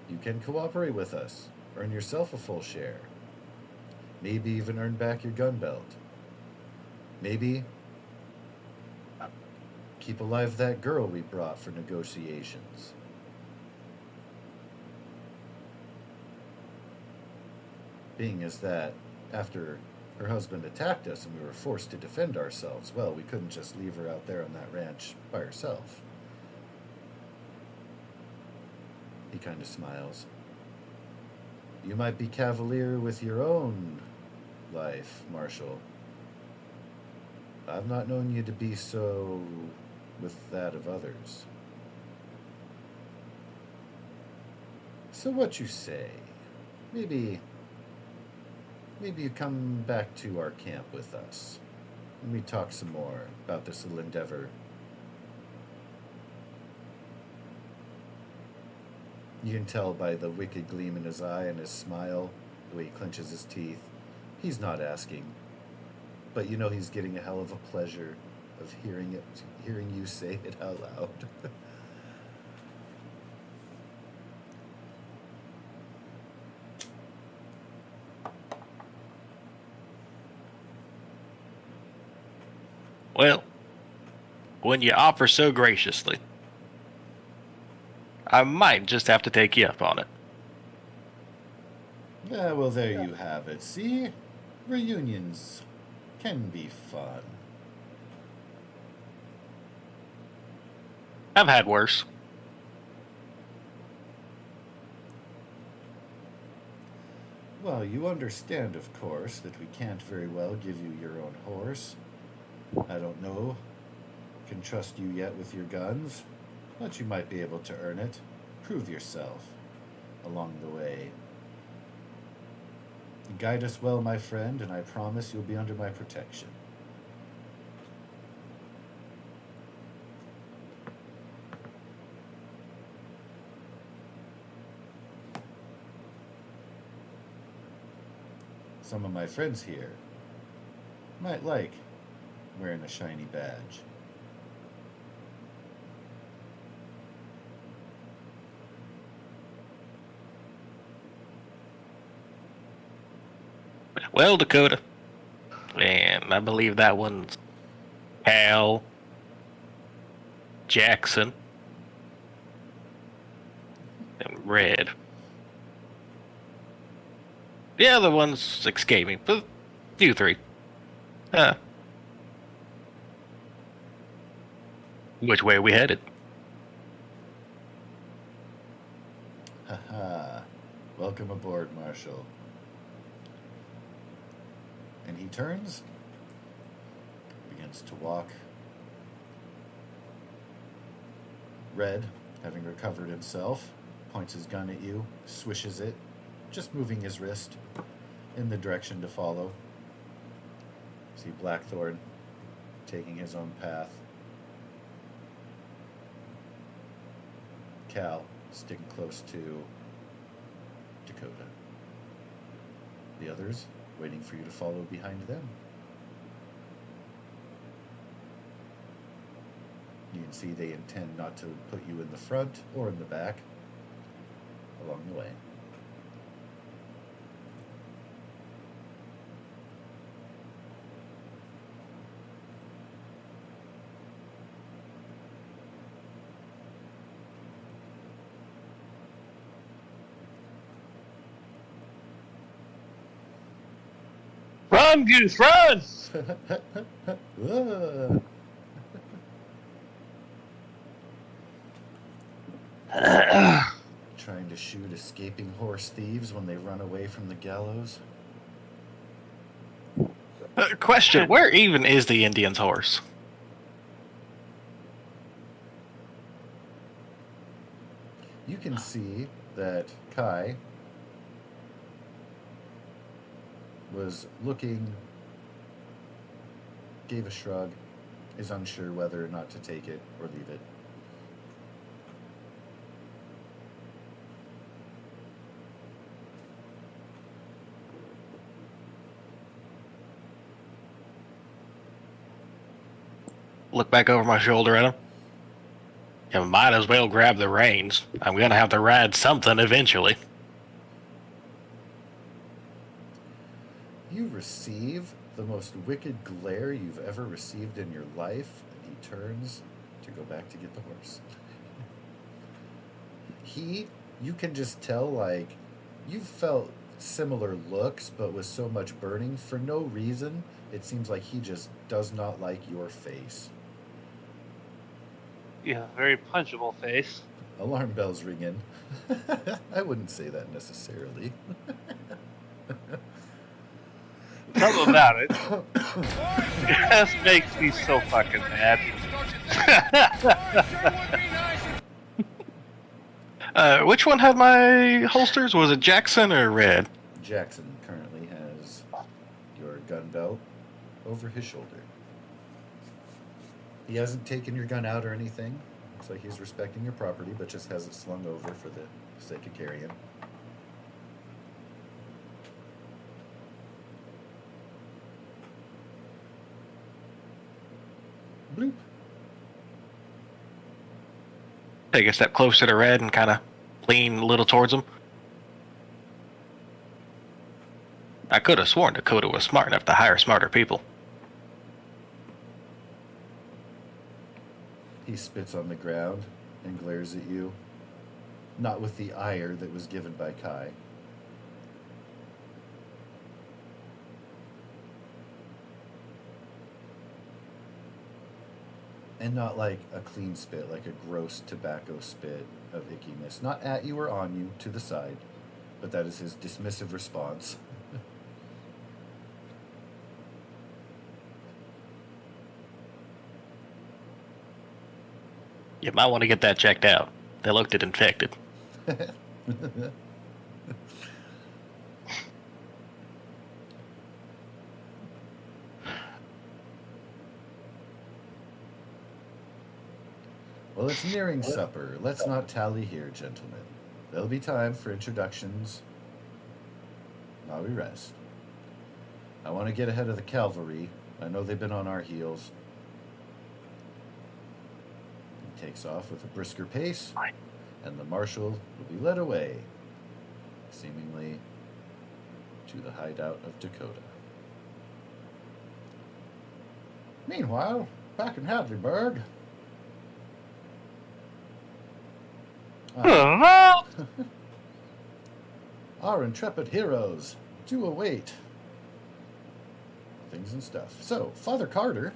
You can cooperate with us. Earn yourself a full share. Maybe even earn back your gun belt. Maybe keep alive that girl we brought for negotiations. being as that after her husband attacked us and we were forced to defend ourselves, well, we couldn't just leave her out there on that ranch by herself. He kind of smiles. You might be cavalier with your own life, Marshal. I've not known you to be so with that of others. So what you say? Maybe you come back to our camp with us, and we talk some more about this little endeavor. You can tell by the wicked gleam in his eye and his smile, the way he clenches his teeth. He's not asking, but you know he's getting a hell of a pleasure of hearing you say it out loud. Well, when you offer so graciously, I might just have to take you up on it. Yeah, well, there you have it. See? Reunions can be fun. I've had worse. Well, you understand, of course, that we can't very well give you your own horse. I don't know. Can trust you yet with your guns, but you might be able to earn it. Prove yourself along the way. Guide us well, my friend, and I promise you'll be under my protection. Some of my friends here might like wearing a shiny badge. Well, Dakota, and I believe that one's Hal Jackson and Red. The other one's escaping, but you three. Which way are we headed? Haha. Welcome aboard, Marshal. And he turns, begins to walk. Red, having recovered himself, points his gun at you, swishes it, just moving his wrist in the direction to follow. See Blackthorn taking his own path. Cal sticking close to Dakota. The others waiting for you to follow behind them. You can see they intend not to put you in the front or in the back along the way. Run, Goose, run! Trying to shoot escaping horse thieves when they run away from the gallows. Question, where even is the Indian's horse? You can see that Kai was looking, gave a shrug, is unsure whether or not to take it or leave it. Look back over my shoulder at him. You might as well grab the reins. I'm gonna have to ride something eventually. You receive the most wicked glare you've ever received in your life, and he turns to go back to get the horse. You can just tell, like, you felt similar looks, but with so much burning for no reason. It seems like he just does not like your face. Yeah, very punchable face. Alarm bells ringing. I wouldn't say that necessarily. Something about it just makes me so fucking mad. Which one had my holsters? Was it Jackson or Red? Jackson currently has your gun belt over his shoulder. He hasn't taken your gun out or anything. Looks like he's respecting your property, but just has it slung over for the sake of carrying. Bloop. Take a step closer to Red and kind of lean a little towards him. I could have sworn Dakota was smart enough to hire smarter people. He spits on the ground and glares at you. Not with the ire that was given by Kai. And not like a clean spit, like a gross tobacco spit of ickiness. Not at you or on you, to the side. But that is his dismissive response. You might want to get that checked out. They looked it infected. Well, it's nearing supper. Let's not tally here, gentlemen. There'll be time for introductions while we rest. I want to get ahead of the cavalry. I know they've been on our heels. He takes off with a brisker pace, and the marshal will be led away, seemingly to the hideout of Dakota. Meanwhile, back in Hadleyburg, our intrepid heroes do await things and stuff. So, Father Carter,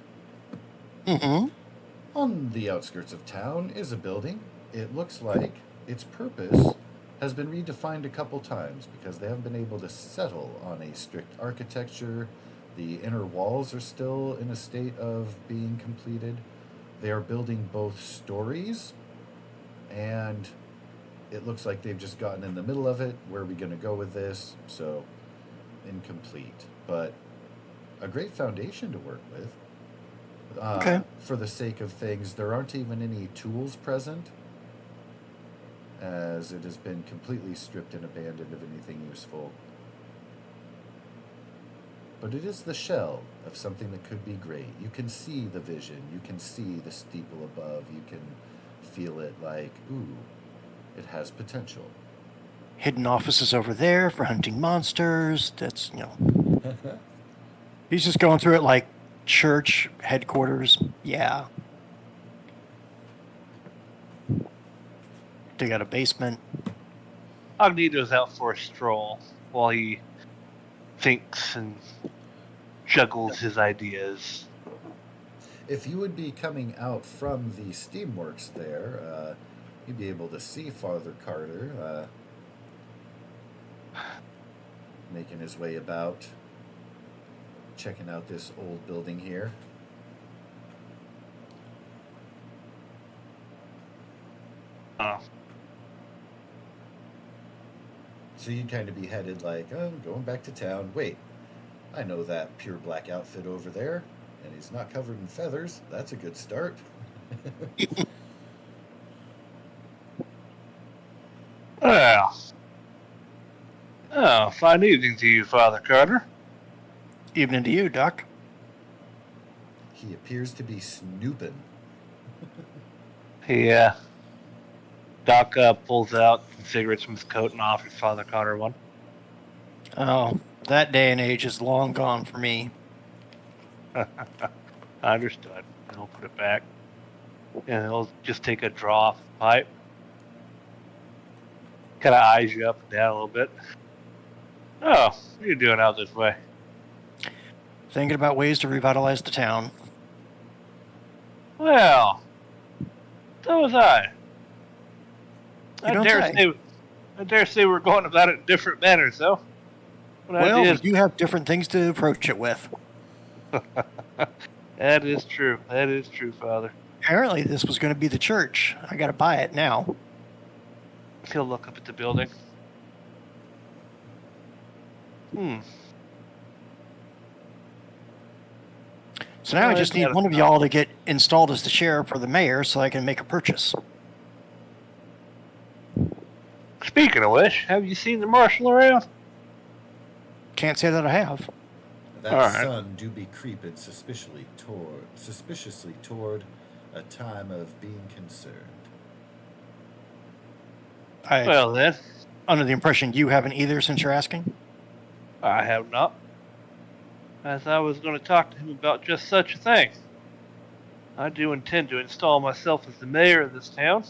on the outskirts of town is a building. It looks like its purpose has been redefined a couple times because they haven't been able to settle on a strict architecture. The inner walls are still in a state of being completed. They are building both stories, and it looks like they've just gotten in the middle of it. Where are we going to go with this? So, incomplete. But a great foundation to work with. Okay. For the sake of things, there aren't even any tools present, as it has been completely stripped and abandoned of anything useful. But it is the shell of something that could be great. You can see the vision. You can see the steeple above. You can feel it like, ooh, it has potential. Hidden offices over there for hunting monsters. That's, he's just going through it like church headquarters. Yeah. They got a basement. Agnito's out for a stroll while he thinks and juggles his ideas. If you would be coming out from the steamworks there, you'd be able to see Father Carter making his way about, checking out this old building here. So you'd kind of be headed like, oh, I'm going back to town. Wait, I know that pure black outfit over there, and he's not covered in feathers. That's a good start. Well, fine evening to you, Father Carter. Evening to you, Doc. He appears to be snooping. Doc pulls out some cigarettes from his coat and offers Father Carter one. Oh, that day and age is long gone for me. Understood. And he'll put it back. And he'll just take a draw off the pipe. Kind of eyes you up and down a little bit. Oh, what are you doing out this way? Thinking about ways to revitalize the town. Well, so was I. You don't say. I dare say we're going about it in different manners, though. What Well, we ideas? do have different things to approach it with. That is true. That is true, Father. Apparently, this was going to be the church. I got to buy it now. He'll look up at the building. So now I just need one of y'all to get installed as the sheriff or the mayor so I can make a purchase. Speaking of which, have you seen the marshal around? Can't say that I have. That All right. sun do be creeping suspiciously toward a time of being concerned. I Well, then, under the impression you haven't either since you're asking. I have not. As I was going to talk to him about just such a thing. I do intend to install myself as the mayor of this town.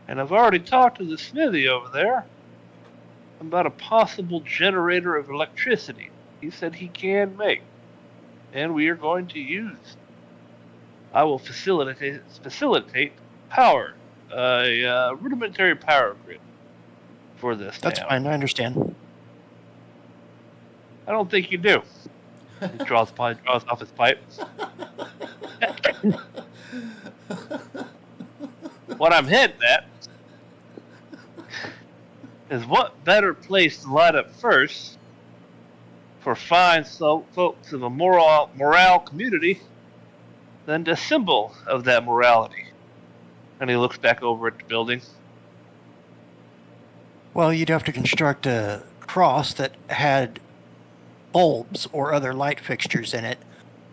And I've already talked to the smithy over there about a possible generator of electricity he said he can make. And we are going to use. I will facilitate power, a rudimentary power grid for this That's town. fine. I understand. I don't think you do. He draws off his pipe. What I'm hinting at is what better place to light up first for fine folks of a morale community than the symbol of that morality. And he looks back over at the building. Well, you'd have to construct a cross that had bulbs or other light fixtures in it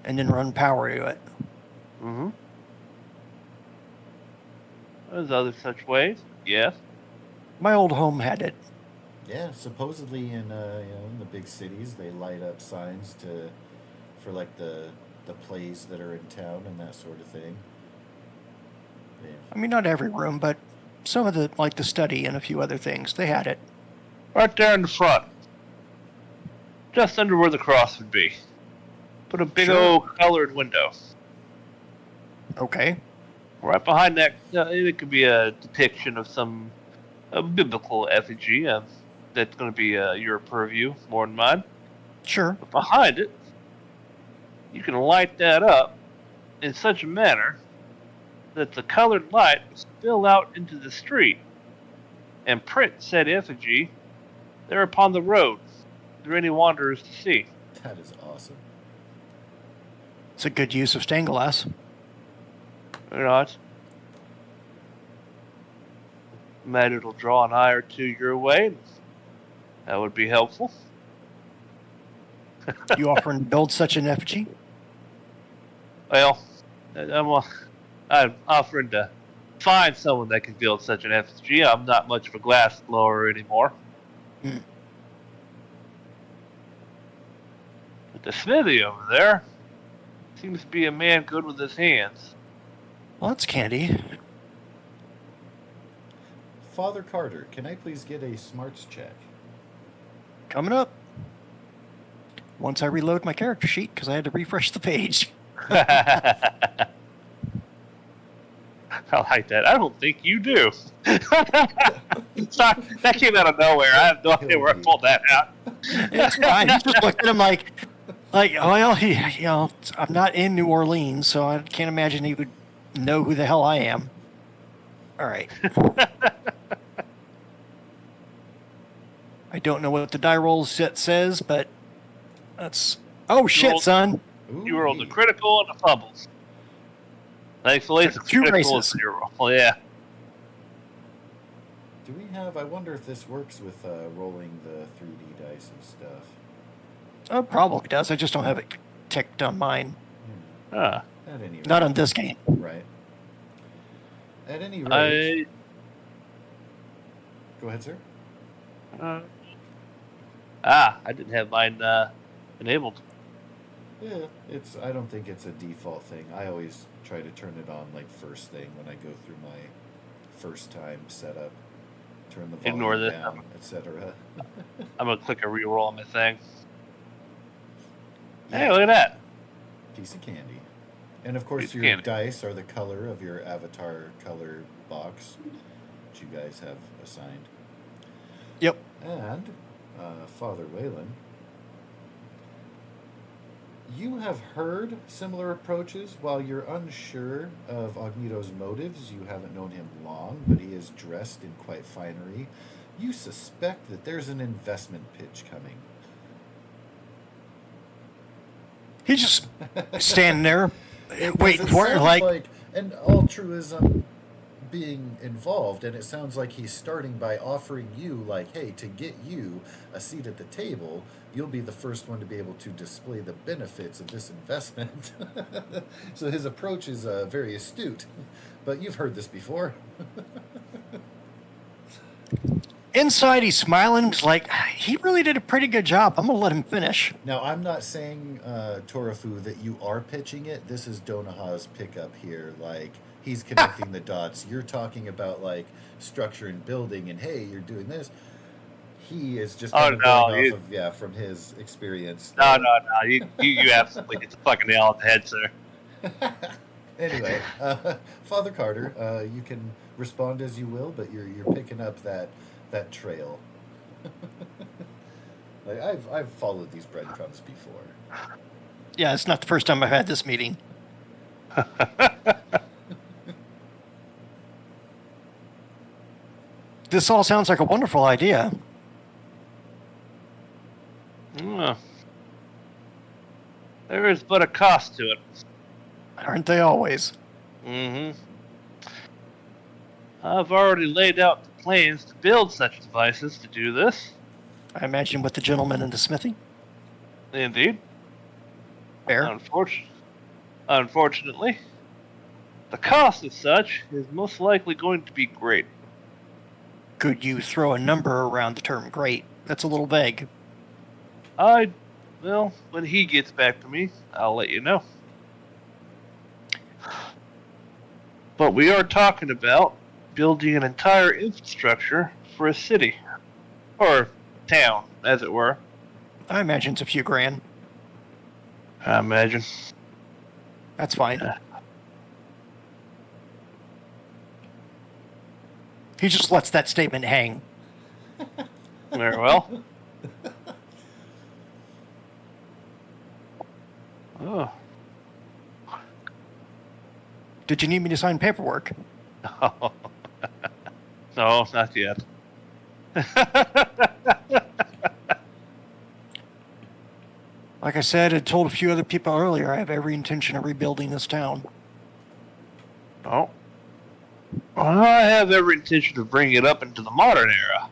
and then run power to it. Mm-hmm. There's other such ways, yes. My old home had it. Yeah, supposedly in in the big cities they light up signs for like the plays that are in town and that sort of thing. Yeah. I mean, not every room, but some of the, like the study and a few other things, they had it. Right there in the front. Just under where the cross would be. Put a big Sure. old colored window. Okay. Right behind that, it could be a depiction of a biblical effigy. That's going to be your purview more than mine. Sure. But behind it, you can light that up in such a manner that the colored light will spill out into the street and print said effigy there upon the road for any wanderers to see. That is awesome. It's a good use of stained glass. Or not. Maybe it'll draw an eye or two your way. That would be helpful. You offering to build such an effigy? Well, I'm offering to find someone that can build such an effigy. I'm not much of a glass blower anymore. Hmm. But the smithy over there seems to be a man good with his hands. Well, that's candy. Father Carter, can I please get a smarts check? Coming up. Once I reload my character sheet, because I had to refresh the page. I like that. I don't think you do. Sorry, that came out of nowhere. I have no idea where I pulled that out. It's fine. He just looked at him like, well, I'm not in New Orleans, so I can't imagine he would know who the hell I am. All right. I don't know what the die roll set says, but that's... Oh, shit, rolled- son. Ooh, You rolled the critical and the fumbles. Thankfully, it's a Two critical races. and zero. Well, yeah. Do we have? I wonder if this works with rolling the 3D dice and stuff. Oh, probably does. I just don't have it ticked on mine. Ah, At any rate. Not on this game. Right. At any rate. Go ahead, sir. I didn't have mine enabled. Yeah, I don't think it's a default thing. I always try to turn it on like first thing when I go through my first time setup. turn the volume Ignore this. down, etc. I'm gonna click a reroll on my thing. Yeah, Hey, look at that. piece of candy. And of course, Piece of your candy. dice are the color of your avatar color box, which you guys have assigned. Yep. And Father Whalen, you have heard similar approaches. While you're unsure of Agnito's motives, you haven't known him long, but he is dressed in quite finery. You suspect that there's an investment pitch coming. He's just standing there, It waiting for it. sounds Like, an altruism being involved, and it sounds like he's starting by offering you, like, hey, to get you a seat at the table, you'll be the first one to be able to display the benefits of this investment. So his approach is very astute, but you've heard this before. inside, he's smiling. He's like, he really did a pretty good job. I'm going to let him finish. Now, I'm not saying, Torafu, that you are pitching it. This is Donaha's pickup here. Like, he's connecting the dots. You're talking about, like, structure and building, and hey, you're doing this. He is just kind of going off of, from his experience. No. You absolutely hit the fucking nail on the head, sir. Anyway, Father Carter, you can respond as you will, but you're picking up that trail. Like, I've followed these breadcrumbs before. Yeah, it's not the first time I've had this meeting. This all sounds like a wonderful idea. There is but a cost to it. Aren't they always? Mm-hmm. I've already laid out the plans to build such devices to do this. I imagine with the gentleman in the smithy. Indeed. Fair. Unfortunately, the cost of such is most likely going to be great. Could you throw a number around the term great? That's a little vague. Well, when he gets back to me, I'll let you know. But we are talking about building an entire infrastructure for a city. Or town, as it were. I imagine it's a few grand. I imagine. That's fine. He just lets that statement hang. Very well. Oh. Did you need me to sign paperwork? No, not yet. Like I said, I told a few other people earlier, I have every intention of rebuilding this town. Oh. Well, I have every intention of bringing it up into the modern era.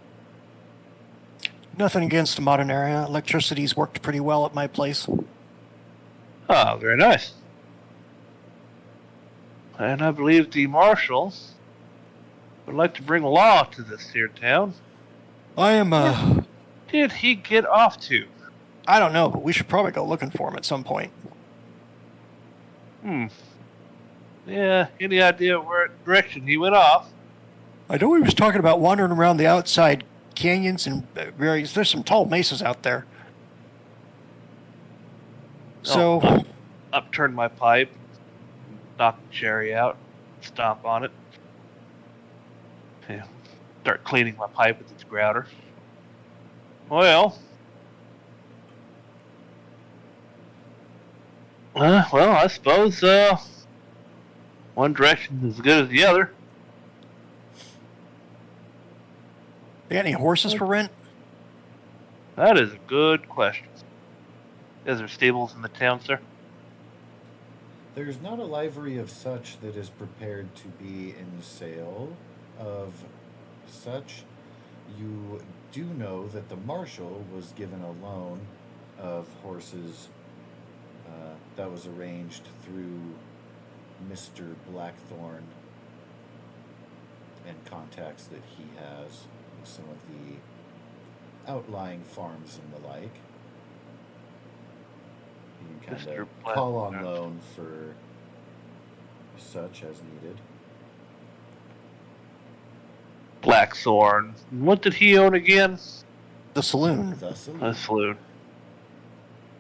Nothing against the modern era. Electricity's worked pretty well at my place. Ah, very nice. And I believe the marshal would like to bring law to this here town. I am, Where did he get off to? I don't know, but we should probably go looking for him at some point. Yeah, any idea where direction he went off? I know he was talking about wandering around the outside canyons and there's some tall mesas out there. So, Upturn my pipe, knock the cherry out, stomp on it. Yeah, start cleaning my pipe with its grouter. Well, I suppose one direction is as good as the other. you got any horses for rent? That is a good question. Is there stables in the town, sir? There's not a livery of such that is prepared to be in sale. Of such, you do know that the marshal was given a loan of horses that was arranged through Mr. Blackthorn and contacts that he has with some of the outlying farms and the like. You can kind Mr. of call on Blackthorn. loan for such as needed. Blackthorn. What did he own again? The saloon. The A saloon. saloon.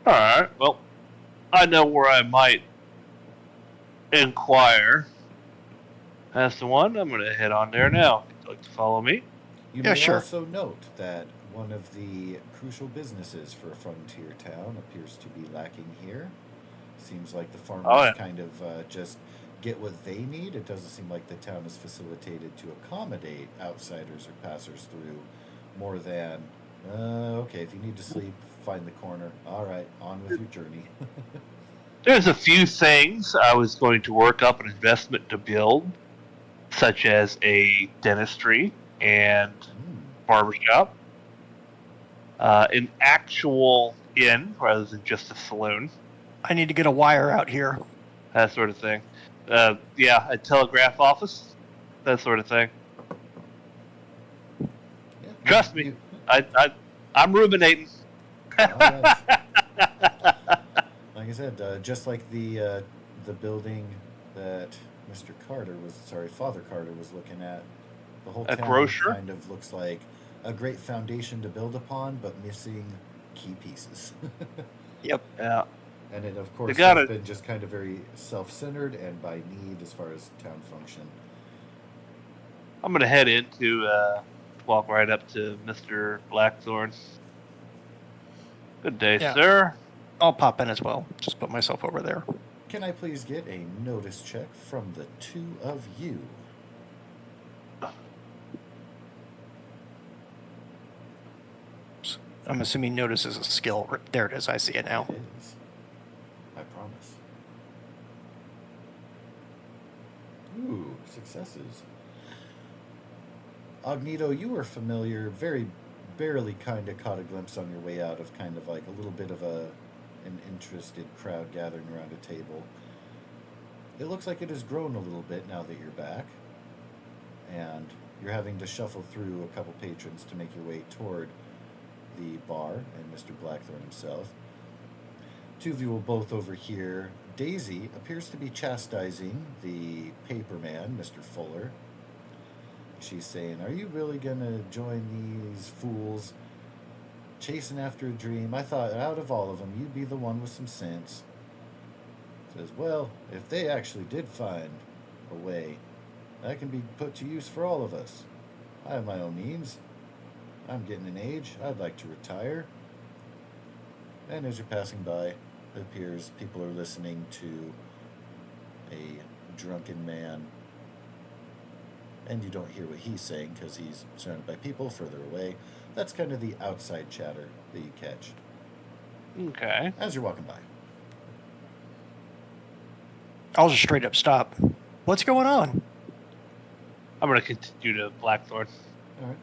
Alright, well, I know where I might inquire. As the one, I'm going to head on there now. If you'd like to follow me. You Yeah, may sure. also note that one of the crucial businesses for a frontier town appears to be lacking here. Seems like the farmers Oh, yeah. kind of just get what they need. It doesn't seem like the town is facilitated to accommodate outsiders or passers through more than, okay, if you need to sleep, find the corner. All right, on with your journey. There's a few things I was going to work up an investment to build, such as a dentistry and barbershop, an actual inn rather than just a saloon, I need to get a wire out here. that sort of thing. Yeah, a telegraph office, that sort of thing. Yeah, Trust me. I'm ruminating. all right. Like I said, just like the building that Father Carter was looking at, the whole A town grocer? kind of looks like a great foundation to build upon, but missing key pieces. Yep. Yeah. And it, of course, got has it. been just kind of very self-centered and by need as far as town function. I'm going to head in to walk right up to Mr. Blackthorn. Good day, Yeah. sir. I'll pop in as well. Just put myself over there. Can I please get a notice check from the two of you? I'm assuming notice is a skill. There it is. I see it now. It is. I promise. Ooh, successes. Agnito, you were familiar, very barely kind of caught a glimpse on your way out of kind of like a little bit of an interested crowd gathering around a table. It looks like it has grown a little bit now that you're back. And you're having to shuffle through a couple patrons to make your way toward the bar and Mr. Blackthorn himself. Two of you will both overhear. Daisy appears to be chastising the paperman, Mr. Fuller. She's saying, "Are you really gonna join these fools chasing after a dream? I thought out of all of them, you'd be the one with some sense." Says, "Well, if they actually did find a way, that can be put to use for all of us. I have my own means. I'm getting an age. I'd like to retire." And as you're passing by, it appears people are listening to a drunken man. And you don't hear what he's saying because he's surrounded by people further away. That's kind of the outside chatter that you catch Okay. as you're walking by. I'll just straight up stop. What's going on? I'm going to continue to Blackthorn. All right.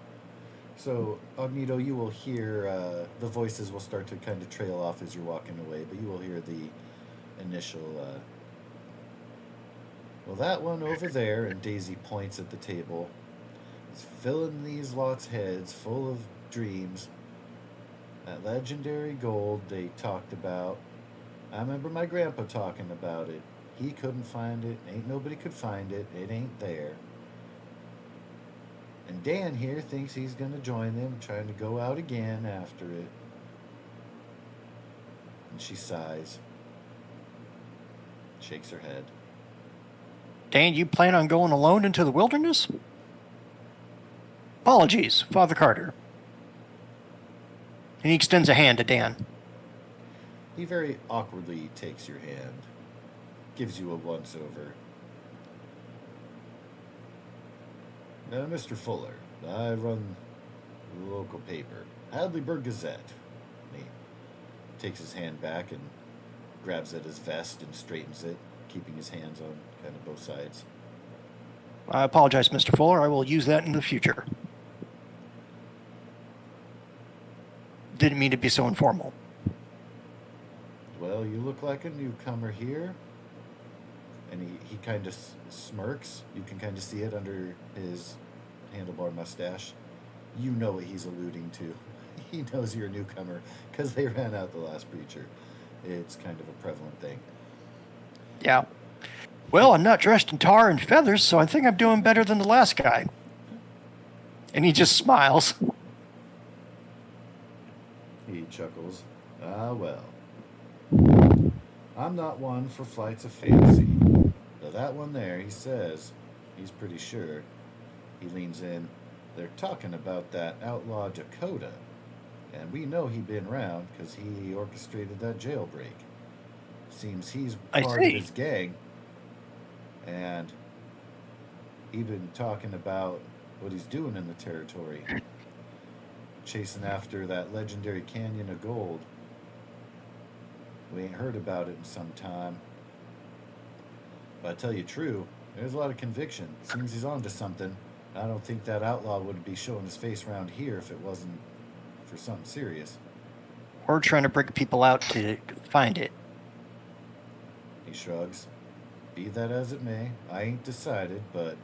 So, Agnito, you will hear the voices will start to kind of trail off as you're walking away, but you will hear the initial, well, that one over there, and Daisy points at the table, is filling these lots' heads full of dreams. That legendary gold they talked about. I remember my grandpa talking about it. He couldn't find it. Ain't nobody could find it. It ain't there. And Dan here thinks he's going to join them, trying to go out again after it. And she sighs, shakes her head. Dan, you plan on going alone into the wilderness? Apologies, Father Carter. And he extends a hand to Dan. He very awkwardly takes your hand, gives you a once-over. Now, Mr. Fuller, I run the local paper, Hadleyburg Gazette. He takes his hand back and grabs at his vest and straightens it, keeping his hands on kind of both sides. I apologize, Mr. Fuller. I will use that in the future. Didn't mean to be so informal. Well, you look like a newcomer here. And he kind of smirks. You can kind of see it under his handlebar mustache. You know what he's alluding to. He knows you're a newcomer because they ran out the last preacher. It's kind of a prevalent thing. Yeah. Well, I'm not dressed in tar and feathers, so I think I'm doing better than the last guy. And he just smiles. He chuckles. Ah, well. I'm not one for flights of fancy. But that one there, he says, he's pretty sure. He leans in. They're talking about that outlaw Dakota. And we know he been around because he orchestrated that jailbreak. Seems he's I part of see. his gang. And he been talking about what he's doing in the territory. Chasing after that legendary canyon of gold. We ain't heard about it in some time. But I tell you true, there's a lot of conviction. Seems he's onto something. I don't think that outlaw would be showing his face around here if it wasn't for something serious. We're trying to bring people out to find it. He shrugs. Be that as it may, I ain't decided, but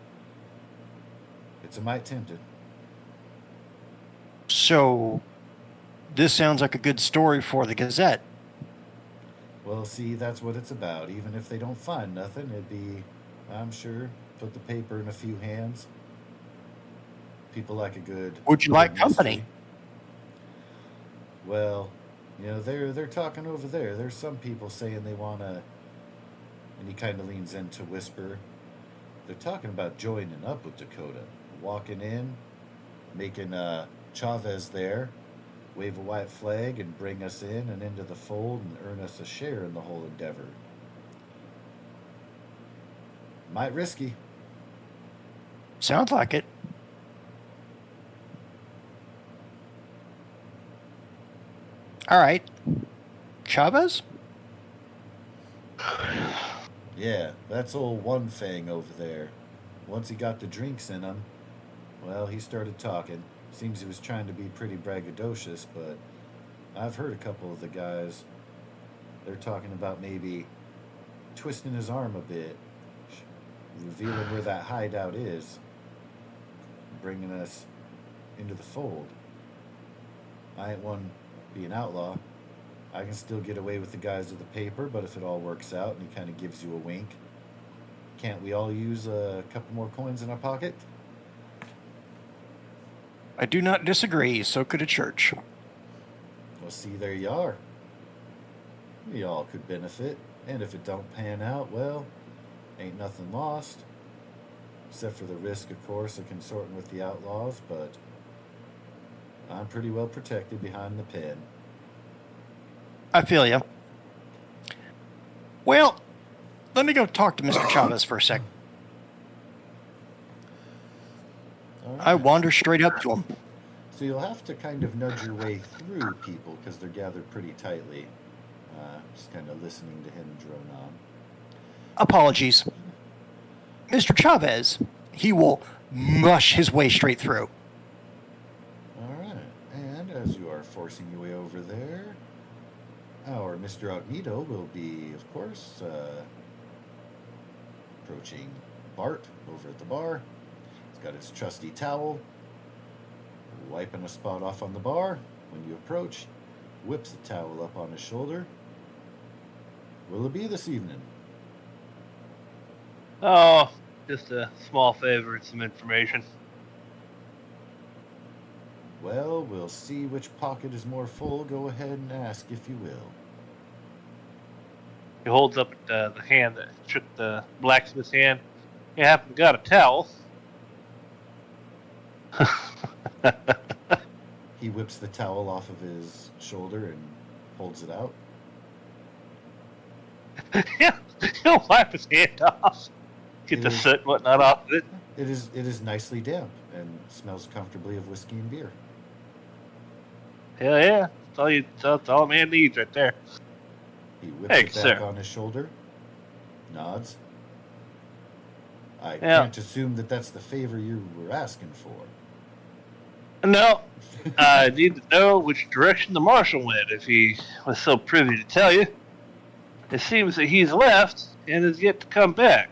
it's a mite tempted. So, this sounds like a good story for the Gazette. Well, see, that's what it's about. Even if they don't find nothing, it'd be, I'm sure, put the paper in a few hands. People like a good. Would you like good mystery. company? Well, you know, they're talking over there. There's some people saying they wanna, and he kind of leans in to whisper. They're talking about joining up with Dakota, walking in, making Chavez there, wave a white flag and bring us in and into the fold and earn us a share in the whole endeavor. Might risky. Sounds like it. All right. Chavez? Yeah, that's old One Fang over there. Once he got the drinks in him, well, he started talking. Seems he was trying to be pretty braggadocious, but I've heard a couple of the guys. They're talking about maybe twisting his arm a bit, revealing where that hideout is, bringing us into the fold. I ain't one to be an outlaw. I can still get away with the guys of the paper, but if it all works out and he kind of gives you a wink, can't we all use a couple more coins in our pocket? I do not disagree. So could a church. Well, see, there you are. We all could benefit, and if it don't pan out, well, ain't nothing lost. Except for the risk, of course, of consorting with the outlaws, but I'm pretty well protected behind the pen. I feel you. Well, let me go talk to Mr. Chavez for a sec. All I right. wander straight up to him. So you'll have to kind of nudge your way through people because they're gathered pretty tightly. Just kind of listening to him drone on. Apologies. Mr. Chavez, he will mush his way straight through. All right. And as you are forcing your way over there, our Mr. Ogneto will be, of course, approaching Bart over at the bar. He's got his trusty towel, wiping a spot off on the bar. When you approach, whips the towel up on his shoulder. Will it be this evening? Oh, just a small favor and some information. Well, we'll see which pocket is more full. Go ahead and ask if you will. He holds up the hand that shook the blacksmith's hand. You happen to got a towel. He whips the towel off of his shoulder and holds it out. Yeah, he'll wipe his hand off. Get the soot and whatnot off of it. It is nicely damp and smells comfortably of whiskey and beer. Hell yeah. That's all a man needs right there. He whips Thanks, it back sir. on his shoulder, nods. I Yeah. can't assume that that's the favor you were asking for. No, I need to know which direction the marshal went, if he was so privy to tell you. It seems that he's left and is yet to come back.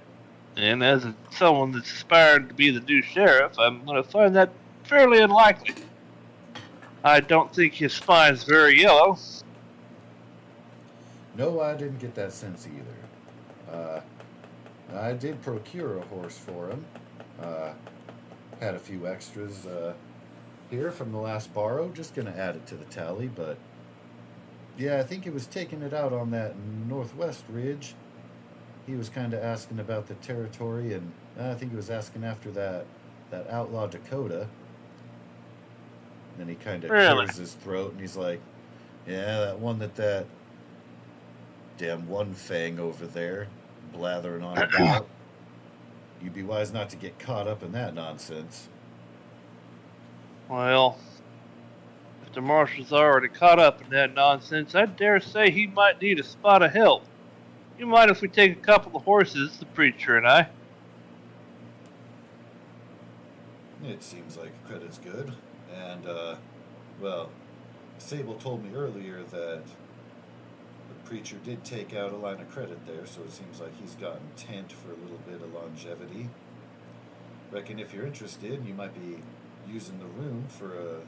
And as someone that's aspiring to be the new sheriff, I'm going to find that fairly unlikely. I don't think his spine's very yellow. No, I didn't get that sense either. I did procure a horse for him. Had a few extras here from the last borrow. Just gonna add it to the tally, but yeah, I think he was taking it out on that northwest ridge. He was kind of asking about the territory, and I think he was asking after that outlaw Dakota. And then he kind of Really? clears his throat, and he's like, "Yeah, that one that damn one fang over there blathering on about. You'd be wise not to get caught up in that nonsense." Well, if the marshal's already caught up in that nonsense, I dare say he might need a spot of help. You mind if we take a couple of horses, the preacher and I? It seems like credit's good. And, well, Sable told me earlier that the preacher did take out a line of credit there, so it seems like he's gotten tent for a little bit of longevity. Reckon if you're interested, you might be using the room for a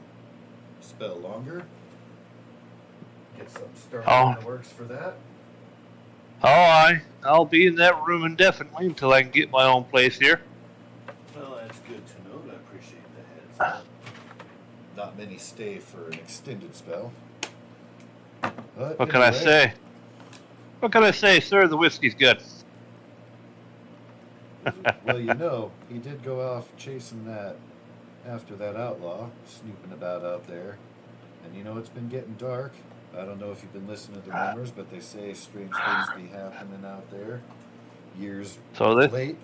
spell longer. Get something started in the works for that. I'll be in that room indefinitely until I can get my own place here. Well, that's good to know. I appreciate the heads up. Not many stay for an extended spell. But What can I say? What can I say, sir? The whiskey's good. Well, you know, he did go off chasing that after that outlaw, snooping about out there. And you know, it's been getting dark. I don't know if you've been listening to the rumors, but they say strange things be happening out there. Years late.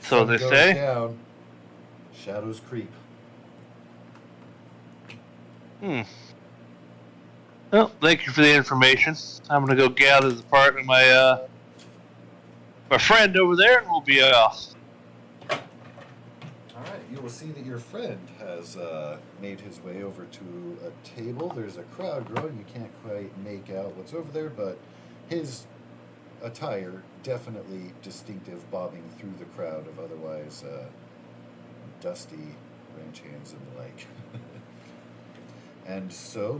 So they goes say? Down, shadows creep. Well, thank you for the information. I'm gonna go gather the part of my friend over there, and we'll be off. Alright, you will see that your friend has made his way over to a table. There's a crowd growing. You can't quite make out what's over there, but his attire definitely distinctive, bobbing through the crowd of otherwise dusty ranch hands and the like. And so,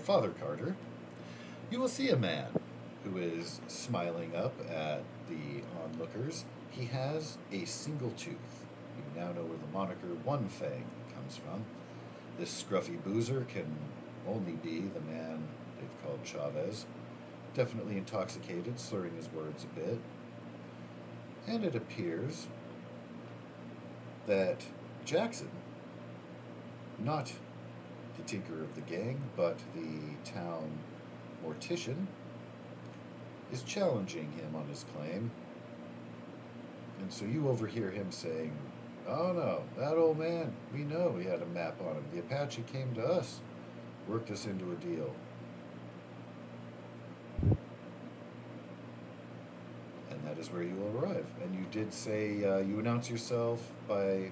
Father Carter, you will see a man who is smiling up at the onlookers. He has a single tooth. You now know where the moniker One Fang comes from. This scruffy boozer can only be the man they've called Chavez. Definitely intoxicated, slurring his words a bit. And it appears that Jackson, not the tinker of the gang, but the town mortician, is challenging him on his claim. And so you overhear him saying, "Oh no, that old man, we know he had a map on him. The Apache came to us, worked us into a deal." And that is where you will arrive. And you did say, you announce yourself by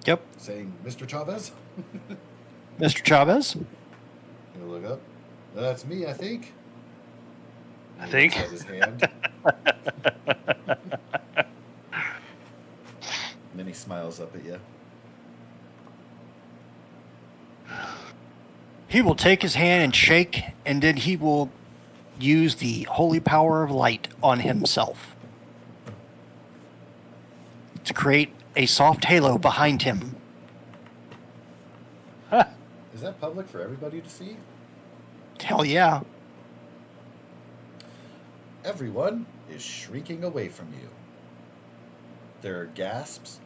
Yep. saying, "Mr. Chavez?" Mr. Chavez? You look up. "That's me, I think." I He think. looks at his hand. And then he smiles up at you. He will take his hand and shake, and then he will use the holy power of light on himself to create a soft halo behind him. Is that public for everybody to see? Hell yeah. Everyone is shrieking away from you. There are gasps.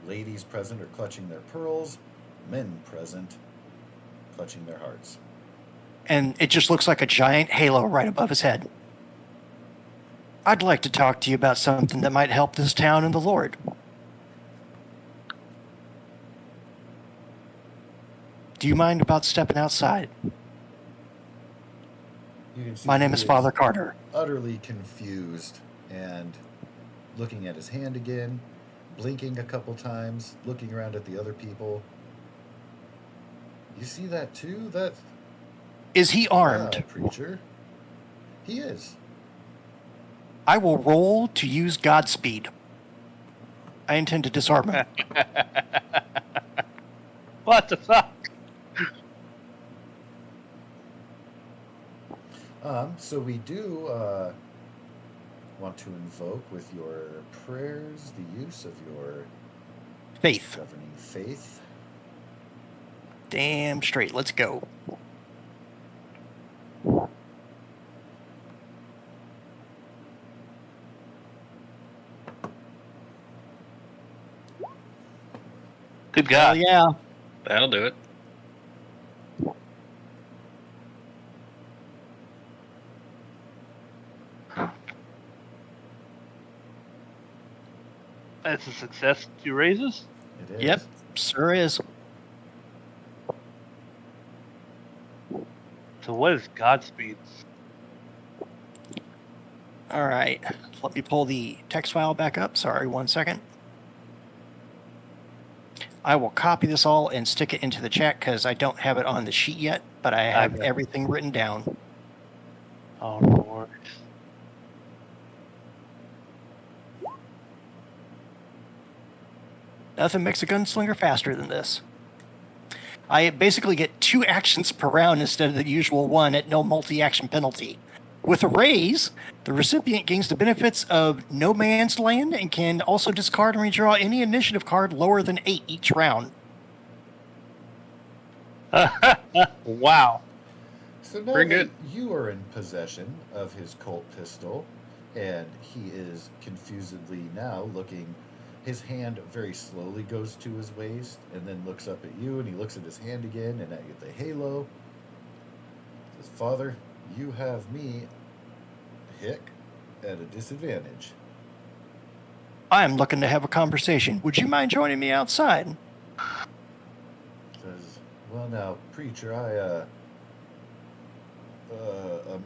Ladies present are clutching their pearls. Men present clutching their hearts. And it just looks like a giant halo right above his head. I'd like to talk to you about something that might help this town and the Lord. Do you mind about stepping outside? You can see My name he is Father Carter. Utterly confused and looking at his hand again, blinking a couple times, looking around at the other people. You see that too? That Is he armed? preacher. He is. I will roll to use Godspeed. I intend to disarm him. What the fuck? So we do want to invoke with your prayers the use of your Faith. Governing faith. Damn straight. Let's go. Good Hell God. yeah. That'll do it. That's a success. 2 raises. It is. Yep. Sure is. So what is Godspeed? All right. Let me pull the text file back up. Sorry, 1 second. I will copy this all and stick it into the chat because I don't have it on the sheet yet, but I have Okay. everything written down. Oh, no worries. Nothing makes a gunslinger faster than this. I basically get 2 actions per round instead of the usual 1 at no multi-action penalty. With a raise, the recipient gains the benefits of No Man's Land and can also discard and redraw any initiative card lower than 8 each round. Wow. So now Pretty that good. you are in possession of his Colt pistol, and he is confusedly now looking, his hand very slowly goes to his waist and then looks up at you, and he looks at his hand again and at the halo. Says, "Father, you have me, hick, at a disadvantage." I'm looking to have a conversation. Would you mind joining me outside? Says, "Well now, preacher, a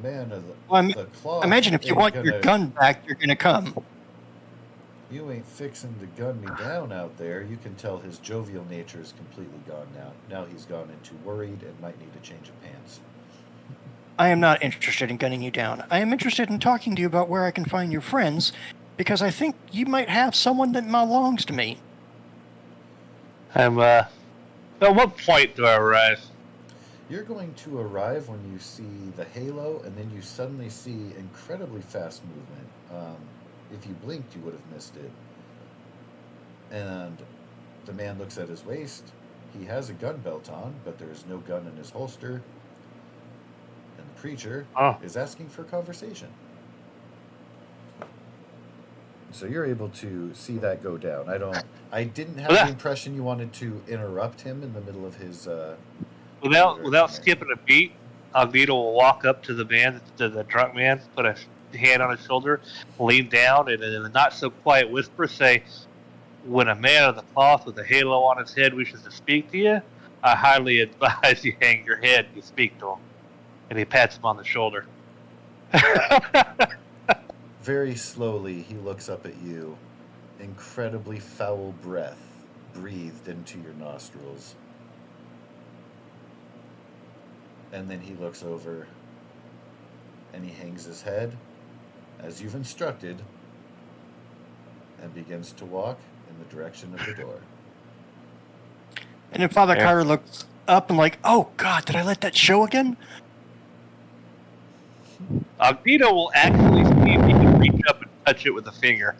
man of Well, the cloth. Imagine if you ain't want your gonna- gun back, you're going to come. You ain't fixing to gun me down out there." You can tell his jovial nature is completely gone now. Now he's gone into worried and might need a change of pants. I am not interested in gunning you down. I am interested in talking to you about where I can find your friends, because I think you might have someone that belongs to me. At what point do I arrive? You're going to arrive when you see the halo, and then you suddenly see incredibly fast movement. If you blinked, you would have missed it. And the man looks at his waist. He has a gun belt on, but there is no gun in his holster. And the preacher is asking for conversation. So you're able to see that go down. I didn't have the impression you wanted to interrupt him in the middle of his Without skipping a beat, Agnito will walk up to the man, to the drunk man, put a hand on his shoulder, lean down, and in a not so quiet whisper say, "When a man of the cloth with a halo on his head wishes to speak to you, I highly advise you hang your head and you speak to him." And he pats him on the shoulder. Very slowly, he looks up at you. Incredibly foul breath breathed into your nostrils. And then he looks over and he hangs his head, as you've instructed, and begins to walk in the direction of the door. And then Father Carter looks up and like, oh God, did I let that show again? Agnito will actually see if he can reach up and touch it with a finger.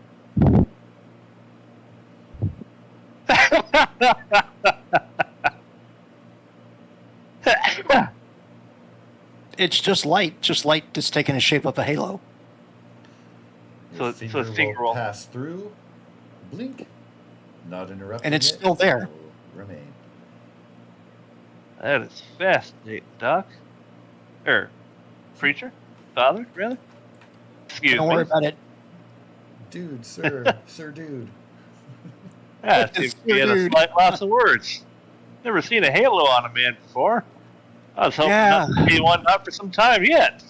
It's just light that's taking the shape of a halo. Your So finger it's finger will roll. pass through, blink, not interrupting And it's it, still there. will remain. That is fascinating, Doc. Preacher? Father, rather? Excuse Don't me. worry about it. Dude, sir, sir, dude. Yeah, it seems to be in a Dude. slight loss of words. Never seen a halo on a man before. I was hoping Yeah. not to see one not for some time yet.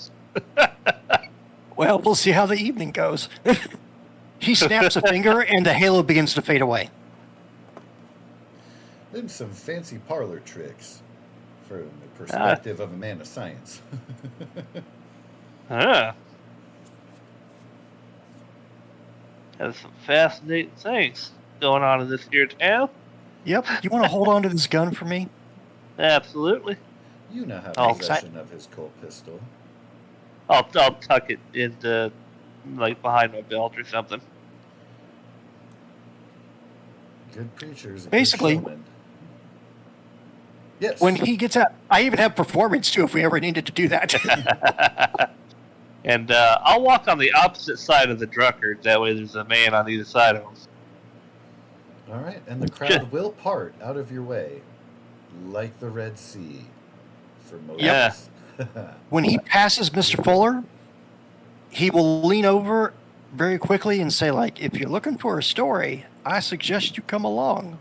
Well, we'll see how the evening goes. He snaps a finger and the halo begins to fade away. Them some fancy parlor tricks from the perspective of a man of science. Huh. There's some fascinating things going on in this here town. Yep. You want to hold on to this gun for me? Absolutely. You now have Oh, possession of his Colt pistol. I'll tuck it into, like, behind my belt or something. Good preachers. And Basically- good showmen. Yes. When he gets out, I even have performance too if we ever needed to do that. And I'll walk on the opposite side of the drunkard. That way there's a man on either side of him. All right, and the crowd will part out of your way, like the Red Sea, for Moses. When he passes Mr. Fuller, he will lean over very quickly and say, like, if you're looking for a story, I suggest you come along.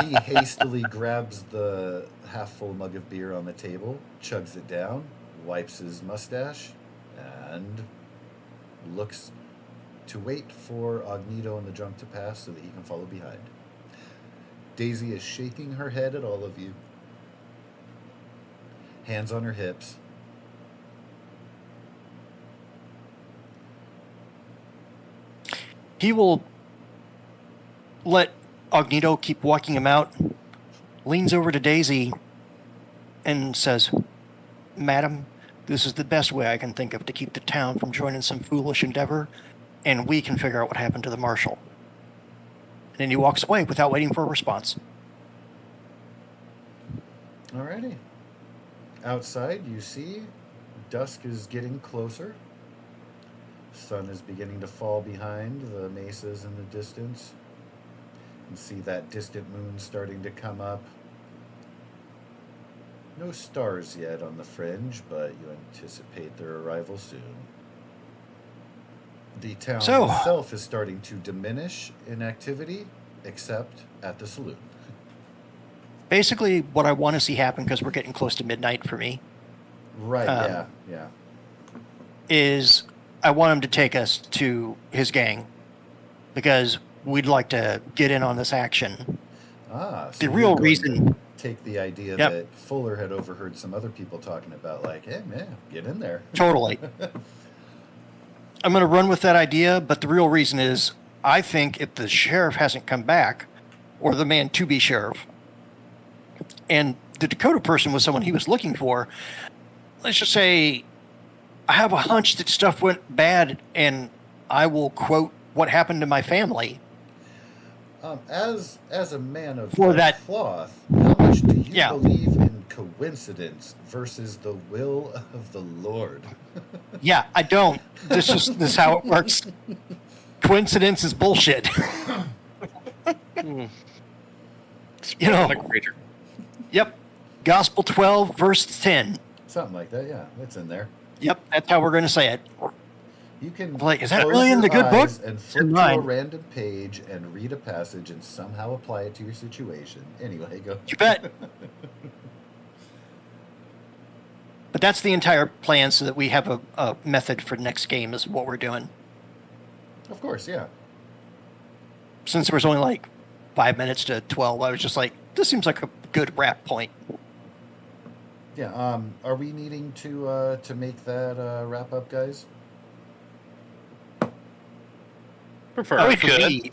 He hastily grabs the half-full mug of beer on the table, chugs it down, wipes his mustache, and looks to wait for Agnito and the drunk to pass so that he can follow behind. Daisy is shaking her head at all of you, hands on her hips. He will let Agnito keep walking him out, leans over to Daisy, and says, Madam, this is the best way I can think of to keep the town from joining some foolish endeavor, and we can figure out what happened to the marshal. And then he walks away without waiting for a response. Alrighty. Outside, you see, dusk is getting closer. Sun is beginning to fall behind the mesas in the distance. You can see that distant moon starting to come up. No stars yet on the fringe, but you anticipate their arrival soon. The town itself is starting to diminish in activity, except at the saloon. Basically, what I want to see happen, because we're getting close to midnight for me, Right, yeah. is I want him to take us to his gang, because we'd like to get in on this action. So The you're real going reason... to take the idea that Fuller had overheard some other people talking about, like, hey, man, get in there. Totally. I'm going to run with that idea, but the real reason is I think if the sheriff hasn't come back, or the man to be sheriff, and the Dakota person was someone he was looking for, let's just say I have a hunch that stuff went bad, and I will quote what happened to my family. As a man of For that- cloth, how much do you Yeah. believe in coincidence versus the will of the Lord? Yeah, I don't. This is how it works. Coincidence is bullshit. You know. Like a preacher. Yep. Gospel 12, verse 10. Something like that, yeah. It's in there. Yep, that's how we're going to say it. You can Like, is that close really in your the good book? eyes and It's flip in to mine. a random page and read a passage and somehow apply it to your situation. Anyway, go. You bet. But that's the entire plan, so that we have a method for next game is what we're doing. Of course, yeah. Since there was only like 5 minutes to 12, I was just like, this seems like a good wrap point. Yeah, are we needing to make that wrap up, guys? Prefer. We For could. me, I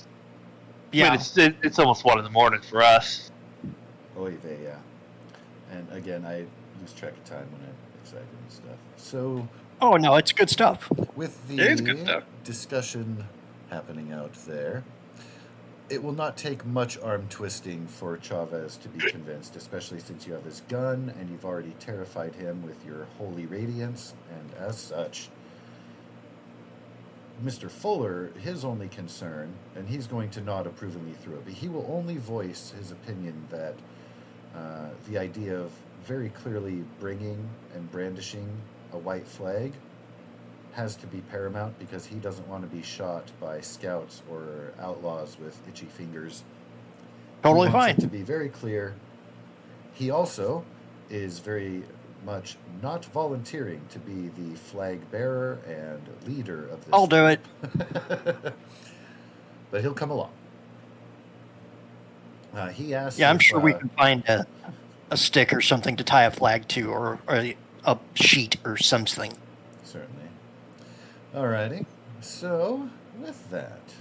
yeah. mean, it's almost 1 in the morning for us. Oy vey, yeah. And again, I lose track of time when I'm excited and stuff. So, Oh, no, it's good stuff. with the It is good stuff. discussion happening out there, it will not take much arm twisting for Chavez to be convinced, especially since you have his gun and you've already terrified him with your holy radiance, and as such, Mr. Fuller, his only concern, and he's going to nod approvingly through it, but he will only voice his opinion that the idea of very clearly bringing and brandishing a white flag has to be paramount, because he doesn't want to be shot by scouts or outlaws with itchy fingers. Totally He wants fine. it to be very clear. He also is very much not volunteering to be the flag bearer and leader of this. I'll do it. But he'll come along. He asked. Yeah, I'm if, sure we can find a stick or something to tie a flag to, or a sheet or something. Certainly. Alrighty. So, with that,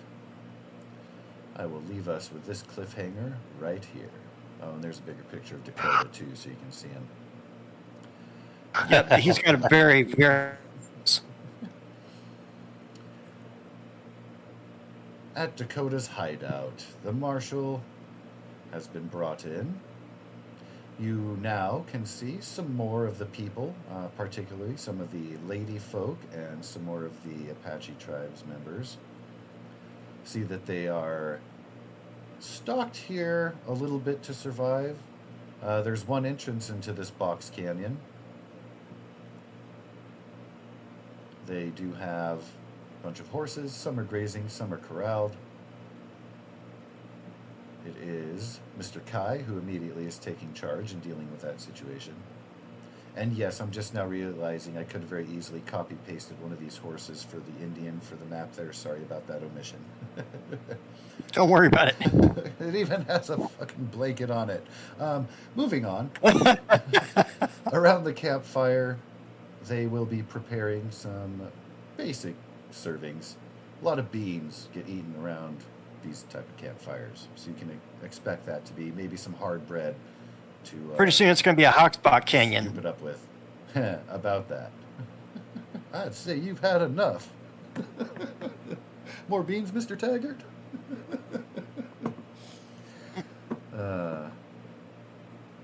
I will leave us with this cliffhanger right here. Oh, and there's a bigger picture of Dakota, too, so you can see him. Yep, he's got a very, very... at Dakota's hideout. The marshal has been brought in. You now can see some more of the people, particularly some of the lady folk and some more of the Apache tribes members. See that they are stocked here a little bit to survive. There's one entrance into this box canyon. They do have a bunch of horses. Some are grazing, some are corralled. It is Mr. Kai who immediately is taking charge and dealing with that situation. And yes, I'm just now realizing I could have very easily copy-pasted one of these horses for the Indian for the map there. Sorry about that omission. Don't worry about it. It even has a fucking blanket on it. Moving on. Around the campfire, they will be preparing some basic servings. A lot of beans get eaten around these type of campfires, so you can expect that to be maybe some hard bread to Pretty soon it's going to be a hotspot scoop canyon. it up with. About that. I'd say you've had enough. More beans, Mr. Taggart?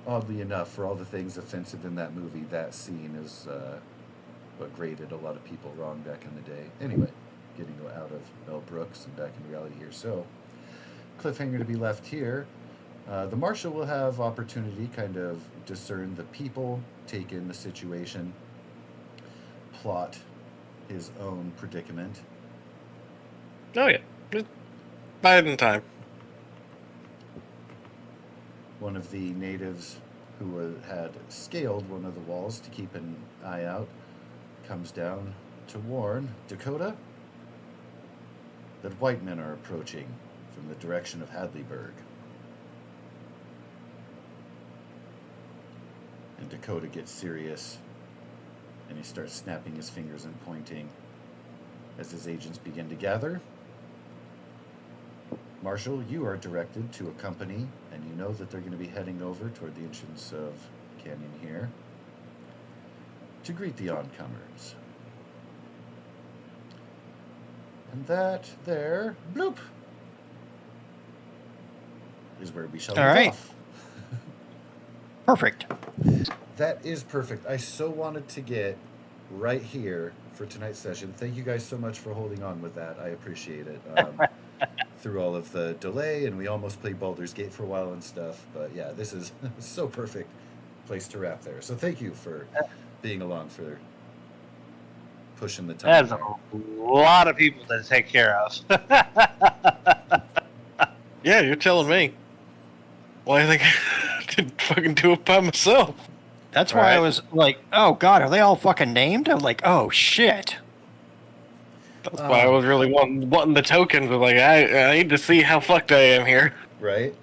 Oddly enough, for all the things offensive in that movie, that scene is what grated a lot of people wrong back in the day. Anyway, getting out of Mel Brooks and back in reality here. So, cliffhanger to be left here. The marshal will have opportunity kind of discern the people, take in the situation, plot his own predicament. Oh yeah, just biding time. One of the natives who had scaled one of the walls to keep an eye out comes down to warn Dakota that white men are approaching from the direction of Hadleyburg. And Dakota gets serious, and he starts snapping his fingers and pointing as his agents begin to gather. Marshal, you are directed to accompany, and you know that they're going to be heading over toward the entrance of Canyon here to greet the oncomers. And that there, bloop, is where we shall All leave right. off. Perfect. That is perfect. I so wanted to get right here for tonight's session. Thank you guys so much for holding on with that. I appreciate it. Through all of the delay, and we almost played Baldur's Gate for a while and stuff. But yeah, this is so perfect place to wrap there. So thank you for being along, for pushing the time. That's there. a lot of people to take care of. Yeah, you're telling me. Well, I think I did fucking do it by myself. That's why I Alright. was like, oh god, are they all fucking named? I'm like, oh shit. That's why I was really wanting the tokens. But like, I need to see how fucked I am here. Right?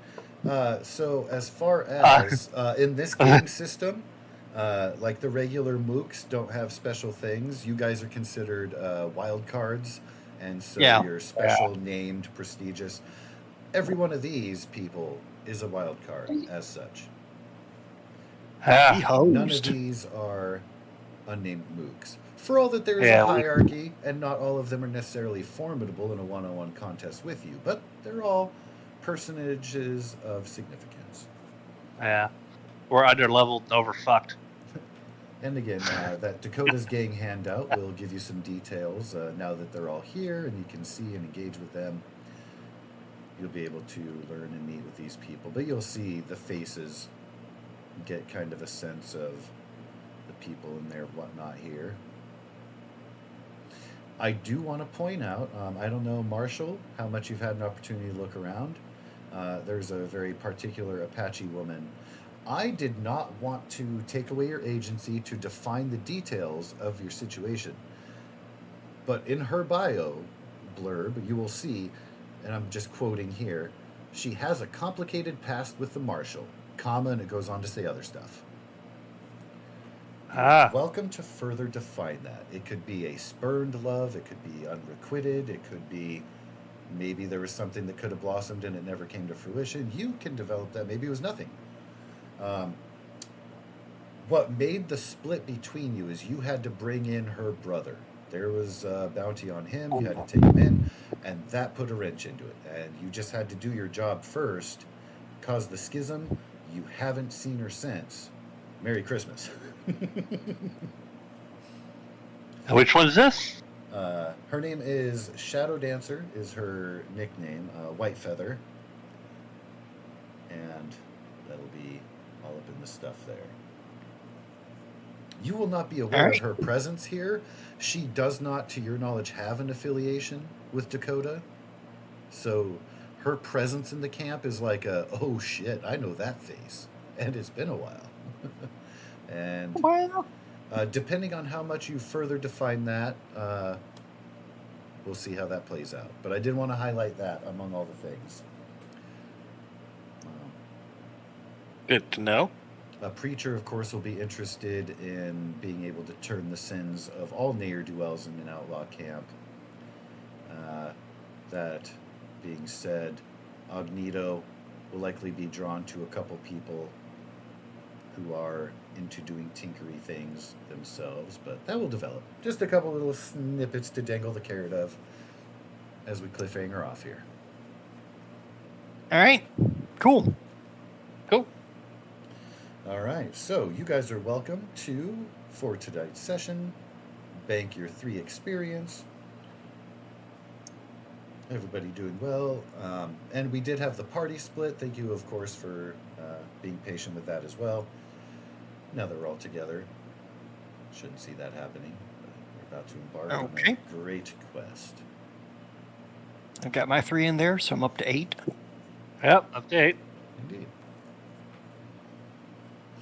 So as far as in this game system, like the regular mooks don't have special things. You guys are considered wild cards, and so Yeah. you're special, named, prestigious. Every one of these people is a wild card as such. Ah, None of Host. these are unnamed mooks. For all that there is Yeah, a we- hierarchy, and not all of them are necessarily formidable in a one-on-one contest with you, but they're all personages of significance. yeah. We're under-leveled and overfucked. And again, that Dakota's Gang handout will give you some details now that they're all here and you can see and engage with them. You'll be able to learn and meet with these people, but you'll see the faces, get kind of a sense of the people and their whatnot here. I do want to point out, I don't know, Marshall, how much you've had an opportunity to look around. There's a very particular Apache woman. I did not want to take away your agency to define the details of your situation. But in her bio blurb, you will see, and I'm just quoting here, she has a complicated past with the Marshal, comma, and it goes on to say other stuff. Ah. Welcome to further define that. It could be a spurned love, it could be unrequited, it could be maybe there was something that could have blossomed and it never came to fruition. You can develop that. Maybe it was nothing. What made the split between you is you had to bring in her brother. There was a bounty on him. You had to take him in. And that put a wrench into it. And you just had to do your job first, cause the schism. You haven't seen her since. Merry Christmas. And which one is this? Her name is Shadow Dancer, is her nickname, White Feather. And that'll be all up in the stuff there. You will not be aware of her presence here. She does not, to your knowledge, have an affiliation with Dakota. So her presence in the camp is like a, oh shit, I know that face. And it's been a while. And depending on how much you further define that, we'll see how that plays out. But I did want to highlight that among all the things. Good to know. A preacher, of course, will be interested in being able to turn the sins of all ne'er-do-wells in an outlaw camp. That being said, Agnito will likely be drawn to a couple people who are into doing tinkery things themselves, but that will develop. Just a couple little snippets to dangle the carrot of as we cliffhanger off here. All right. Cool. Cool. All right, so you guys are welcome to, for tonight's session, Bank Your 3 experience. Everybody doing well. And we did have the party split. Thank you, of course, for being patient with that as well. Now that we're all together, shouldn't see that happening. But we're about to embark on a great quest. I've got my 3 in there, so I'm up to 8. Yep, update. Indeed.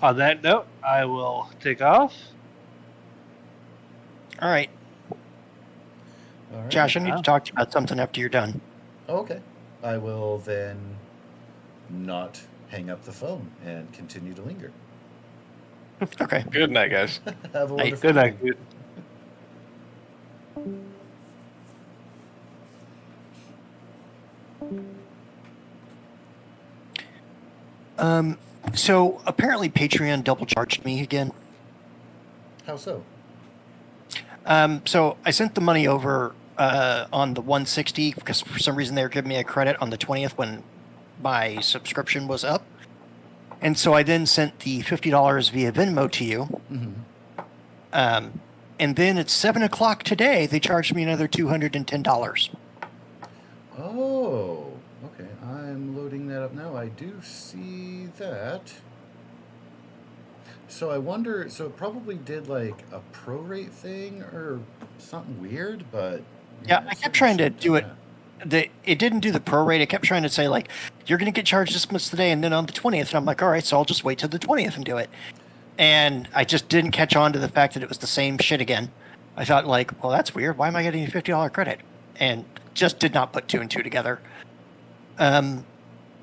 On that note, I will take off. All right. All right. Josh, I need to talk to you about something after you're done. Oh, okay. I will then not hang up the phone and continue to linger. Okay. Good night, guys. Have a Hey, wonderful Good night, evening. dude. So apparently Patreon double charged me again. How so? So I sent the money over on the 160 because for some reason they were giving me a credit on the 20th when my subscription was up. And so I then sent the $50 via Venmo to you. Mm-hmm. And then at 7 o'clock today, they charged me another $210. Oh, okay. I'm loading that up now. I do see that. So I wonder, so it probably did like a prorate thing or something weird, but... Yeah, I kept trying to do it. It didn't do the prorate. It kept trying to say, like, you're going to get charged this much today and then on the 20th. And I'm like, all right, so I'll just wait till the 20th and do it. And I just didn't catch on to the fact that it was the same shit again. I thought, like, well, that's weird. Why am I getting a $50 credit? And just did not put 2 and 2 together. I'm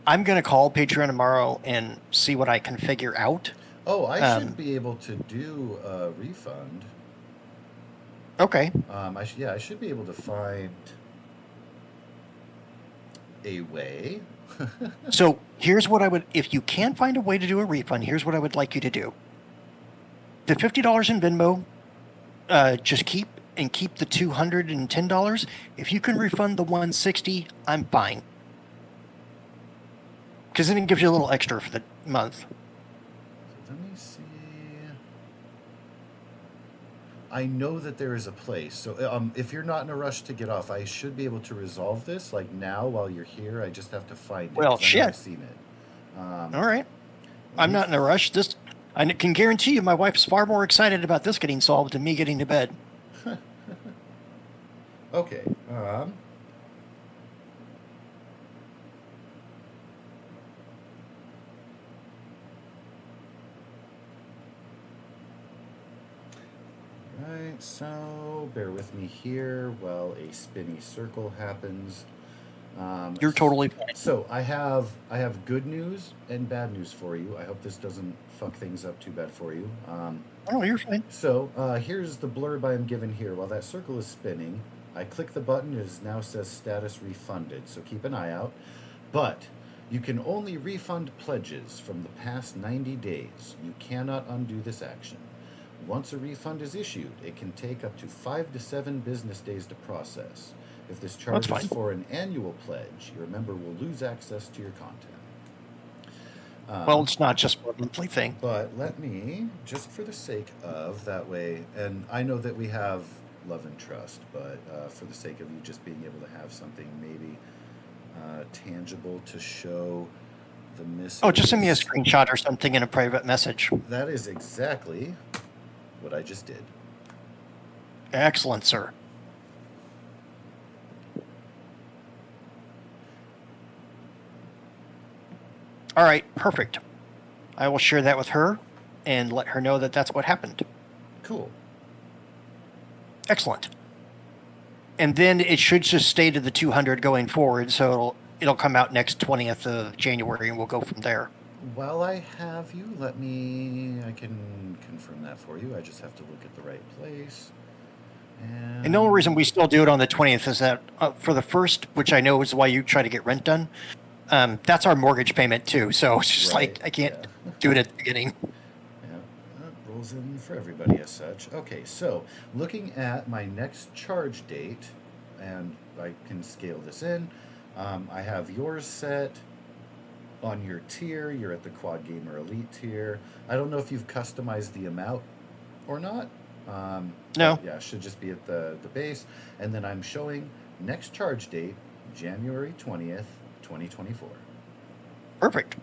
going to call Patreon tomorrow and see what I can figure out. Oh, I should be able to do a refund. Okay. I should be able to find a way. So here's what I would, if you can find a way to do a refund, here's what I would like you to do. The $50 in Venmo, just keep the $210. If you can refund the $160, I'm fine. Because then it gives you a little extra for the month. Let me see. I know that there is a place. So if you're not in a rush to get off, I should be able to resolve this like now while you're here. I just have to find it. Well, 'cause I know I've shit. seen it. All right. I'm not in a rush. I can guarantee you my wife's far more excited about this getting solved than me getting to bed. Okay. Right, so bear with me here while a spinny circle happens. You're totally fine. So I have good news and bad news for you. I hope this doesn't fuck things up too bad for you. Oh, you're fine. So here's the blurb I am given here. While that circle is spinning, I click the button. It now says status refunded. So keep an eye out. But you can only refund pledges from the past 90 days. You cannot undo this action. Once a refund is issued, it can take up to 5 to 7 business days to process. If this That's charge is fine. for an annual pledge, your member will lose access to your content. Well, it's not just a monthly thing. But let me, just for the sake of that way, and I know that we have love and trust, but for the sake of you just being able to have something maybe tangible to show the missus. Oh, just send me a screenshot or something in a private message. That is exactly what I just did. Excellent, sir. All right, perfect. I will share that with her and let her know that that's what happened. Cool. Excellent. And then it should just stay to the 200 going forward, so it'll come out next 20th of January, and we'll go from there. While I have you, I can confirm that for you. I just have to look at the right place. And the only reason we still do it on the 20th is that for the first, which I know is why you try to get rent done, that's our mortgage payment too. So it's just Right, like I can't yeah. do it at the beginning. Yeah, that rolls in for everybody as such. Okay, so looking at my next charge date, and I can scale this in. I have yours set on your tier. You're at the Quad Gamer Elite tier. I don't know if you've customized the amount or not. No. Yeah, should just be at the base. And then I'm showing next charge date, January 20th, 2024. Perfect.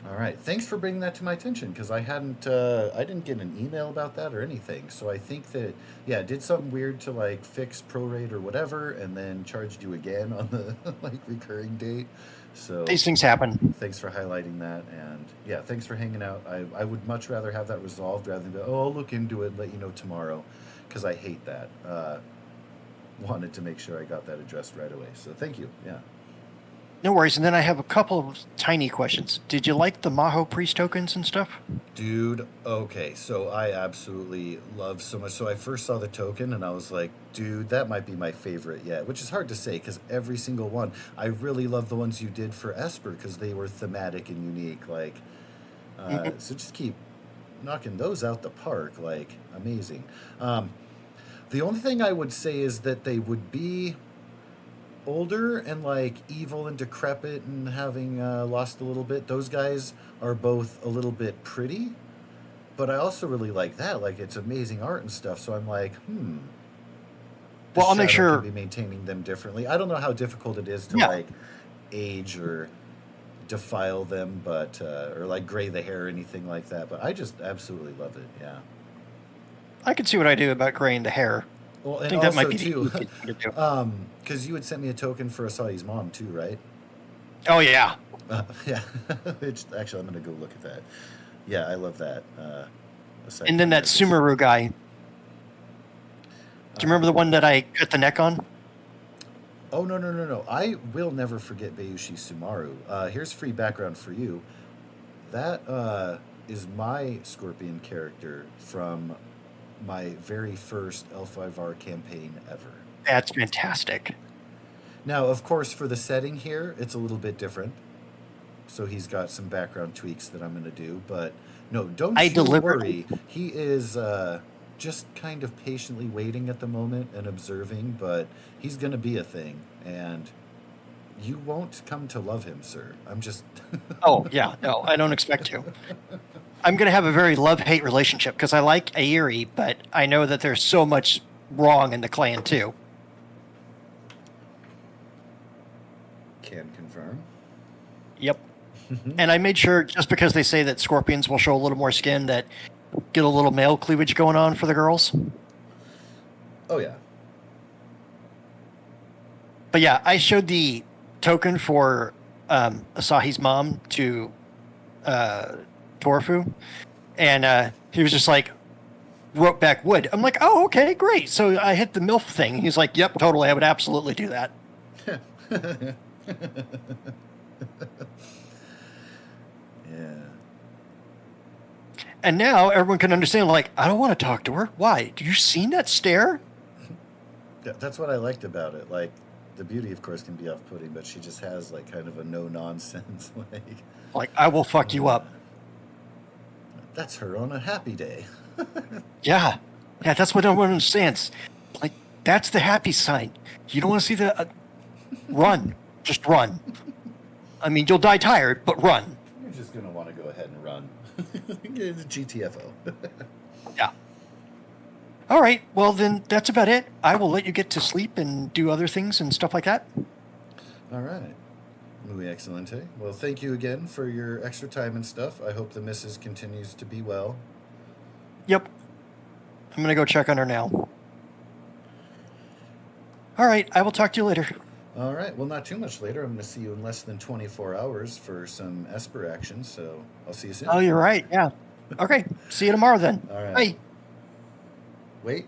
All right. Thanks for bringing that to my attention, because I didn't get an email about that or anything. So I think that, yeah, it did something weird to like fix prorate or whatever, and then charged you again on the like recurring date. So These things happen. thanks for highlighting that, and yeah, thanks for hanging out. I would much rather have that resolved rather than go, oh, I'll look into it and let you know tomorrow, because I hate that. Wanted to make sure I got that addressed right away. So thank you. Yeah. No worries. And then I have a couple of tiny questions. Did you like the Maho priest tokens and stuff? Dude, okay, so I absolutely love so much. So I first saw the token and I was like, dude, that might be my favorite yet, which is hard to say because every single one, I really love the ones you did for Esper because they were thematic and unique. Like, so just keep knocking those out the park, like amazing. The only thing I would say is that they would be older and like evil and decrepit and having lost a little bit. Those guys are both a little bit pretty, but I also really like that. Like it's amazing art and stuff. So I'm like, the Well, I'll make Shadow sure. can be maintaining them differently. I don't know how difficult it is to Yeah. like age or defile them, but or like gray the hair or anything like that. But I just absolutely love it. Yeah. I can see what I do about graying the hair. Well, I and think that might also be the too, easiest thing to do. because you had sent me a token for Asahi's mom too, right? Oh, yeah. Yeah. Actually, I'm gonna go look at that. Yeah, I love that. Aside And then from that this- Sumeru guy. Do you remember the one that I cut the neck on? Oh no! I will never forget Bayushi Sumaru. Here's free background for you. That is my Scorpion character from my very first L5R campaign ever. That's fantastic. Now, of course, for the setting here, it's a little bit different. So he's got some background tweaks that I'm going to do. But no, don't you worry. He is just kind of patiently waiting at the moment and observing, but he's going to be a thing. And you won't come to love him, sir. I'm just... Oh, yeah. No, I don't expect to. I'm going to have a very love-hate relationship because I like Airi, but I know that there's so much wrong in the clan, too. Can confirm. Yep. And I made sure, just because they say that scorpions will show a little more skin, that get a little male cleavage going on for the girls. Oh, yeah. But yeah, I showed the token for Asahi's mom to Torafu, and he was just like, wrote back wood. I'm like, oh, okay, great. So I hit the MILF thing. He's like, yep, totally. I would absolutely do that. Yeah. And now everyone can understand, like, I don't want to talk to her. Why? Did you seen that stare? That's what I liked about it. Like, the beauty, of course, can be off-putting, but she just has, like, kind of a no-nonsense, Like, I will fuck you up. That's her on a happy day. Yeah. Yeah, that's what everyone understands. Like, That's the happy sign. You don't want to see the run. Just run. I mean, you'll die tired, but run. You're just going to want to go ahead and run. Get into GTFO. Yeah. All right. Well, then that's about it. I will let you get to sleep and do other things and stuff like that. All right. Muy excelente. Well, thank you again for your extra time and stuff. I hope the missus continues to be well. Yep. I'm going to go check on her now. All right. I will talk to you later. All right. Well, not too much later. I'm going to see you in less than 24 hours for some Esper action, so I'll see you soon. Oh, you're right. Yeah. Okay. See you tomorrow then. All right. Bye. Wait.